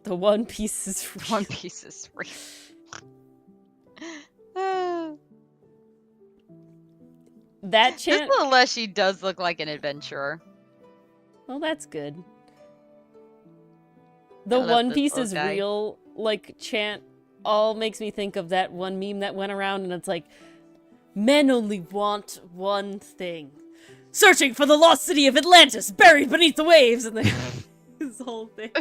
The one piece is real. One Piece is real. Ah. That This chant. little Leshy does look like an adventurer. Well, that's good. The I love One this Piece little is guy. real, like, chant all makes me think of that one meme that went around, and it's like, Men only want one thing. Searching for the lost city of Atlantis, buried beneath the waves, and this whole thing.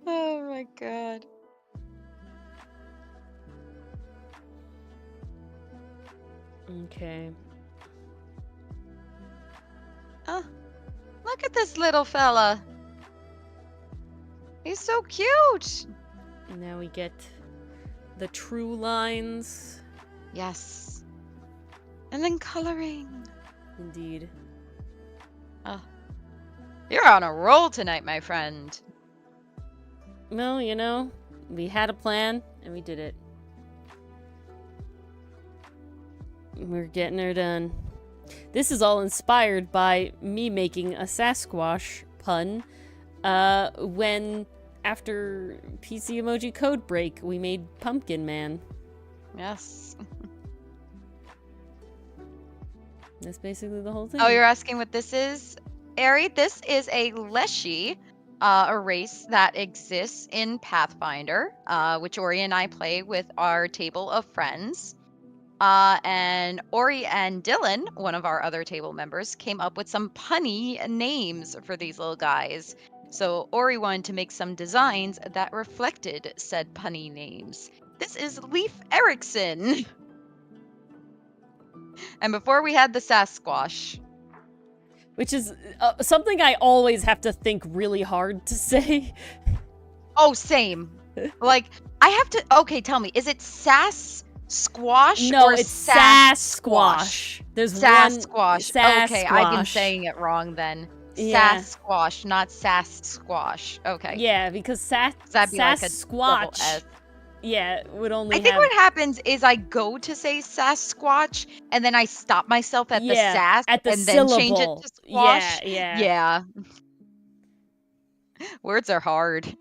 Oh my god. Okay. Oh, look at this little fella. He's so cute. Now we get the true lines. Yes. And then coloring. Indeed. Oh. You're on a roll tonight, my friend. Well, you know, we had a plan, and we did it. We're getting her done. This is all inspired by me making a Sasquatch pun, when, after PC Emoji Code Break, we made Pumpkin Man. Yes. That's basically the whole thing. Oh, you're asking what this is? Ari, this is a Leshy, a race that exists in Pathfinder, which Ori and I play with our table of friends. And Ori and Dylan, one of our other table members, came up with some punny names for these little guys. So Ori wanted to make some designs that reflected said punny names. This is Leaf Erikson. And before we had the Sasquatch. Which is something I always have to think really hard to say. Oh, same. Like, I have to... Okay, tell me. Is it Sasquatch No, or it's Sasquatch? Sasquatch. There's Sasquatch. one... Okay, I've been Sasquatch. saying it wrong then. Yeah. Sasquatch, not Sasquatch. Okay. Yeah, because That'd be like a double Sasquatch... S. Yeah, would only I think have... what happens is I go to say Sasquatch, and then I stop myself at the Sas, at the and syllable. then change it to Squash. Yeah. Yeah. Words are hard.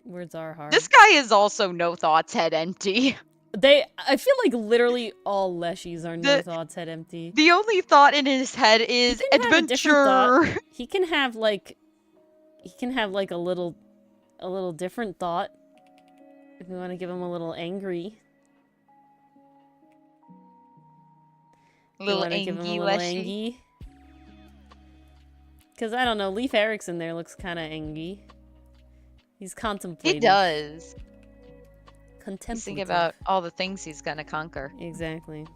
Words are hard. This guy is also no thoughts, head empty. I feel like literally all Leshies are no thoughts head empty. The only thought in his head is He can have a different adventure. thought. He can have like a little different thought. If we want to give him a little angry. Little give him a angy little Leshy. angy. Because I don't know, Leaf Erikson there looks kind of angy. He's contemplating. He does. Contemplative. He's thinking about all the things he's gonna conquer. Exactly.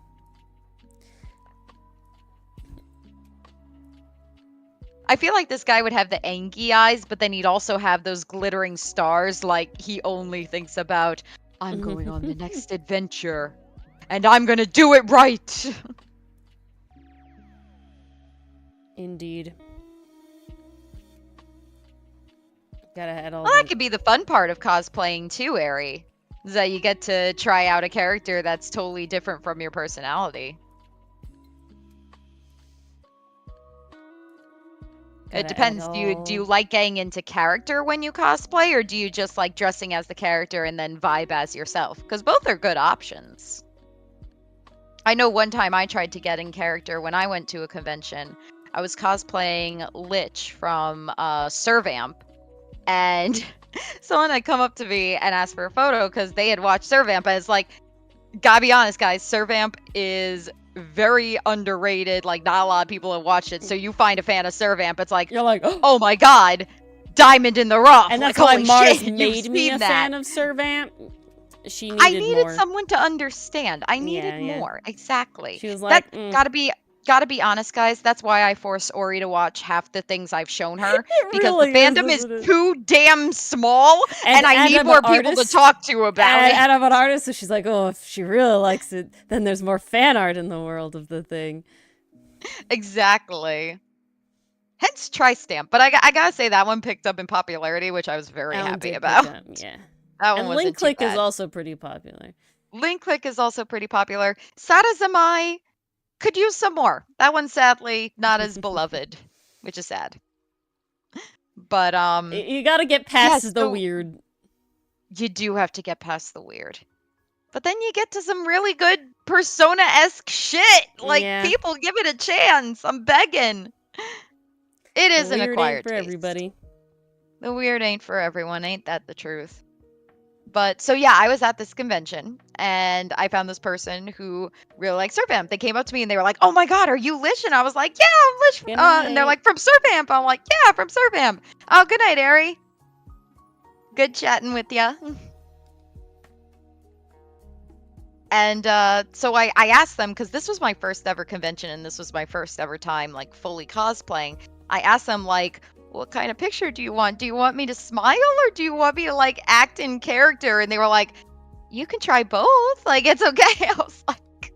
I feel like this guy would have the angy eyes, but then he'd also have those glittering stars, like he only thinks about, I'm going on the next adventure, and I'm gonna do it right! Indeed. Gotta add all Well, that could be the fun part of cosplaying too, Ari. Is that you get to try out a character that's totally different from your personality. It depends. Do you like getting into character when you cosplay, or do you just like dressing as the character and then vibe as yourself? Because both are good options. I know one time I tried to get in character when I went to a convention. I was cosplaying Lich from Servamp, and someone had come up to me and asked for a photo because they had watched Servamp, and it's like, gotta be honest, guys, Servamp is very underrated. Like, not a lot of people have watched it. So you find a fan of Servamp, it's like, You're like, oh my god, diamond in the rough. And that's like, why holy Mars shit, made you've me seen a that. fan of Servamp. She needed I needed more. someone to understand. I needed Yeah. more. Exactly. She was like, Gotta be honest, guys. That's why I force Ori to watch half the things I've shown her. It Because really the fandom isn't it? is too damn small, and I out need of more an people to artist- talk to about it. Out of an artist, so she's like, oh, if she really likes it, then there's more fan art in the world of the thing. Exactly. Hence Tri-Stamp. But I gotta say, that one picked up in popularity, which I was very That one happy did pick about. up, yeah. That one And wasn't Link too Click is bad. also pretty popular. Link Click is also pretty popular. Sadazamai could use some more. That one's sadly not as beloved, which is sad. But You gotta get past yeah, the so- weird. you do have to get past the weird. But then you get to some really good Persona-esque shit. Like, Yeah. people, give it a chance. I'm begging. It is an Weird ain't acquired for taste. everybody. The weird ain't for everyone, ain't that the truth? But so yeah, I was at this convention and I found this person who really likes Survamp. They came up to me and they were like, "Oh my god, are you Lish?" And I was like, "Yeah, I'm Lish." Good And they're night. like, "From Survamp." I'm like, "Yeah, from Survamp." Oh, good night, Ari. Good chatting with ya. And so I asked them, because this was my first ever convention and this was my first ever time like fully cosplaying. I asked them like, what kind of picture do you want? Do you want me to smile or do you want me to like act in character? And they were like, you can try both. Like, it's okay. I was like,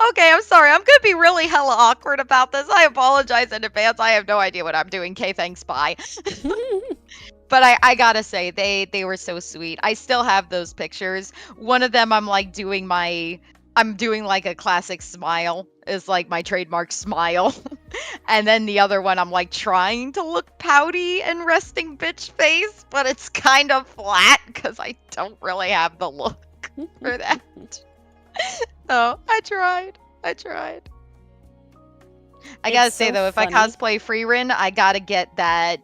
okay, I'm sorry. I'm gonna be really hella awkward about this. I apologize in advance. I have no idea what I'm doing. Okay, thanks, bye. But I gotta say, they were so sweet. I still have those pictures. One of them, I'm doing like a classic smile, is like my trademark smile. And then the other one, I'm like trying to look pouty and resting bitch face, but it's kind of flat because I don't really have the look for that. So I tried. I gotta It's say so though, if I funny. cosplay Freerin, I gotta get that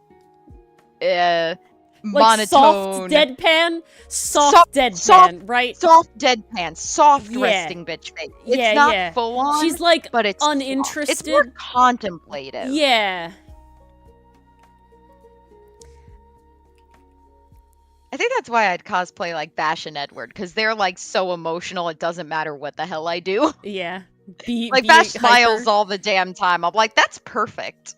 Like monotone, soft deadpan, soft deadpan, right? soft deadpan, soft Yeah. resting bitch face. Yeah, It's not yeah. full on, She's like but it's soft. uninterested. It's more contemplative. Yeah. I think that's why I'd cosplay like Bash and Edward, because they're like so emotional. It doesn't matter what the hell I do. Yeah. Like Bash smiles all the damn time. I'm like, that's perfect.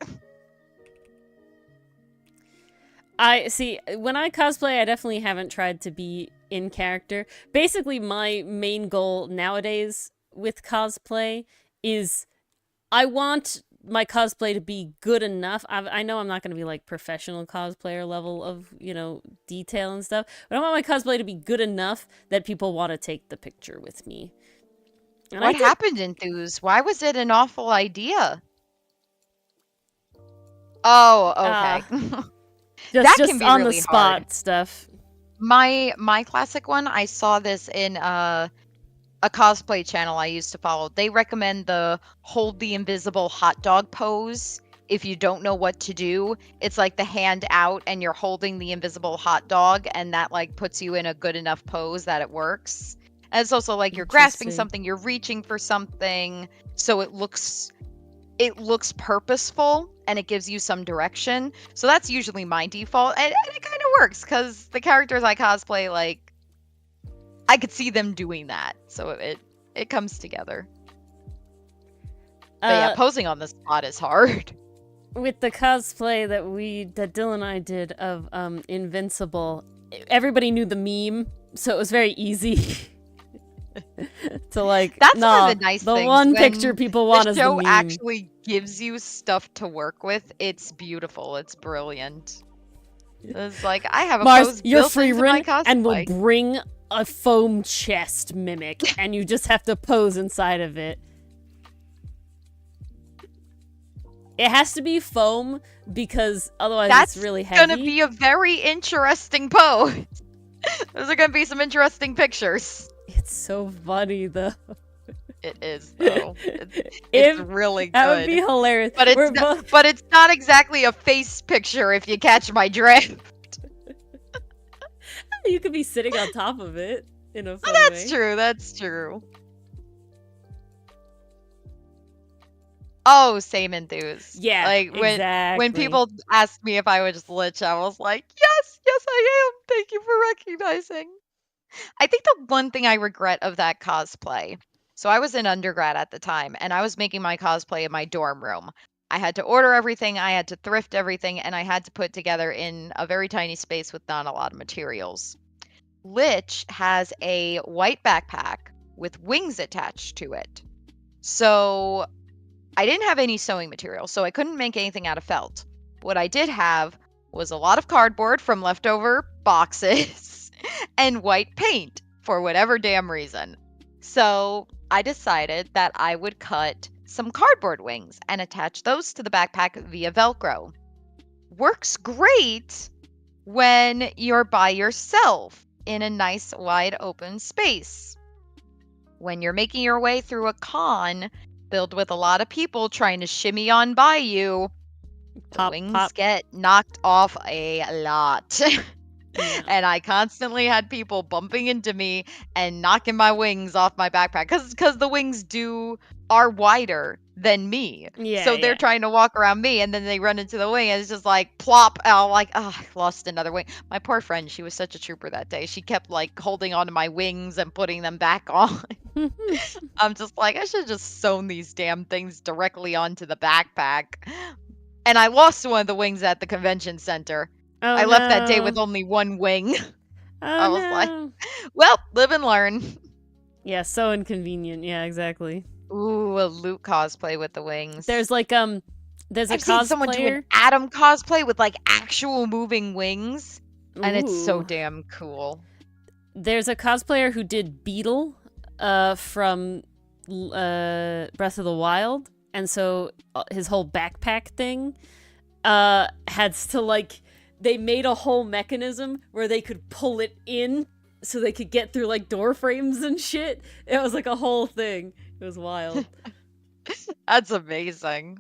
I see, when I cosplay, I definitely haven't tried to be in character. Basically, my main goal nowadays with cosplay is I want my cosplay to be good enough. I know I'm not going to be like professional cosplayer level of, detail and stuff, but I want my cosplay to be good enough that people want to take the picture with me. And what happened, Enthuse? Why was it an awful idea? Oh, okay. Just can be on really the spot hard. stuff. My classic one, I saw this in a cosplay channel I used to follow. They recommend the hold the invisible hot dog pose. If you don't know what to do, it's like the hand out and you're holding the invisible hot dog, and that like puts you in a good enough pose that it works. And it's also like you're grasping Interesting. something, you're reaching for something, so it looks purposeful and it gives you some direction. So that's usually my default, and it kind of works because the characters I cosplay, like, I could see them doing that, so it comes together. But yeah, posing on the spot is hard. With the cosplay that Dylan and I did of Invincible, everybody knew the meme, so it was very easy. To like, that's one of the nice the things. one picture people want is the show meme. actually gives you stuff to work with. It's beautiful. It's brilliant. It's like, I have a Mars, pose you're built free into my run cosplay. and we'll bring a foam chest mimic, and you just have to pose inside of it. It has to be foam because otherwise it's really heavy. That's gonna be a very interesting pose. Those are gonna be some interesting pictures. It's so funny though. It is though. It's really good. That would be hilarious. But it's not exactly a face picture, if you catch my drift. You could be sitting on top of it in a funny That's way. true. That's true. Oh, same enthuse. Yeah, like when exactly. people asked me if I was Lich, I was like, yes, I am. Thank you for recognizing. I think the one thing I regret of that cosplay. So I was in undergrad at the time, and I was making my cosplay in my dorm room. I had to order everything, I had to thrift everything, and I had to put together in a very tiny space with not a lot of materials. Lich has a white backpack with wings attached to it. So I didn't have any sewing material, so I couldn't make anything out of felt. What I did have was a lot of cardboard from leftover boxes and white paint for whatever damn reason. So I decided that I would cut some cardboard wings and attach those to the backpack via Velcro. Works great when you're by yourself in a nice wide open space. When you're making your way through a con filled with a lot of people trying to shimmy on by you, The wings get knocked off a lot. Yeah. And I constantly had people bumping into me and knocking my wings off my backpack because the wings are wider than me. Yeah, So they're yeah. trying to walk around me and then they run into the wing and it's just like plop. And I'm like, oh, I lost another wing. My poor friend, she was such a trooper that day. She kept like holding onto my wings and putting them back on. I'm just like, I should have just sewn these damn things directly onto the backpack. And I lost one of the wings at the convention center. Oh, I left that day with no. only one wing. Oh, I was no. like, well, live and learn. Yeah, so inconvenient. Yeah, exactly. Ooh, a Luke cosplay with the wings. There's like there's a I've seen someone do an cosplayer. Adam cosplay with like actual moving wings, and it's so Ooh. damn cool. There's a cosplayer who did Beetle from Breath of the Wild, and so his whole backpack thing had to like they made a whole mechanism where they could pull it in so they could get through like door frames and shit. It was like a whole thing. It was wild. That's amazing.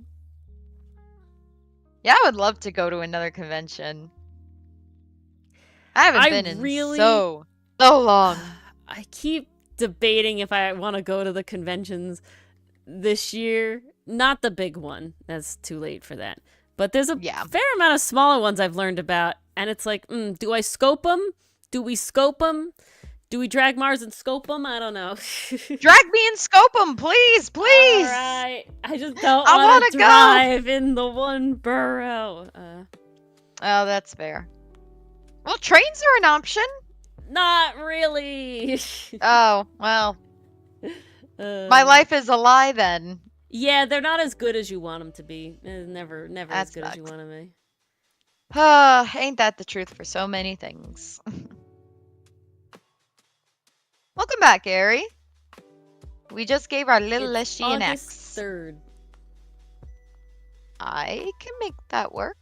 Yeah, I would love to go to another convention. I haven't been in so long. I keep debating if I want to go to the conventions this year. Not the big one. That's too late for that. But there's a fair amount of smaller ones I've learned about. And it's like, do I scope them? Do we scope them? Do we drag Mars and scope them? I don't know. Drag me and scope them, please, please. All right. I just don't want to drive in the one borough. Oh, that's fair. Well, trains are an option. Not really. Oh, well. My life is a lie then. Yeah, they're not as good as you want them to be. Never That as good as you sucks. want them to be. Ain't that the truth for so many things? Welcome back, Ori. We just gave our little Leshy an August X. 3rd. I can make that work.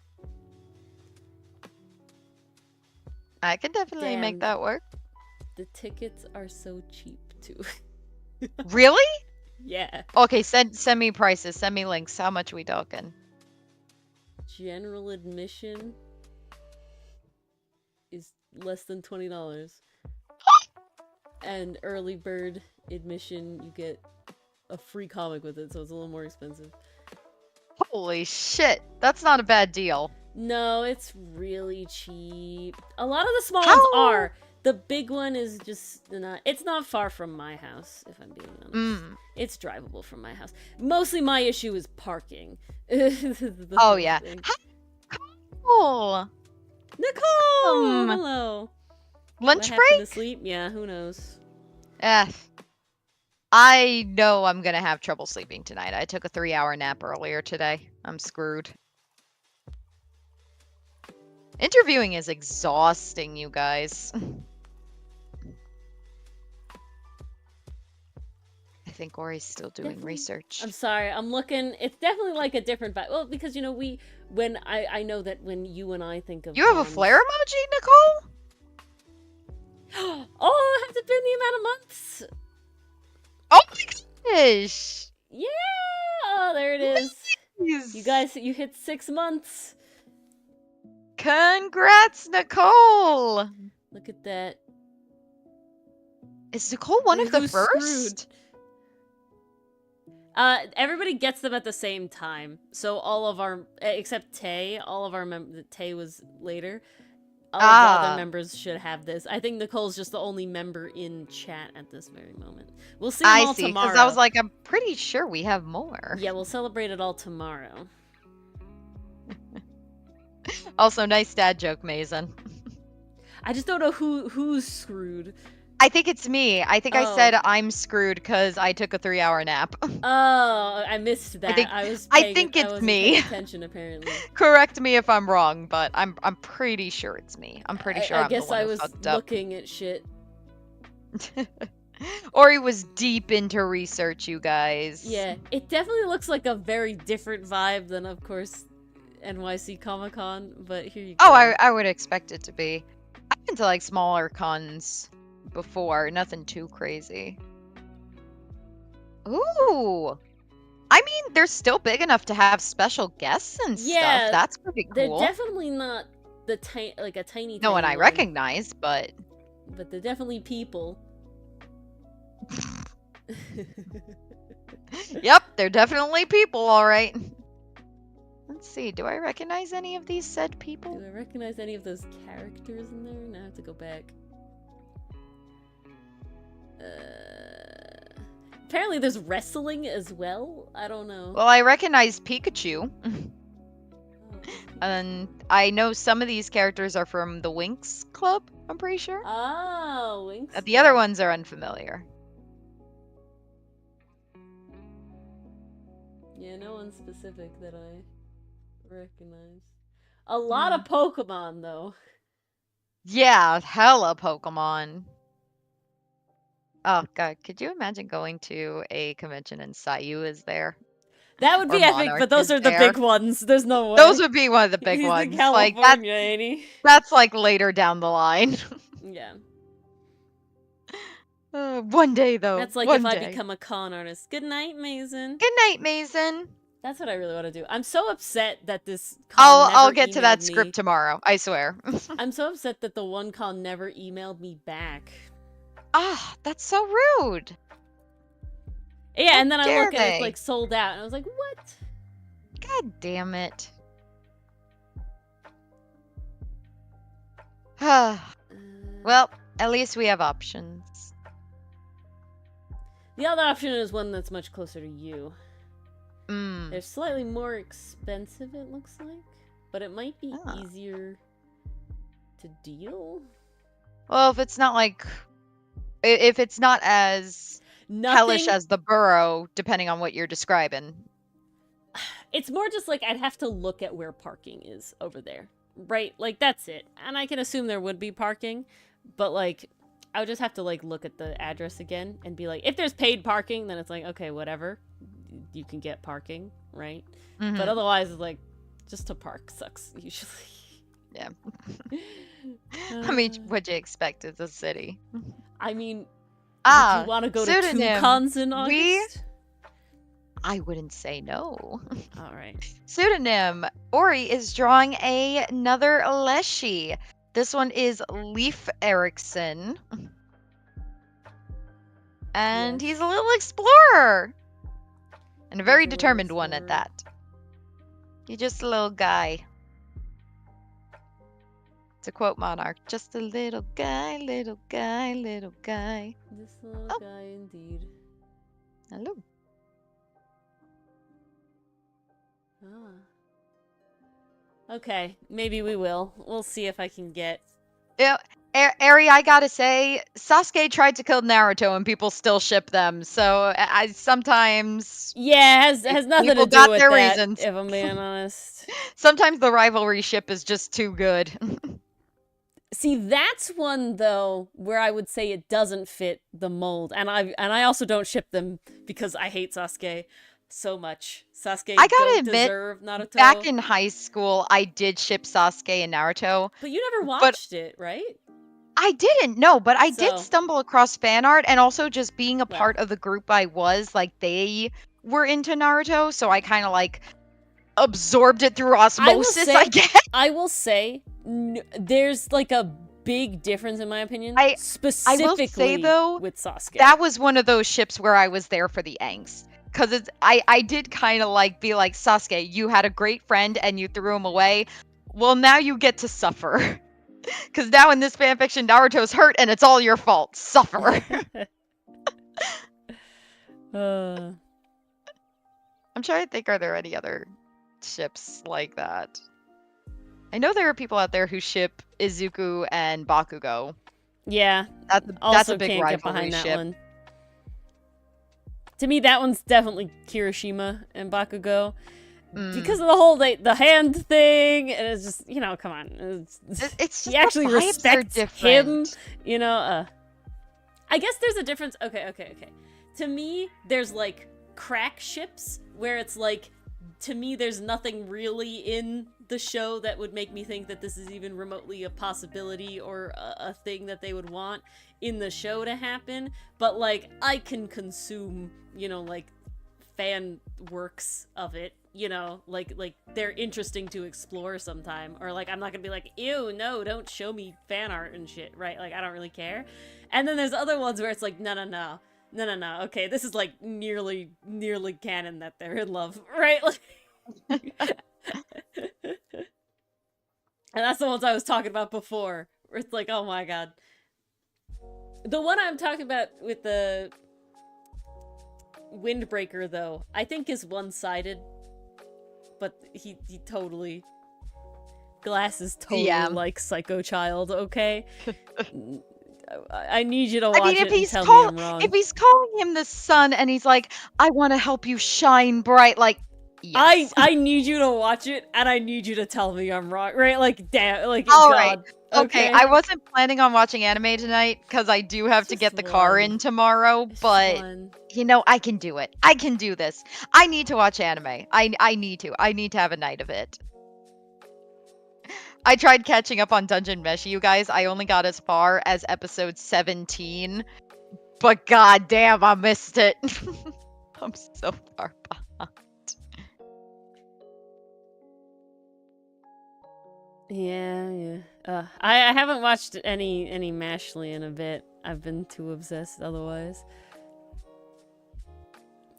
I can definitely make that work. The tickets are so cheap too. Really? Yeah. Okay, send me prices. Send me links. How much we talking? General admission is less than $20. And early bird admission, you get a free comic with it, so it's a little more expensive. Holy shit. That's not a bad deal. No, it's really cheap. A lot of the small ones are. The big one is just not. It's not far from my house, if I'm being honest. It's drivable from my house. Mostly my issue is parking. Oh, yeah. Cool. Nicole! Hello. Lunch what break? To sleep? Yeah, who knows? I know I'm gonna have trouble sleeping tonight. I took a 3-hour nap earlier today. I'm screwed. Interviewing is exhausting, you guys. I think Ori's still doing research. I'm sorry, I'm looking. It's definitely like a different vibe. Well, because you know I know that when you and I think of you have a flare emoji, Nicole? Oh, has it been the amount of months? Oh my gosh! Yeah! Oh, there it is. Please. You guys, you hit 6 months. Congrats, Nicole! Look at that. Is Nicole one of the first? Screwed? Everybody gets them at the same time. So all of our, except Tay, all of our Tay was later. All of the other members should have this. I think Nicole's just the only member in chat at this very moment. We'll see them all tomorrow. Because I was like, I'm pretty sure we have more. Yeah, we'll celebrate it all tomorrow. Also, nice dad joke, Mason. I just don't know who's screwed. I think it's me. I think I said I'm screwed because I took a 3-hour nap. Oh, I missed that. I think it's me. Attention, apparently. Correct me if I'm wrong, but I'm pretty sure it's me. I'm pretty sure I'm the one who fucked up. I guess I was looking at shit. Ori was deep into research, you guys. Yeah, it definitely looks like a very different vibe than, of course, NYC Comic-Con, but here you go. Oh, I would expect it to be. I've been to like smaller cons before, nothing too crazy. Ooh, I mean, they're still big enough to have special guests and Yeah, stuff. That's pretty They're cool. definitely not the like a tiny. No one I one, recognize, but they're definitely people. yep, they're definitely people, all right. Let's see. Do I recognize any of these said people? Do I recognize any of those characters in there? Now I have to go back. Apparently there's wrestling as well. I don't know. Well, I recognize Pikachu. And I know some of these characters are from the Winx Club, I'm pretty sure. Oh, Winx. The other ones are unfamiliar. Yeah, no one specific that I recognize. A lot of Pokemon, though. Yeah, hella Pokemon. Oh god, could you imagine going to a convention and Sayu is there? That would Or be epic, Monarch but those is are the there. big ones. There's no way. Those would be one of the big He's ones. in Like California, ain't he? that's like later down the line. Yeah. One day though. That's like one if I day. become a con artist. Good night, Mason. Good night, Mason. That's what I really want to do. I'm so upset that this con I'll never get to that emailed me. script tomorrow. I swear. I'm so upset that the one con never emailed me back. Ah, that's so rude. Yeah, How and then I dare look and it's they? like sold out, and I was like, what? God damn it. Well, at least we have options. The other option is one that's much closer to you. Mm. They're slightly more expensive, it looks like, but it might be Ah. easier to deal. Well, if it's not like, if it's not as hellish Nothing. as the burrow, depending on what you're describing. It's more just like I'd have to look at where parking is over there, right? Like that's it. And I can assume there would be parking, but like I would just have to like look at the address again and be like, if there's paid parking, then it's like, okay, whatever. You can get parking, right? Mhm. But otherwise, it's like just to park sucks usually. Yeah. I mean, what'd you expect? It's a city. I mean, Ah, if you want to go to 2 pseudonym. cons in August? I wouldn't say no. All right. Pseudonym. Ori is drawing another Leshy. This one is Leaf Erikson. And Yes. he's a little explorer. And a very He's a little determined one at explorer. that. He's just a little guy. To quote Monarch, just a little guy, little guy, little guy. This little Oh. guy indeed. Hello. Ah. Okay, maybe we will. We'll see if I can get. Yeah, Eri, I gotta say, Sasuke tried to kill Naruto and people still ship them. So I sometimes, Yeah, has nothing People to do got with their that, reasons. if I'm being honest. sometimes the rivalry ship is just too good. See, that's one though where I would say it doesn't fit the mold, and I also don't ship them because I hate Sasuke so much. Sasuke I gotta don't admit, deserve Naruto. Back in high school, I did ship Sasuke and Naruto. But you never watched it, right? I didn't know, but I did So- stumble across fan art, and also just being a Well. part of the group I was, like, they were into Naruto, so I kind of, like, absorbed it through osmosis, say- I guess. I will say there's like a big difference in my opinion. I will specifically say, though, with Sasuke. That was one of those ships where I was there for the angst. Because I did kind of, like, be like, Sasuke, you had a great friend, and you threw him away. Well, now you get to suffer. Because now in this fanfiction, Naruto's hurt, and it's all your fault. Suffer. I'm trying to think, are there any other ships like that? I know there are people out there who ship Izuku and Bakugo. Yeah. That's Also a big can't get rivalry behind that ship. one. To me, that one's definitely Kirishima and Bakugo. Because of the whole the hand thing, and it's just, you know, come on. It's just he actually the vibes are respects him, different. you know. I guess there's a difference. Okay. To me, there's like crack ships where it's like, to me, there's nothing really in the show that would make me think that this is even remotely a possibility or a thing that they would want in the show to happen. But like, I can consume, you know, like fan works of it, you know, like they're interesting to explore sometime, or like I'm not gonna be like, ew, no, don't show me fan art and shit, right? Like I don't really care. And then there's other ones where it's like, no, okay, this is like nearly canon that they're in love, right? Like, and that's the ones I was talking about before, where it's like, oh my god. The one I'm talking about with the Windbreaker, though, I think is one-sided, but he totally... Glass is totally like Psycho Child, okay? I need you to watch it and tell me I'm wrong. If he's calling him the sun and he's like, I want to help you shine bright, like, yes. I need you to watch it, and I need you to tell me I'm wrong, right? Like, damn, like, All God. right. Okay, I wasn't planning on watching anime tonight, because I do have to get the car in tomorrow, but, you know, I can do it. I can do this. I need to watch anime. I need to. I need to have a night of it. I tried catching up on Dungeon Mesh, you guys. I only got as far as episode 17, but goddamn, I missed it. I'm so far behind. Yeah. I haven't watched any Mashley in a bit. I've been too obsessed otherwise.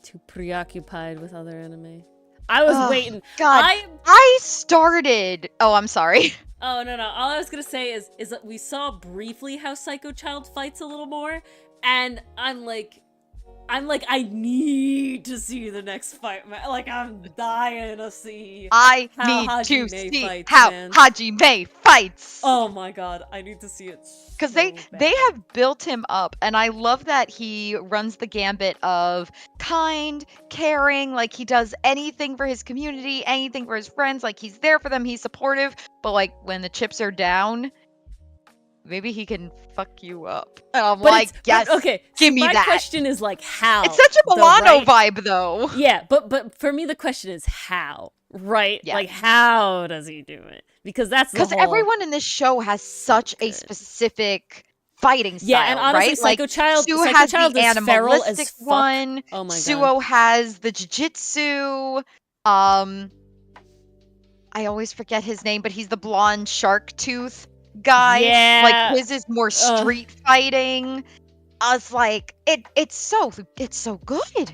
Too preoccupied with other anime. I was waiting. God, I started. Oh, I'm sorry. Oh, no. All I was gonna say is that we saw briefly how Psycho Child fights a little more, and I'm like, I need to see the next fight. Like, I'm dying to see. I need to see how Hajime fights. Oh my god, I need to see it. Because they have built him up, and I love that he runs the gambit of kind, caring, like he does anything for his community, anything for his friends, like he's there for them, he's supportive, but like when the chips are down, maybe he can fuck you up. And I'm like, yes, okay, give me my that. My question is like, how? It's such a Milano vibe, though. Yeah, but for me, the question is how, right? Yeah. Like, how does he do it? Because that's because everyone in this show has such a specific fighting style, yeah, and honestly, right? Psycho Child, Suo Psycho has Child the is feral as animalistic fuck. one. Oh my god. Suo has the jiu-jitsu. I always forget his name, but he's the blonde shark tooth guy. Yeah. Like his is more street fighting. I was like, it's so good. It's so good.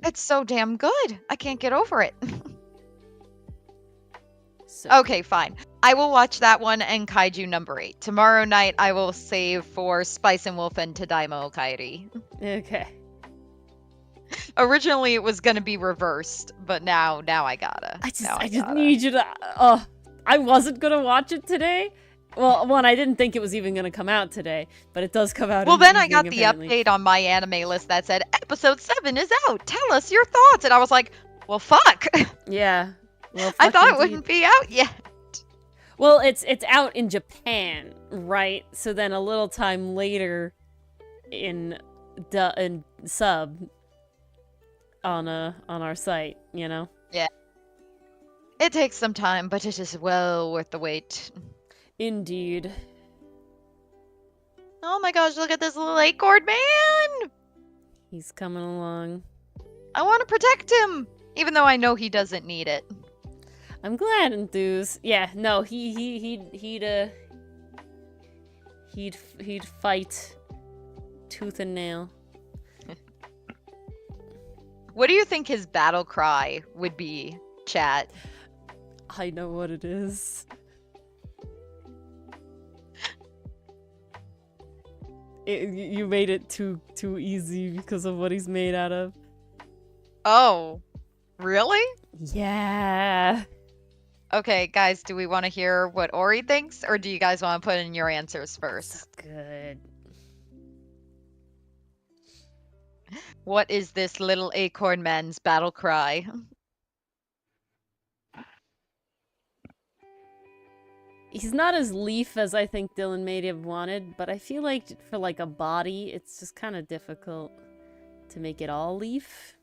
It's so damn good. I can't get over it. Okay, fine. I will watch that one and Kaiju number 8. Tomorrow night I will save for Spice and Wolf and Tadaima Okairi. Okay. Originally it was gonna be reversed, but now I gotta. I just need you to. I wasn't gonna watch it today. Well, one, I didn't think it was even gonna come out today, but it does come out. Well, then I got the update on my anime list that said episode 7 is out. Tell us your thoughts, and I was like, well, fuck. Yeah. Well, I thought it wouldn't be out yet. Well, it's out in Japan, right? So then a little time later, in sub on our site, you know. Yeah. It takes some time, but it is well worth the wait. Indeed. Oh my gosh! Look at this little acorn man. He's coming along. I want to protect him, even though I know he doesn't need it. I'm glad, Enthuse. Yeah, no, he'd fight tooth and nail. What do you think his battle cry would be, chat? I know what it is. You made it too easy because of what he's made out of. Oh, really? Yeah. Okay, guys, do we want to hear what Ori thinks, or do you guys want to put in your answers first? Good. What is this little acorn man's battle cry? He's not as Leaf as I think Dylan may have wanted, but I feel like for like a body, it's just kind of difficult to make it all Leaf.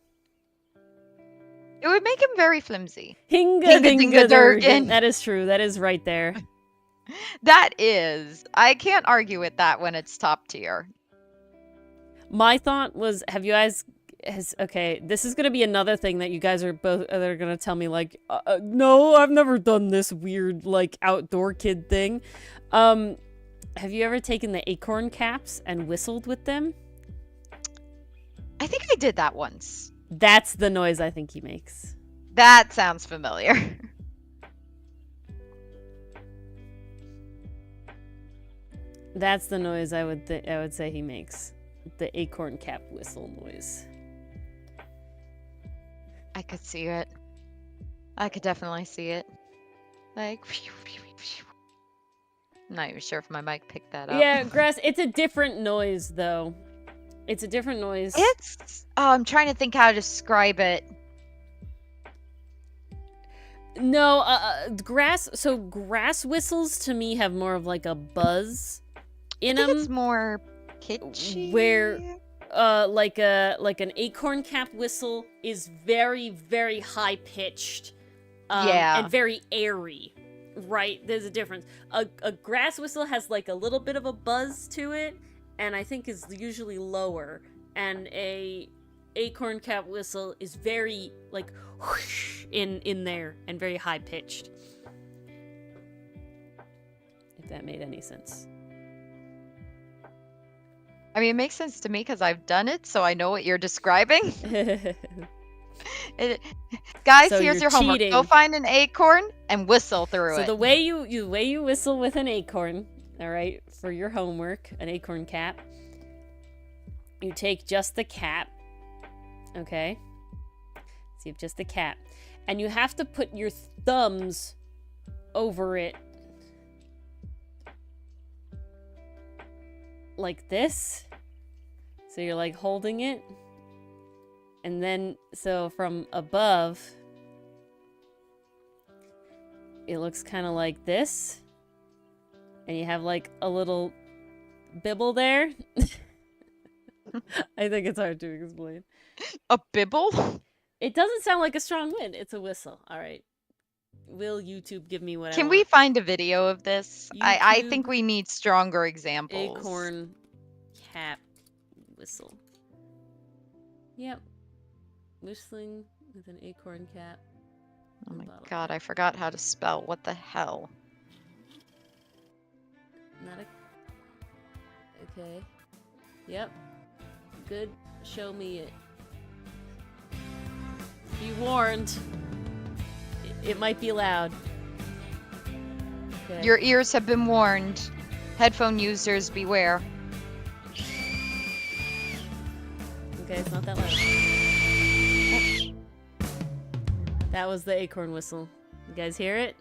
It would make him very flimsy. Hinga dinga durgan. That is true. That is right there. That is. I can't argue with that when it's top tier. My thought was, have you guys Okay, this is gonna be another thing that you guys are both are gonna tell me like, no, I've never done this weird like outdoor kid thing. Have you ever taken the acorn caps and whistled with them? I think I did that once. That's the noise I think he makes. That sounds familiar. That's the noise I would say he makes. The acorn cap whistle noise. I could see it. I could definitely see it. Like, I'm not even sure if my mic picked that up. Yeah, Grass, it's a different noise though. It's a different noise. It's I'm trying to think how to describe it. No, grass whistles to me have more of like a buzz in I think them. it's more pitchy. Where like an acorn cap whistle is very, very high pitched, and very airy, right? There's a difference. A grass whistle has like a little bit of a buzz to it, and I think is usually lower. And a acorn cap whistle is very like whoosh in there and very high pitched. If that made any sense. I mean, it makes sense to me because I've done it, so I know what you're describing. Guys, So here's you're your homework. cheating. Go find an acorn and whistle through So it. the way you whistle with an acorn, all right, for your homework, an acorn cap. You take just the cap, okay? So you have just the cap, and you have to put your thumbs over it, like this. So you're like holding it, and then so from above, it looks kind of like this, and you have like a little bibble there. I think it's hard to explain. A bibble? It doesn't sound like a strong wind. It's a whistle. All right. Will YouTube give me what I Can want? we find a video of this? I YouTube think we need stronger examples. Acorn cap whistle. Yep. Whistling with an acorn cap. Oh my bottle. god, I forgot how to spell. What the hell? Not a... Okay. Yep. Good. Show me it. Be warned. It might be loud. Okay. Your ears have been warned. Headphone users, beware. Okay, it's not that loud. That was the acorn whistle. You guys hear it?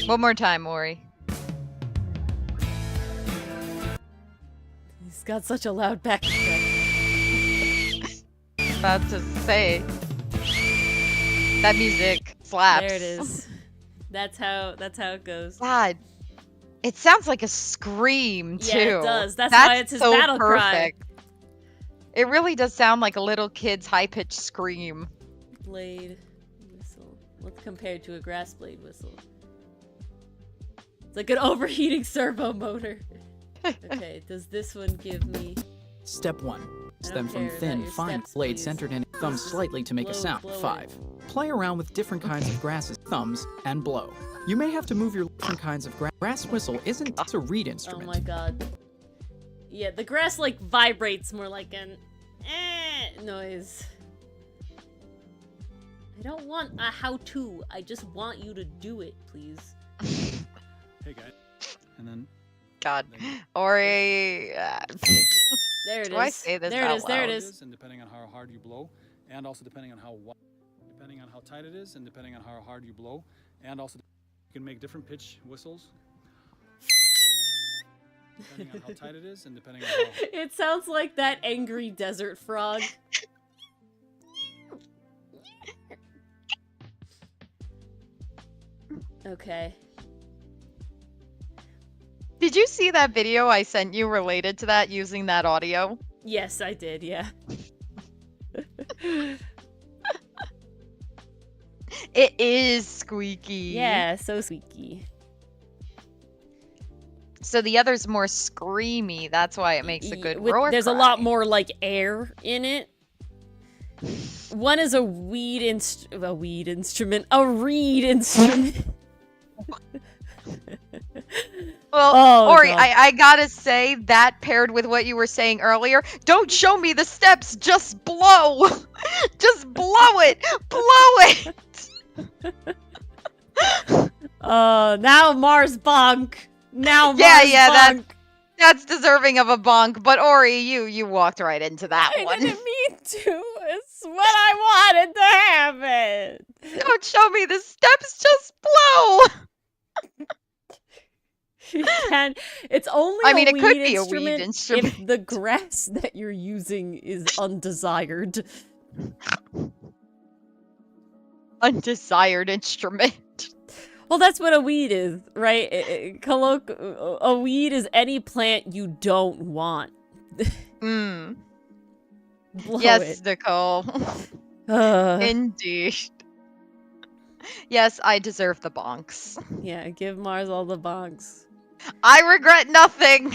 One more time, Ori. He's got such a loud back effect. About to say. That music slaps. There it is. That's how it goes. God. It sounds like a scream, too. Yeah, it does. That's why it's his so battle cry. perfect. It really does sound like a little kid's high-pitched scream. Blade whistle. What's compared to a grass blade whistle? It's like an overheating servo motor. Okay, does this one give me... Step 1. I Stem don't from care thin, about your fine steps, blade please. centered in thumb slightly to make a Blow- sound. blow it. 5. Play around with different kinds of grasses, thumbs, and blow. You may have to move your different kinds of grass whistle isn't just a reed Oh instrument. my god. Yeah, the grass like vibrates more like an noise. I don't want a how-to. I just want you to do it, please. Hey guys, and then God. Ori... There it is. Do I say this there it out is. There it loud? is. and depending on how hard you blow, and also depending on how tight it is, and depending on how hard you blow, and also you can make different pitch whistles. Depending on how tight it is, and depending on how It sounds like that angry desert frog. Okay. Did you see that video I sent you related to that using that audio? Yes, I did, yeah. It is squeaky. Yeah, so squeaky. So the other's more screamy. That's why it makes a good roar There's a cry. lot more like air in it. One is a reed instrument. A reed instrument. Well, Oh, Ori, God. I gotta say that paired with what you were saying earlier, don't show me the steps, just blow! Just blow it! Blow it! Now Mars bonk. Now Mars Yeah, bonk. that's deserving of a bonk, but Ori, you walked right into that I one. didn't mean to. It's what I wanted to happen. Don't show me the steps, just blow! You can. It's only I mean, a it could weed be a instrument weed instrument. if the grass that you're using is undesired. Undesired instrument. Well, that's what a weed is, right? A weed is any plant you don't want. Mm. Blow Yes, it. Nicole. Uh, Indeed. Yes, I deserve the bonks. yeah, give Mars all the bonks. I regret nothing.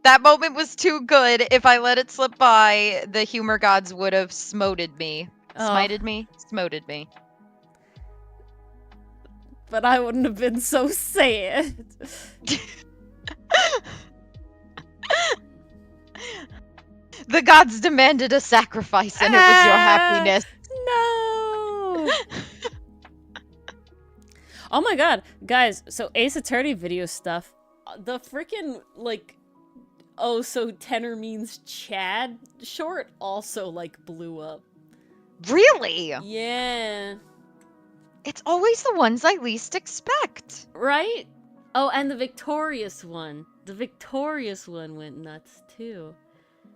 That moment was too good. If I let it slip by, the humor gods would have smoted me. Oh. Smited me? Smoted me. But I wouldn't have been so sad. The gods demanded a sacrifice, and it was your happiness. No! Oh my god, guys, so Ace Attorney video stuff. The freaking, like, oh, so tenor means Chad short also, like, blew up. Really? Yeah. It's always the ones I least expect. Right? Oh, and the Victorious one. The Victorious one went nuts, too.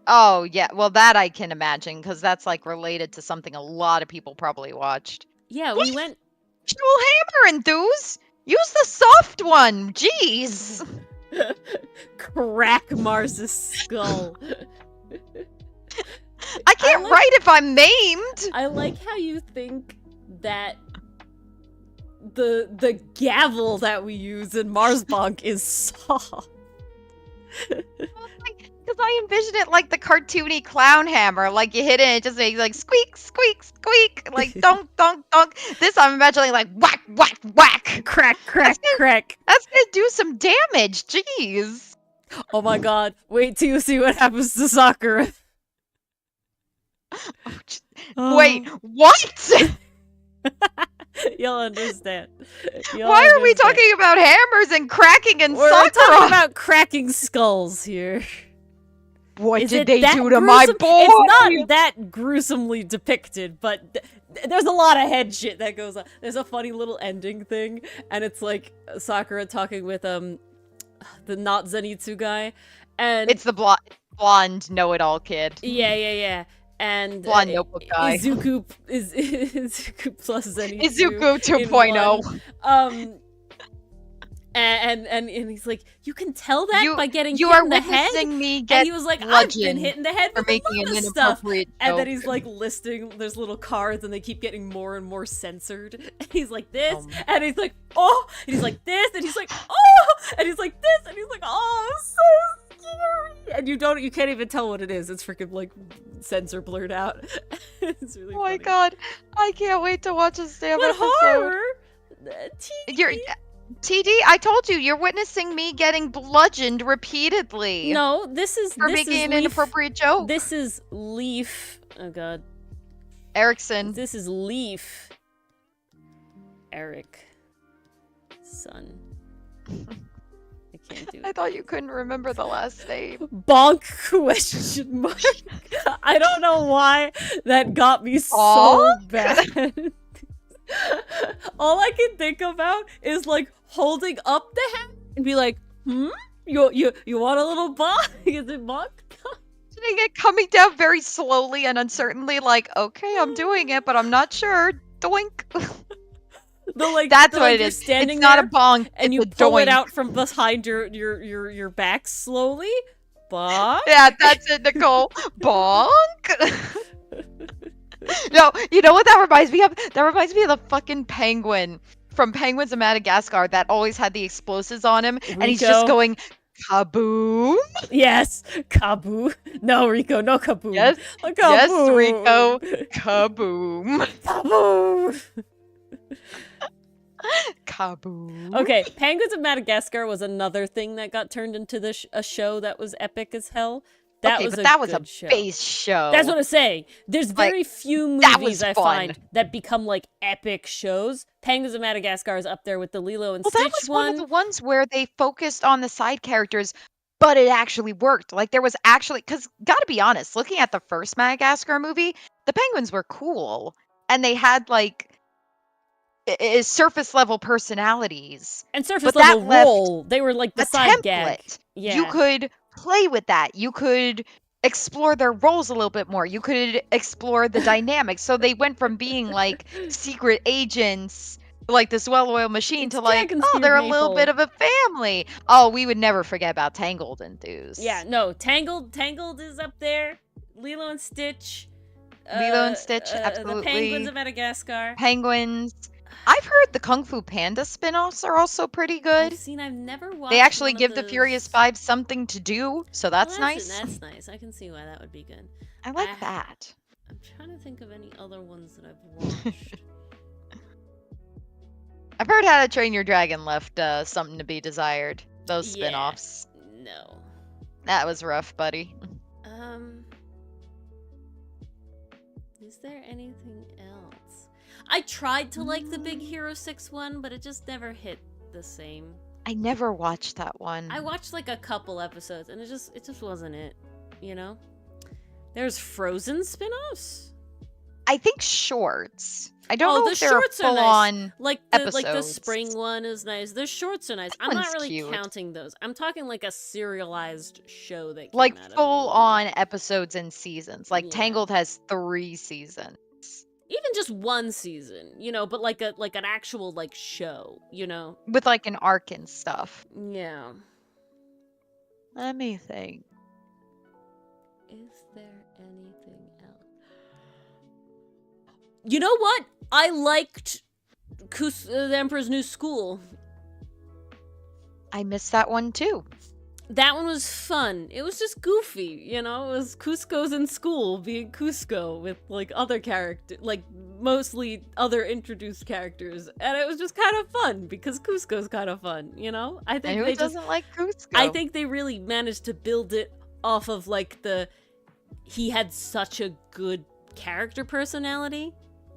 Oh, yeah. Well, that I can imagine, because that's, like, related to something a lot of people probably watched. Yeah, we went... Actual hammer, enthuse! Use the soft one! Jeez! Crack Mars's skull. I can't like- write if I'm maimed! I like how you think that the gavel that we use in Mars Bonk is soft. Because I envision it like the cartoony clown hammer. Like, you hit it and it just makes like squeak, squeak, squeak. Like, donk, donk, donk. This I'm imagining like whack, whack, whack. Crack, crack, crack. That's gonna do some damage. Jeez. Oh my god. Wait till you see what happens to Sakura. Wait, what? You'll understand. You'll Why are we understand. talking about hammers and cracking and We're Sakura? talking about cracking skulls here. What Is did it they that do to my gruesome? boy? It's not that gruesomely depicted, but there's a lot of head shit that goes on. There's a funny little ending thing, and it's like Sakura talking with the not Zenitsu guy, and It's the blonde know-it-all kid. yeah. And Blonde notebook guy. Izuku is Izuku plus Zenitsu. Izuku in 2.0. one. And he's like, you can tell that by getting You hit are in the head. witnessing me And get he was like, I've been bludgeoned hit in the head for with a making lot an of stuff. inappropriate And then joke. he's like listing, there's little cards and they keep getting more and more censored. And he's like this, Oh. and he's like, oh, and he's like this, and he's like, oh, and he's like this, and he's like, oh, so scary. And you can't even tell what it is. It's freaking like censor blurred out. It's really Oh my funny. god, I can't wait to watch this damn What episode. horror? You're, TD, I told you, you're witnessing me getting bludgeoned repeatedly. No, this is For this making is an Leaf, inappropriate joke. This is Leaf. Oh god. Erikson. This is Leaf Erikson. I can't do I it. thought you couldn't remember the last name. Bonk question mark. I don't know why that got me so Bonk? bad. All I can think about is like holding up the hat and be like, you want a little bonk? Is it bonk? Imagining it coming down very slowly and uncertainly, like, okay, I'm doing it, but I'm not sure. Doink. That's what it you're is. standing It's not a there bonk. and it's you a pull it doink. out from behind your back slowly. Bonk. Yeah, that's it, Nicole. Bonk. No, you know what that reminds me of? That reminds me of the fucking penguin from Penguins of Madagascar that always had the explosives on him, and he's just Rico? going Kaboom. Yes, kaboom. No, Rico, no kaboom. Yes, A yes, kaboom. Rico. Kaboom. Kaboom. Kaboom. Okay, Penguins of Madagascar was another thing that got turned into a show that was epic as hell. That Okay, was but a that was a good show. base show. That's what I'm saying. There's Like, very few that movies was I fun. find that become like epic shows. Penguins of Madagascar is up there with the Lilo and Well, Stitch that was one of the one. ones where they focused on the side characters, but it actually worked. Like there was actually, because gotta be honest, looking at the first Madagascar movie, the penguins were cool, and they had like surface level personalities. And surface But that level left role, they were like the a side gag. template. Yeah. You could play with that. You could explore their roles a little bit more. You could explore the dynamics. So they went from being like secret agents, like this well-oiled machine, It's to like, Dragon's oh, Beard they're a little Maple. bit of a family. Oh, we would never forget about Tangled Enthuse. Yeah, no, Tangled is up there. Lilo and Stitch. Lilo and Stitch, The absolutely. Penguins of Madagascar. Penguins. I've heard the Kung Fu Panda spin-offs are also pretty good. I've never watched. They actually one of give the those. Furious Five something to do, so that's nice. That's nice. I can see why that would be good. I like Ah. that. I'm trying to think of any other ones that I've watched. I've heard How to Train Your Dragon left something to be desired. Those Yeah. spin-offs. No. That was rough, buddy. Is there anything else? I tried to like the Big Hero 6 one, but it just never hit the same. I never watched that one. I watched like a couple episodes and it just wasn't it, you know? There's Frozen spin-offs? I think shorts. I don't know the if they're shorts are full nice. on Like the episodes. spring one is nice. The shorts are nice. I'm one's not really cute. counting those. I'm talking like a serialized show that came Like out of full it. on episodes and seasons. Like Yeah. Tangled has 3 seasons. Even just one season, you know, but like an actual like show, you know. With like an arc and stuff. Yeah. Let me think. Is there anything else? You know what? I liked The Emperor's New School. I missed that one too. That one was fun. It was just goofy, you know? It was Cusco's in school being Cusco with like other characters, like mostly other introduced characters. And it was just kind of fun because Cusco's kind of fun, you know? I think And who they just doesn't like Cusco? I think they really managed to build it off of like he had such a good character personality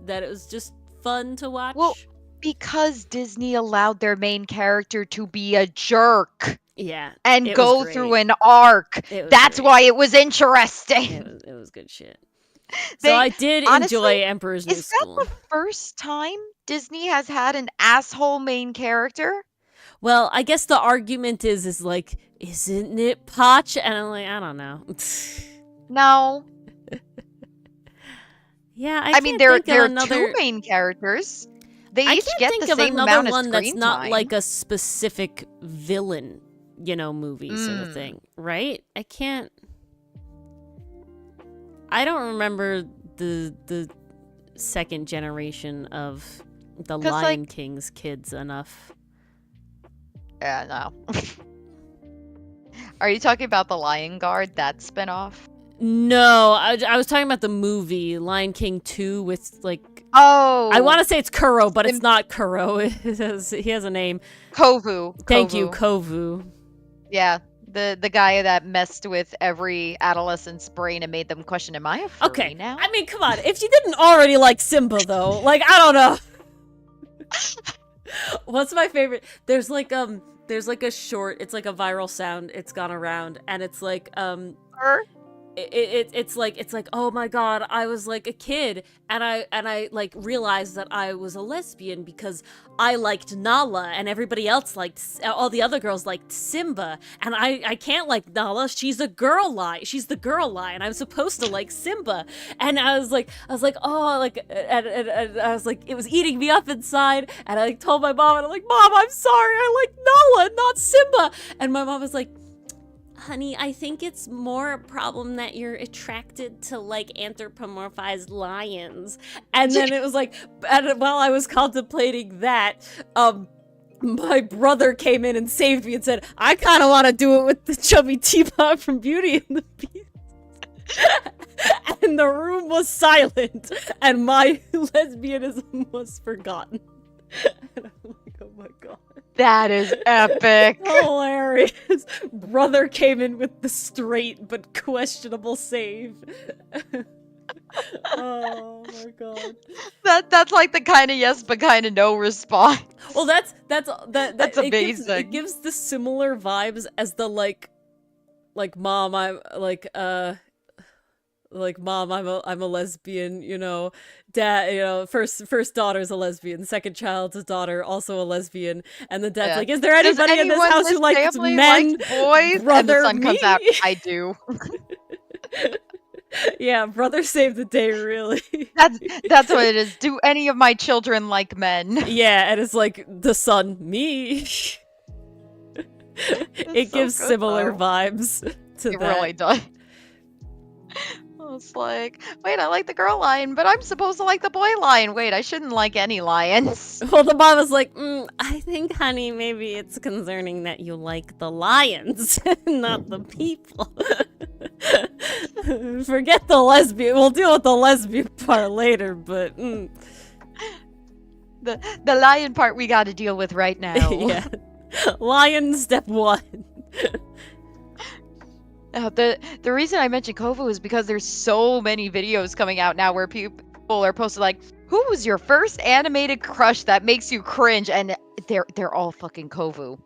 that it was just fun to watch. Well, because Disney allowed their main character to be a jerk yeah, and it go was through great. an arc. It was That's great. why it was interesting. It was good shit. They- So I did honestly, enjoy Emperor's New Is that School. the first time Disney has had an asshole main character? Well, I guess the argument is like, isn't it Potch? And I'm like, I don't know. No. Yeah, I mean, can't there think of are another... 2 main characters. They I each can't get think the of same another amount of one that's screen not time. like a specific villain, you know, movie sort of thing, right? I can't. I don't remember the second generation of the 'Cause, Lion like- King's kids enough. Yeah, no. Are you talking about the Lion Guard, that spinoff? No, I was talking about the movie Lion King 2 with like. Oh, I want to say it's Kuro, but it's Sim- not Kuro. He has a name. Kovu. Thank you, Kovu. Kovu. Yeah, the guy that messed with every adolescent's brain and made them question, am I a furry Okay, now? I mean, come on. If you didn't already like Simba, though, like, I don't know. What's my favorite? There's like a short. It's like a viral sound. It's gone around, and it's like it's like oh my god, I was like a kid and I like realized that I was a lesbian because I liked Nala and everybody else liked all the other girls liked Simba and I can't like Nala, she's the girl lie and I'm supposed to like Simba. And I was like oh, like and I was like, it was eating me up inside, and I like told my mom, and I'm like, Mom, I'm sorry, I like Nala, not Simba. And my mom was like, honey, I think it's more a problem that you're attracted to like anthropomorphized lions. And then it was like, and while I was contemplating that, my brother came in and saved me and said, I kind of want to do it with the chubby teapot from Beauty and the Beast. And the room was silent, and my lesbianism was forgotten. And I'm like, oh my god. That is epic. Hilarious. Brother came in with the straight but questionable save. Oh my god. That's like the kind of yes but kind of no response. Well, that's That's amazing. It gives the similar vibes as the like mom, I'm mom, I'm a lesbian, you know, dad, you know, first daughter's a lesbian, second child's a daughter, also a lesbian, and the dad's like, is there Does anybody in this anyone house who likes family men? likes boys? Brother, and the sun me? comes out. I do. Yeah, brother saved the day, really. That's what it is. Do any of my children like men? Yeah, and it's like the son, me. It so gives good, similar though. vibes to It that. really does. It's like, wait, I like the girl lion, but I'm supposed to like the boy lion. Wait, I shouldn't like any lions. Well, the mom was like, I think, honey, maybe it's concerning that you like the lions, not the people. Forget the lesbian. We'll deal with the lesbian part later, but The lion part we got to deal with right now. yeah. Lion step 1. The reason I mentioned Kovu is because there's so many videos coming out now where people are posted like, who was your first animated crush that makes you cringe? And they're all fucking Kovu.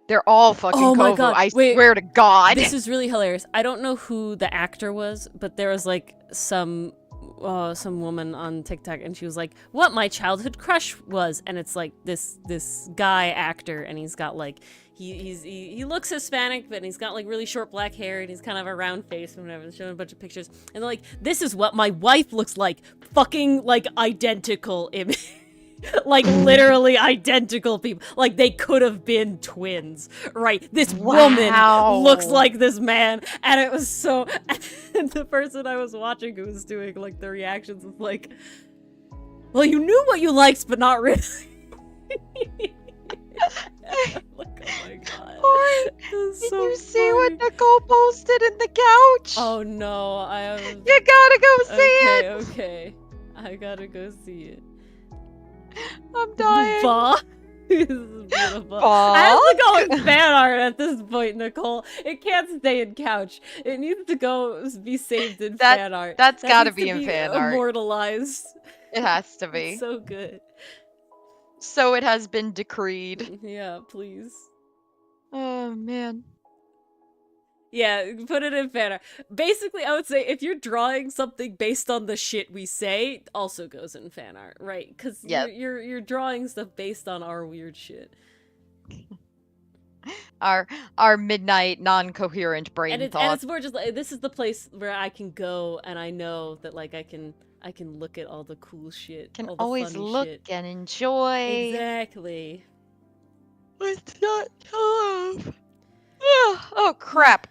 They're all fucking Oh my Kovu. God. I Wait, swear to God. This is really hilarious. I don't know who the actor was, but there was like some woman on TikTok, and she was like, "What my childhood crush was," and it's like this guy actor, and he's got like he looks Hispanic, but he's got like really short black hair, and he's kind of a round face and whatever. Showing a bunch of pictures, and they're like, "This is what my wife looks like," fucking like identical image. Like literally identical people, like they could have been twins, right? This woman looks like this man, and it was so. And the person I was watching who was doing like the reactions was like, "Well, you knew what you liked, but not really." Like, oh my god! Did So you see what funny. Nicole posted in the couch? Oh no! You gotta go see it. Okay, I gotta go see it. I'm dying. Bah. This is beautiful. Bah? I have to go with fan art at this point, Nicole. It can't stay in couch. It needs to go be saved in fan art. That's That gotta needs be to in fan art. Immortalized. It has to be. It's so good. So it has been decreed. Yeah, please. Oh man. Yeah, put it in fan art. Basically, I would say if you're drawing something based on the shit we say, it also goes in fan art, right? Because you're drawing stuff based on our weird shit. Our midnight non-coherent brain And thoughts. it's more just like, this is the place where I can go, and I know that like I can look at all the cool shit. Can all the always funny look shit. and enjoy. Exactly. It's not tough. Oh crap.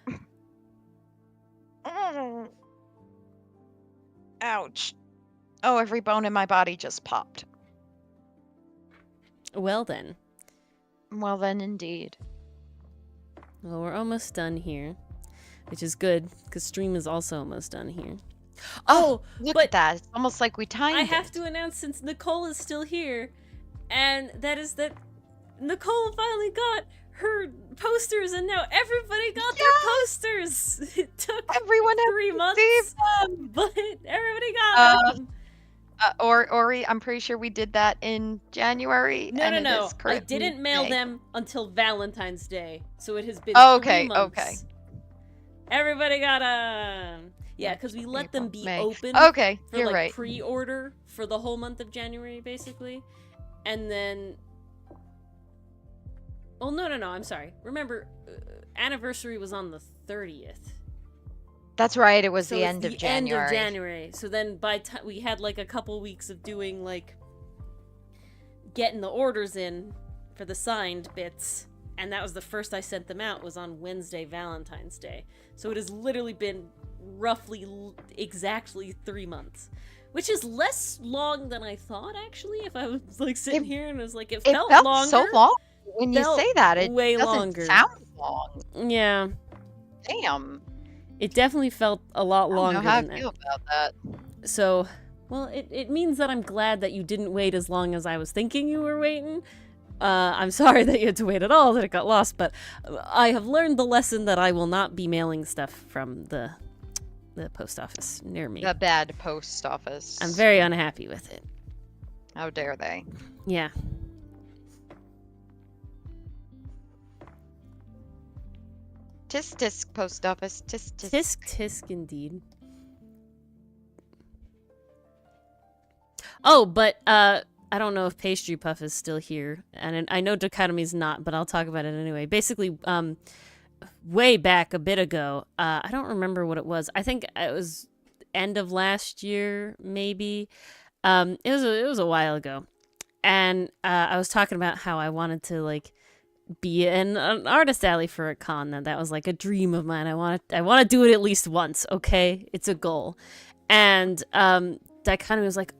Ouch. Oh, every bone in my body just popped. Well then. Well then, indeed. Well, we're almost done here, which is good because stream is also almost done here. Oh, Look but at that. It's almost like we timed I it. have to announce, since Nicole is still here, and that is that Nicole finally got her posters, and now everybody got their posters. It took Everyone has 3 months, received them. but everybody got them. Ori, I'm pretty sure we did that in January. No. and it is I currently didn't mail May. them until Valentine's Day, so it has been Okay, 3 months. okay. Everybody got them. Yeah, because we let them be May. open Okay, for you're like right. pre-order for the whole month of January, basically, and then. Oh no! I'm sorry. Remember, anniversary was on the 30th. That's right. It was So the it's end of the January. End of January. So then by time we had like a couple weeks of doing like getting the orders in for the signed bits, and that was the first I sent them out, was on Wednesday, Valentine's Day. So it has literally been roughly exactly 3 months, which is less long than I thought, actually. If I was like sitting here and it was like, it It felt felt longer. so long. When you Felt say that, it way doesn't longer. sound long. Yeah, Damn. it definitely felt a lot I longer don't know how than I that. feel about that. So, well, it means that I'm glad that you didn't wait as long as I was thinking you were waiting. I'm sorry that you had to wait at all, that it got lost, but I have learned the lesson that I will not be mailing stuff from the post office near me. The bad post office. I'm very unhappy with it. How dare they? Yeah. Tisk tisk post office. Tisk tisk. Tisk tisk indeed. Oh, but I don't know if Pastry Puff is still here, and I know Dichotomy's not, but I'll talk about it anyway. Basically, way back a bit ago, I don't remember what it was. I think it was end of last year, maybe. It was a while ago, and I was talking about how I wanted to like be in an artist alley for a con. That was like a dream of mine. I want to do it at least once. Okay, it's a goal, and Dichotomy was like,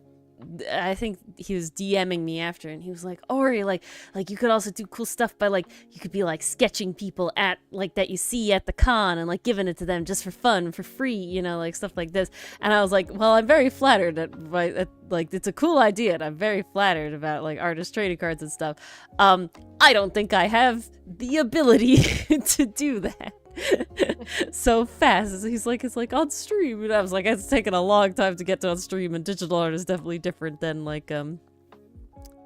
I think he was DMing me after, and he was like, Ori, like you could also do cool stuff by like, you could be like sketching people at like that you see at the con and like giving it to them just for fun, for free, you know, like stuff like this. And I was like, well, I'm very flattered at like, it's a cool idea, and I'm very flattered about like artist trading cards and stuff. I don't think I have the ability to do that so fast. He's like, it's like on stream, and I was like, it's taken a long time to get to on stream, and digital art is definitely different than like you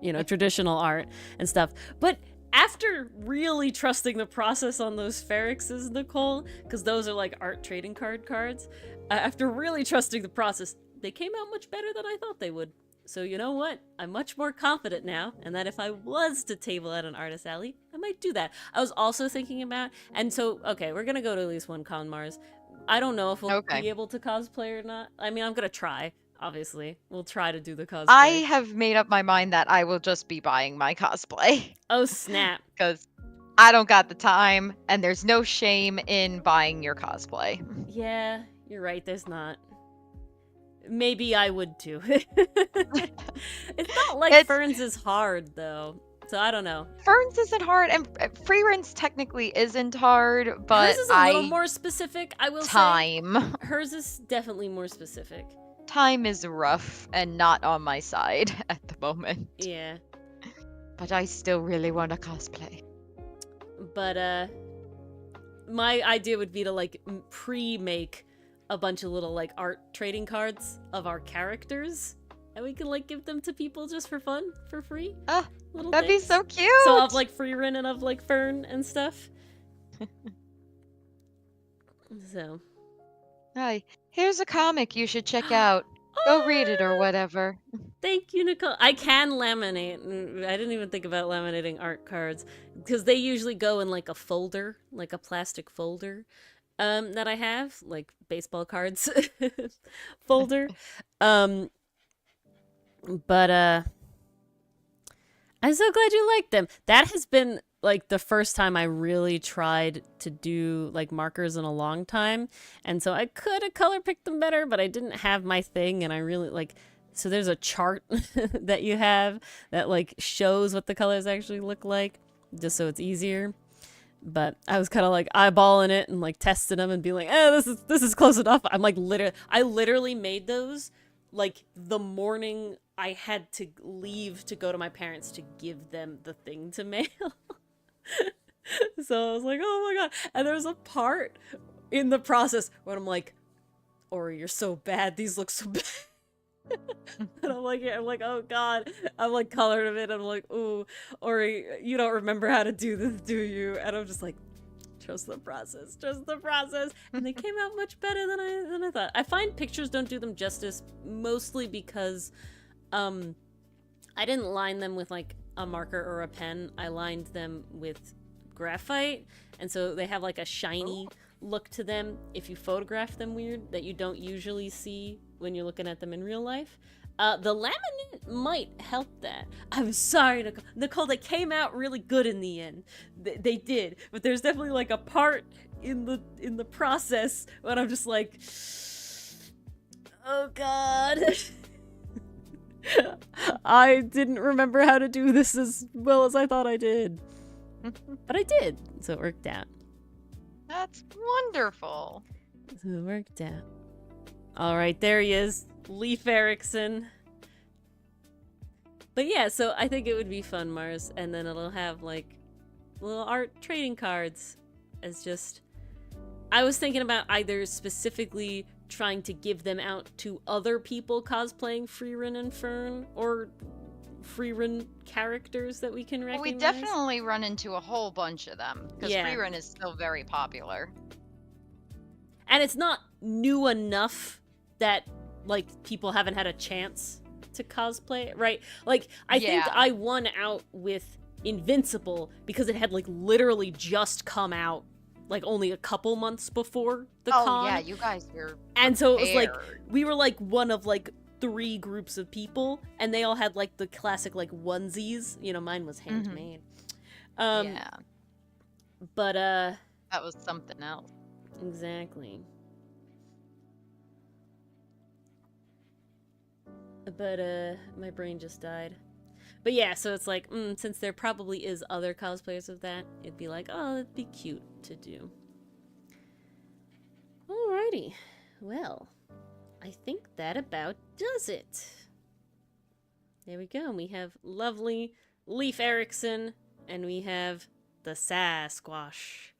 know, traditional art and stuff. But after really trusting the process on those Ferrixes, Nicole, because those are like art trading cards, after really trusting the process, they came out much better than I thought they would. So you know what? I'm much more confident now, and that if I was to table at an artist alley, I might do that. I was also thinking about, and so, okay, we're gonna go to at least one Con Mars. I don't know if we'll be able to cosplay or not. I mean, I'm gonna try, obviously. We'll try to do the cosplay. I have made up my mind that I will just be buying my cosplay. Oh, snap. Because I don't got the time, and there's no shame in buying your cosplay. Yeah, you're right, there's not. Maybe I would too. It's not like Ferns is hard though, so I don't know. Ferns isn't hard, and free rinse technically isn't hard, but hers is a little more specific, I will say. Hers is definitely more specific. Time is rough and not on my side at the moment. Yeah. But I still really want to cosplay. But my idea would be to like pre-make a bunch of little like art trading cards of our characters, and we can like give them to people just for fun, for free. Little that'd things. be so cute. So of like free Rin and of like Fern and stuff. So. Hi, here's a comic you should check out. Go read it or whatever. Thank you, Nicole. I can laminate. I didn't even think about laminating art cards because they usually go in like a folder, like a plastic folder. That I have, like baseball cards folder. But I'm so glad you liked them. That has been like the first time I really tried to do like markers in a long time. And so I could have color picked them better, but I didn't have my thing, and I really like, so there's a chart that you have that like shows what the colors actually look like, just so it's easier. But I was kind of like eyeballing it and like testing them and being like, this is close enough. I'm like I literally made those like the morning I had to leave to go to my parents to give them the thing to mail. So I was like, oh my god. And there's a part in the process where I'm like, Ori, you're so bad. These look so bad. And I'm like, oh god. I'm like colored a bit. I'm like, ooh, Ori, you don't remember how to do this, do you? And I'm just like, trust the process. And they came out much better than I thought. I find pictures don't do them justice, mostly because I didn't line them with like a marker or a pen. I lined them with graphite, and so they have like a shiny look to them if you photograph them weird that you don't usually see when you're looking at them in real life. The laminate might help that. I'm sorry, Nicole, they came out really good in the end. They did, but there's definitely like a part in the process when I'm just like, oh god. I didn't remember how to do this as well as I thought I did. But I did, so it worked out. That's wonderful. So it worked out. Alright, there he is. Leaf Erikson. But yeah, so I think it would be fun, Mars, and then it'll have like little art trading cards as just... I was thinking about either specifically trying to give them out to other people cosplaying Freerin and Fern, or Freerin characters that we can Well, recognize. we definitely run into a whole bunch of them because Yeah. Freerun is still very popular. And it's not new enough that, like, people haven't had a chance to cosplay it, right? Like, I think Yeah. I won out with Invincible because it had, like, literally just come out, like, only a couple months before the Oh con. yeah, you guys were. And so it was like, prepared. we were like one of like 3 groups of people, and they all had like the classic like onesies. You know, mine was handmade. Yeah, But that was something else. exactly. But my brain just died. But yeah, so it's like, since there probably is other cosplayers of that, it'd be like, oh, it'd be cute to do. Alrighty. Well, I think that about does it. There we go. We have lovely Leaf Erikson, and we have the Sasquatch.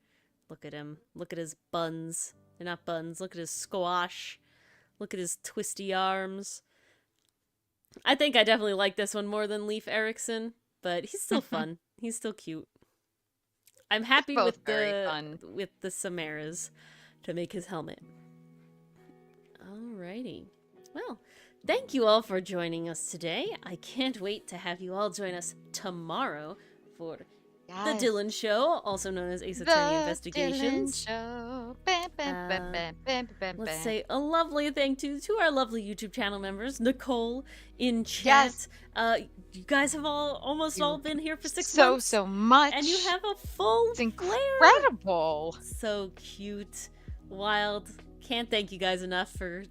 Look at him. Look at his buns. They're not buns. Look at his squash. Look at his twisty arms. I think I definitely like this one more than Leaf Erikson, but he's still fun. He's still cute. I'm happy both with very fun. the Samaras to make his helmet. Alrighty. Well, thank you all for joining us today. I can't wait to have you all join us tomorrow for Yes. The Dylan Show, also known as Ace The Attorney Dylan Investigations. Show. Bam, bam, bam, bam, bam, bam, Let's bam. say a lovely thank you to our lovely YouTube channel members, Nicole in chat. Yes. You guys have almost You- all been here for 6 so months. much. And you have a full It's flare. incredible. So cute, wild. Can't thank you guys enough for,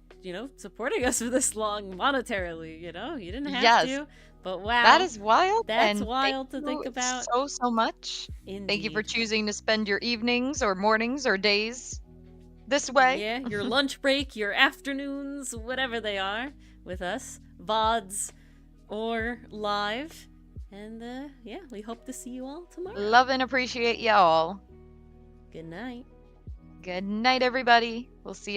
supporting us for this long monetarily, You didn't have Yes. to. But wow. That is wild. That's and wild thank to think you about. So much. Thank you for Indeed. choosing to spend your evenings or mornings or days this way. Yeah, your lunch break, your afternoons, whatever they are, with us, VODs or live. And yeah, we hope to see you all tomorrow. Love and appreciate y'all. Good night. Good night, everybody. We'll see you